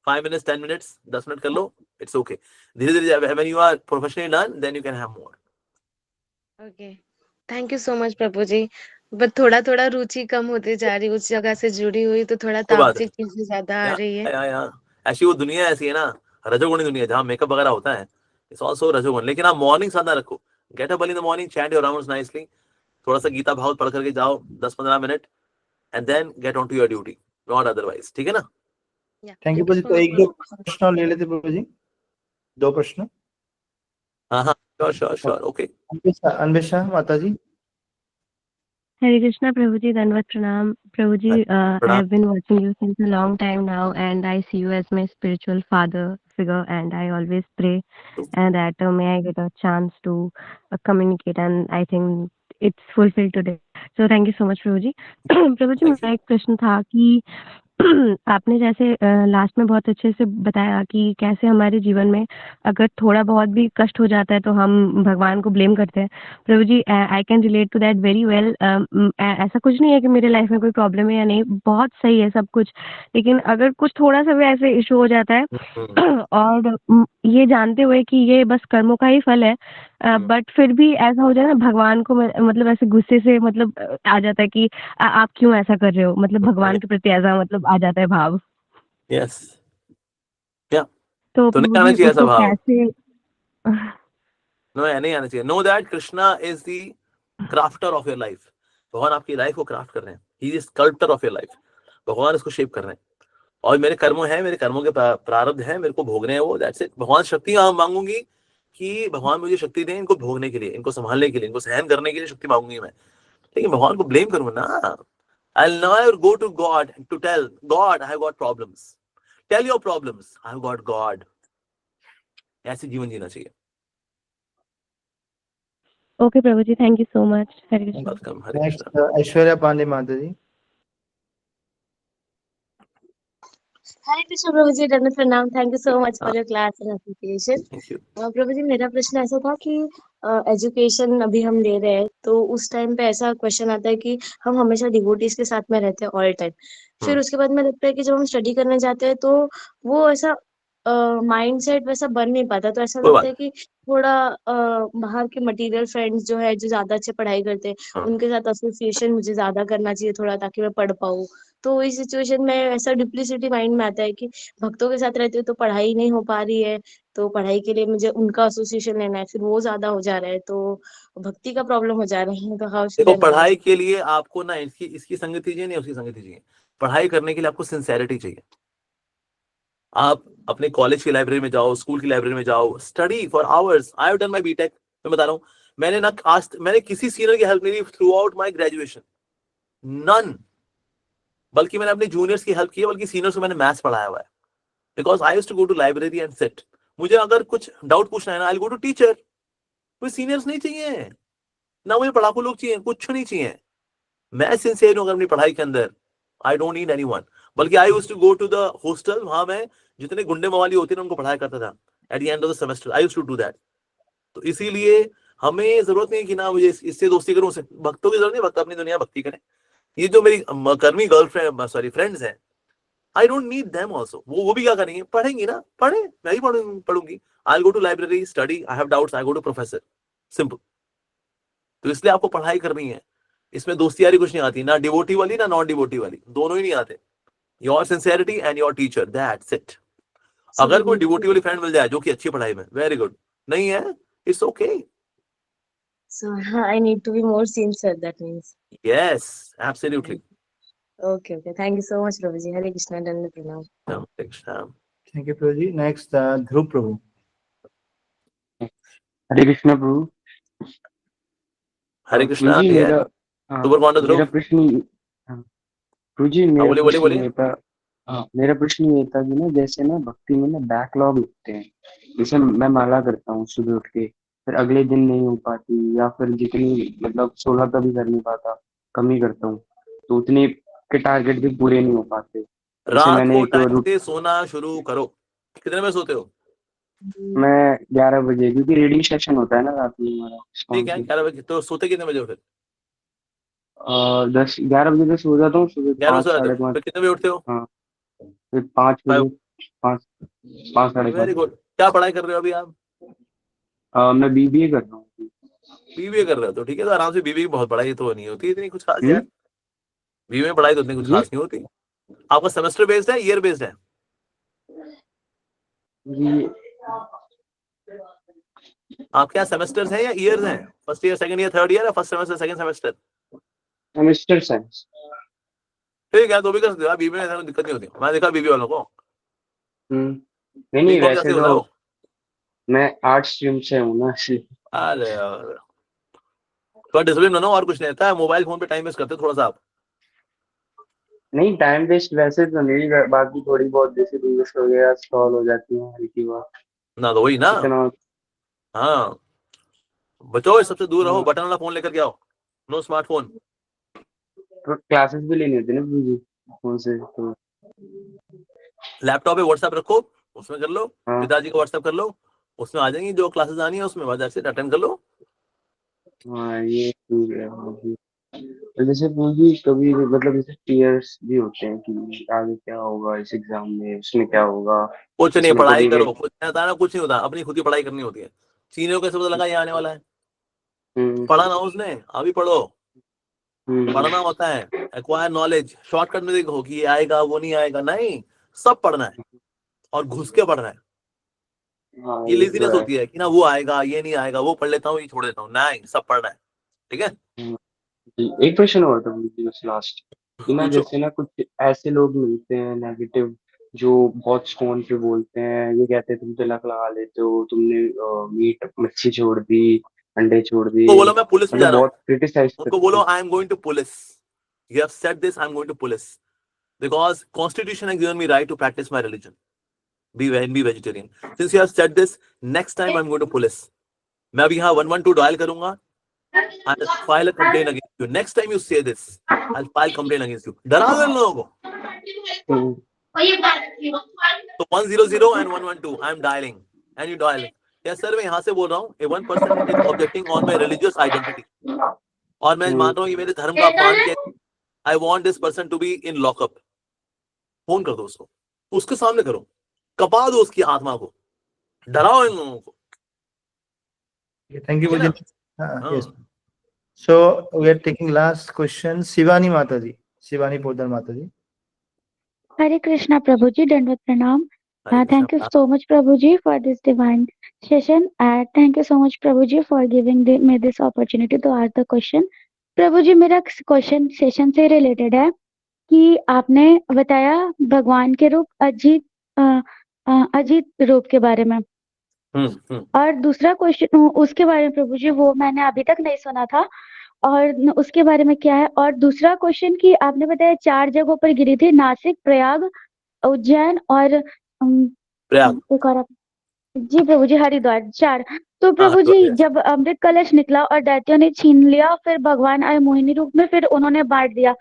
5 minutes 10 minutes 10 minute कर लो, इट्स ओके। धीरे धीरे when you are professionally learn then you can have more. Okay, thank you so much प्रभु जी। बट थोड़ा थोड़ा रुचि कम होती जा रही, उस जगह से जुड़ी हुई तो थोड़ा कोई बात तामसिक चीजें ज्यादा आ रही है। या ऐसी वो दुनिया ऐसी है ना, रजोगुणी दुनिया, जहाँ मेकअप वगैरह होता है, इट्स आल्सो रजोगुण। लेकिन आप मॉर्निंग साधना रखो, get up early in the morning, chant your rounds nicely, थोड़ा सा गीता भागवत पढ़ करके जाओ 10-15 minute, and then get on to your duty, not otherwise, ठीक है ना। थैंक यू प्रभु जी। तो एक दो प्रश्न और ले लेते प्रभु जी, 2 प्रश्न। हाँ श्योर ओके। अन्वेषा माता जी। Hare Krishna, Prabhuji, Dandavat Pranam. Prabhuji, I have been watching you since a long time now, and I see you as my spiritual father figure, and I always pray and that may I get a chance to communicate, and I think it's fulfilled today. So thank you so much, Prabhuji. Prabhuji, मेरा एक प्रश्न था कि आपने जैसे लास्ट में बहुत अच्छे से बताया कि कैसे हमारे जीवन में अगर थोड़ा बहुत भी कष्ट हो जाता है तो हम भगवान को ब्लेम करते हैं। प्रभु जी, I can relate to that very well. ऐसा कुछ नहीं है कि मेरे लाइफ में कोई प्रॉब्लम है या नहीं, बहुत सही है सब कुछ, लेकिन अगर कुछ थोड़ा सा भी ऐसे इशू हो जाता है और ये जानते हुए कि ये बस कर्मों का ही फल है, बट फिर भी ऐसा हो जाए ना, भगवान को मतलब ऐसे गुस्से से मतलब आ जाता है कि आप क्यों ऐसा कर रहे हो, मतलब भगवान के प्रति ऐसा मतलब आ जाता है भाव। यस क्या तो नहीं आना चाहिए ऐसा भाव, कैसे नहीं आना चाहिए। Know that Krishna is the crafter of your life, भगवान आपकी लाइफ को क्राफ्ट कर रहे हैं, he is sculptor of your life, भगवान इसको शेप कर रहे हैं। और मेरे कर्म है, मेरे कर्मों के प्रारब्ध है, मेरे को भोगने हैं वो, दैट्स इट। भगवान शक्ति मांगूंगी कि भगवान मुझे शक्ति दें इनको भोगने के लिए, इनको संभालने के लिए, इनको सहन करने के लिए शक्ति मांगूंगी मैं, लेकिन भगवान को ब्लेम करूंगा ना। I'll never go to God to tell God I have got problems. Tell your problems, I have got God. ऐसे जीवन जीना चाहिए। Okay prabhu ji, thank you so much. Hare Krishna. Welcome. Hare next Krishna. Aishwarya Pandey माता जी। हरे कृष्ण प्रभु जी, दंडवत प्रणाम। Thank you so much for your class and application. Thank you. प्रभु जी, मेरा प्रश्न ऐसा था कि एजुकेशन अभी हम ले रहे हैं तो उस टाइम पे ऐसा क्वेश्चन आता है कि हम हमेशा डिवोटीज के साथ में रहते हैं ऑल टाइम, फिर उसके बाद में लगता है कि जब हम स्टडी करने जाते हैं तो वो ऐसा माइंडसेट वैसा बन नहीं पाता, तो ऐसा कोई लगता बात है कि थोड़ा बाहर के मटेरियल फ्रेंड्स जो है जो ज्यादा अच्छे पढ़ाई करते हैं उनके साथ एसोसिएशन मुझे ज्यादा करना चाहिए थोड़ा, ताकि मैं पढ़ पाऊँ। तो इस सिचुएशन में ऐसा डिप्लिसिटी माइंड में आता है कि भक्तों के साथ रहते हो तो पढ़ाई नहीं हो पा रही है, तो पढ़ाई के लिए मुझे उनका एसोसिएशन लेना है, फिर वो ज्यादा हो जा रहा है, तो भक्ति का प्रॉब्लम हो जा रही है। तो हाउ शुड देखो, आई मैनेज? पढ़ाई के लिए आपको ना इसकी संगति चाहिए, नहीं उसकी संगति चाहिए। पढ़ाई करने के लिए आपको सिंसेरिटी चाहिए। आप अपने कॉलेज की लाइब्रेरी में जाओ, स्कूल की लाइब्रेरी में जाओ, study for hours. I have done my BTech, मैं बता रहा हूँ, मैंने किसी सीनियर की हेल्प नहीं ली throughout my graduation, none. बल्कि मैंने अपने जूनियर्स की हेल्प की है, बल्कि सीनियर्स को मैंने मैथ्स पढ़ाया हुआ है, because I used to go to library and sit. मुझे अगर कुछ डाउट पूछना है ना, आई गो टू टीचर। कोई सीनियर्स नहीं चाहिए ना, मुझे पढ़ाकू लोग चाहिए, कुछ नहीं चाहिए। मैं सिंसियर हूँ अपनी पढ़ाई के अंदर, आई डोंट नीड एनीवन। बल्कि I used to go to the hostel, वहां मैं जितने गुंडे मवाली होते हैं उनको पढ़ाया करता था at the end of the semester, I used to do that. तो इसीलिए हमें जरूरत नहीं कि ना मुझे इससे दोस्ती करूं, उससे भक्तों की जरूरत नहीं, भक्त अपनी दुनिया भक्ति करें। ये जो मेरी कर्मी गर्लफ्रेंड सॉरी फ्रेंड्स हैं, I don't need them also. वो भी क्या करेंगे, पढ़ेंगी ना, पढ़े, मैं ही पढ़ूंगी। I go to library, study, I have doubts, I go to professor, simple. तो इसलिए आपको पढ़ाई करनी है, इसमें दोस्ती यारी कुछ नहीं आती, ना डिवोटी वाली ना नॉन डिवोटी वाली, दोनों ही नहीं आते। Your sincerity and your teacher, that's it. अगर कोई डिवोटी वाली फ्रेंड मिल जाए जो कि अच्छी पढ़ाई में, वेरी गुड। नहीं है, it's okay. So I need to be more sincere, that means. Yes, absolutely. Okay, okay. Thank you so much, Prabhuji. Hare Krishna, Dandavat Pranam. Thank you, Prabhuji. Next, Dhruv Prabhu. हरे कृष्णा प्रभु। हरे कृष्णा। जी मेरा मेरा प्रश्न प्रभु जी, मेरा प्रश्न ये था कि ना, जैसे ना भक्ति में ना बैकलॉग होते हैं। जैसे मैं माला करता हूँ सुबह उठ के, फिर अगले दिन नहीं हो पाती, या फिर जितनी मतलब 16 का भी कर नहीं पाता, कम ही करता हूँ, तो उतने के टारगेट भी पूरे नहीं हो पाते। रात को टाइम से सोना शुरू करो। कितने बजे सोते हो? मैं 11 बजे, क्योंकि रीडिंग सेशन होता है ना रात में हमारा। ठीक है, 11 बजे। तो सोते कितने बजे हो फिर? 11 बजे तक सो जाता हूँ, सुबह 5 साढ़े 5। फिर कितने बजे उठते हो? हाँ, फिर 5 बजे, 5 साढ़े 5। Very good. क्या पढ़ाई कर रहे हो अभी आप? मैं बीबीए कर रहा हूँ। बीबीए कर रहे हो तो ठीक है, तो आराम से। बीबीए की बहुत पढ़ाई तो नहीं होती इतनी कुछ खास यार। बीबीए में पढ़ाई तो इतनी कुछ खास नहीं होती। आपका सेमेस्टर बेस्ड है, ईयर बेस्ड है? आपके यहाँ सेमेस्टर्स हैं या ईयर्स हैं? First year, second year, third year, या first semester, second semester? Semester science. ठीक है, तो भी कर सकते हो। बीबीए में दिक्कत नहीं होती, मैं देखा बीबीए वालों को। नहीं वैसे तो मैं आर्ट स्ट्रीम से हूँ ना, इसलिए। अरे तो डिसिप्लिन बनो, और कुछ नहीं रहता है। मोबाइल फोन पे टाइम वेस्ट करते हो थोड़ा सा आप। नहीं, टाइम वेस्ट वैसे तो नहीं, बाकी थोड़ी बहुत जैसे रील्स वगैरह स्क्रॉल हो जाती है हल्की बात ना, तो वही ना। हाँ, बचो इस सबसे दूर रहो। बटन वाला फोन लेकर के आओ, नो स्मार्टफोन। तो क्लासेस भी लेनी होती है ना जी फोन से, तो लैपटॉप पे व्हाट्सएप रखो, उसमें कर लो। पिताजी को व्हाट्सएप कर लो, उसमें आ जाएंगी जो क्लासेस आनी है, उसमें वजह से अटेंड कर लो। हाँ, ये ठीक है। तो जैसे पूरी कभी मतलब जैसे टीयर्स भी होते हैं कि आगे क्या होगा इस एग्जाम में, उसमें क्या होगा। कुछ नहीं, पढ़ाई करो। कुछ नहीं होता ना, कुछ नहीं होता। अपनी खुद की पढ़ाई करनी होती है। सीनियर को कैसे पता लगा ये आने वाला है? पढ़ा ना उसने, अभी पढ़ो। पढ़ना होता है, एक्वायर नॉलेज। शॉर्टकट में देखो कि ये आएगा वो नहीं आएगा, नहीं, सब पढ़ना है और घुस के पढ़ना है। ये लेजीनेस होती है कि ना वो आएगा ये नहीं आएगा, वो पढ़ लेता हूँ ये छोड़ देता हूँ, नहीं, सब पढ़ना है। ठीक है। एक क्वेश्चन और था मुझे बस लास्ट, कि ना जैसे ना कुछ ऐसे लोग मिलते हैं नेगेटिव, जो बहुत फोन पे बोलते हैं, ये कहते हैं तुम तिलक लगा लेते हो, तुमने मीट मच्छी छोड़ दी, अंडे छोड़ दिए। तो बोलो मैं पुलिस में जा रहा हूँ, बहुत क्रिटिसाइज उनको बोलो I am going to police, you have said this, I am going to police because constitution has given me right to practise my religion, be vegetarian. Since you have said this, next time I am going to police. मैं अभी यहाँ 112 डायल करूंगा, I'll file a complaint against you. Next time you say this, I'll file complaint against you. डरा दो इन लोगों को। तो 100 and 112, I'm dialing and you dialing. Yes sir, मैं यहाँ से बोल रहा हूँ, a one person is objecting on my religious identity. और मैं मान रहा हूँ ये मेरे धर्म का अपमान किया। I want this person to be in lockup. Phone कर दो उसको, उसके सामने करो, कपा दो उसकी आत्मा को, डराओ इन लोगों को। Thank you. Yes. So we are taking last question. Shivani Mataji, Shivani Podar Mataji. Hare Krishna Prabhuji, Dandavat Pranam. Thank you so much Prabhuji for this divine session. Thank you so much Prabhuji for giving me this opportunity to ask the question. Prabhuji, मेरा क्वेश्चन सेशन से रिलेटेड है कि आपने बताया भगवान के रूप अजीत अजीत रूप के बारे में। और दूसरा क्वेश्चन उसके बारे में प्रभु जी, वो मैंने अभी तक नहीं सुना था, और उसके बारे में क्या है। और दूसरा क्वेश्चन कि आपने बताया 4 जगहों पर गिरी थी, नासिक, प्रयाग, उज्जैन और प्रयाग। एक और जी प्रभु जी, हरिद्वार, 4। तो प्रभु जी जब अमृत कलश निकला और दैत्यों ने छीन लिया, फिर भगवान आए मोहिनी रूप में, फिर उन्होंने बांट दिया,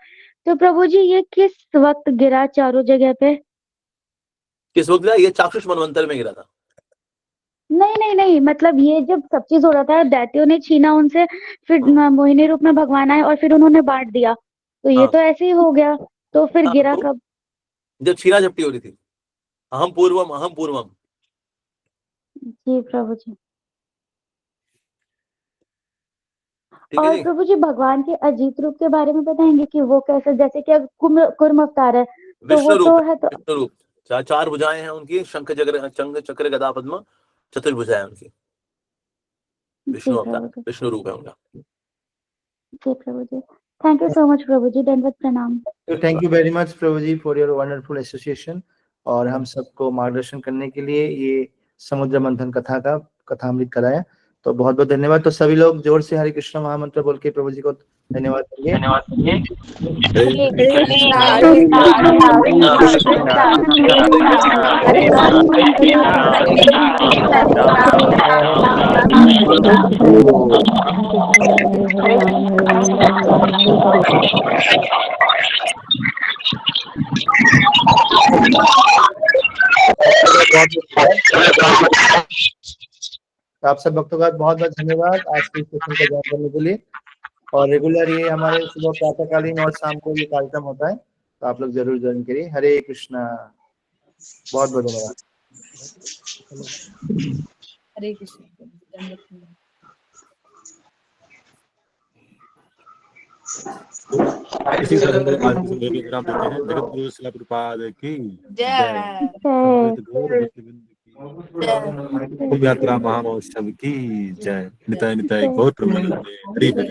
तो प्रभु जी ये किस वक्त गिरा चारों जगह पे? किस वक्त गिरा? ये चाक्षुष मनवंतर में गिरा था। नहीं, मतलब ये जब सब चीज हो रहा था, दैत्यों ने छीना उनसे, फिर मोहिनी रूप में भगवान आए और फिर उन्होंने बांट दिया, तो ये तो ऐसे ही हो गया, तो फिर गिरा कब? जब छीना झपटी हो रही थी। अहम पूर्वम। जी प्रभु जी। और प्रभु जी भगवान के अजीत रूप के बारे में बताएंगे कि वो कैसे, जैसे कि कुर्म अवतार है तो वो तो है, तो विष्णु रूप, 4 भुजाएं हैं उनकी, शंख चक्र गदा पद्म, चतुर्भुजाएं हैं उनकी। विष्णु अवतार, विष्णु रूप है उनका। जी प्रभु जी, थैंक यू सो मच प्रभु जी, दंडवत प्रणाम। Thank you very much Prabhu ji for your wonderful association, और हम सबको मार्गदर्शन करने के लिए ये समुद्र मंथन कथामृत कराया, तो बहुत बहुत धन्यवाद। तो सभी लोग जोर से हरे कृष्ण महामंत्र बोल के प्रभु जी को धन्यवाद करिए। आप सब भक्तों का बहुत बहुत धन्यवाद आज के सेशन को ज्वाइन करने के लिए, और रेगुलर ये हमारे सुबह प्रातःकालीन और शाम को ये कार्यक्रम होता है, तो आप लोग जरूर ज्वाइन करिए। हरे कृष्णा, बहुत बहुत धन्यवाद। हरे कृष्ण। इसी तरह आज के विराम देते हैं। जगत गुरु श्रील प्रभुपाद की जय। यात्रा महामहोत्सव की जय। निताय निताय गौर प्रेमानंदे Hari Hari.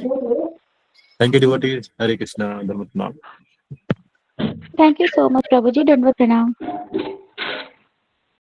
Thank you devotees. Hare Krishna, धन्यवाद। थैंक यू सो मच प्रभु जी, दंडवत प्रणाम।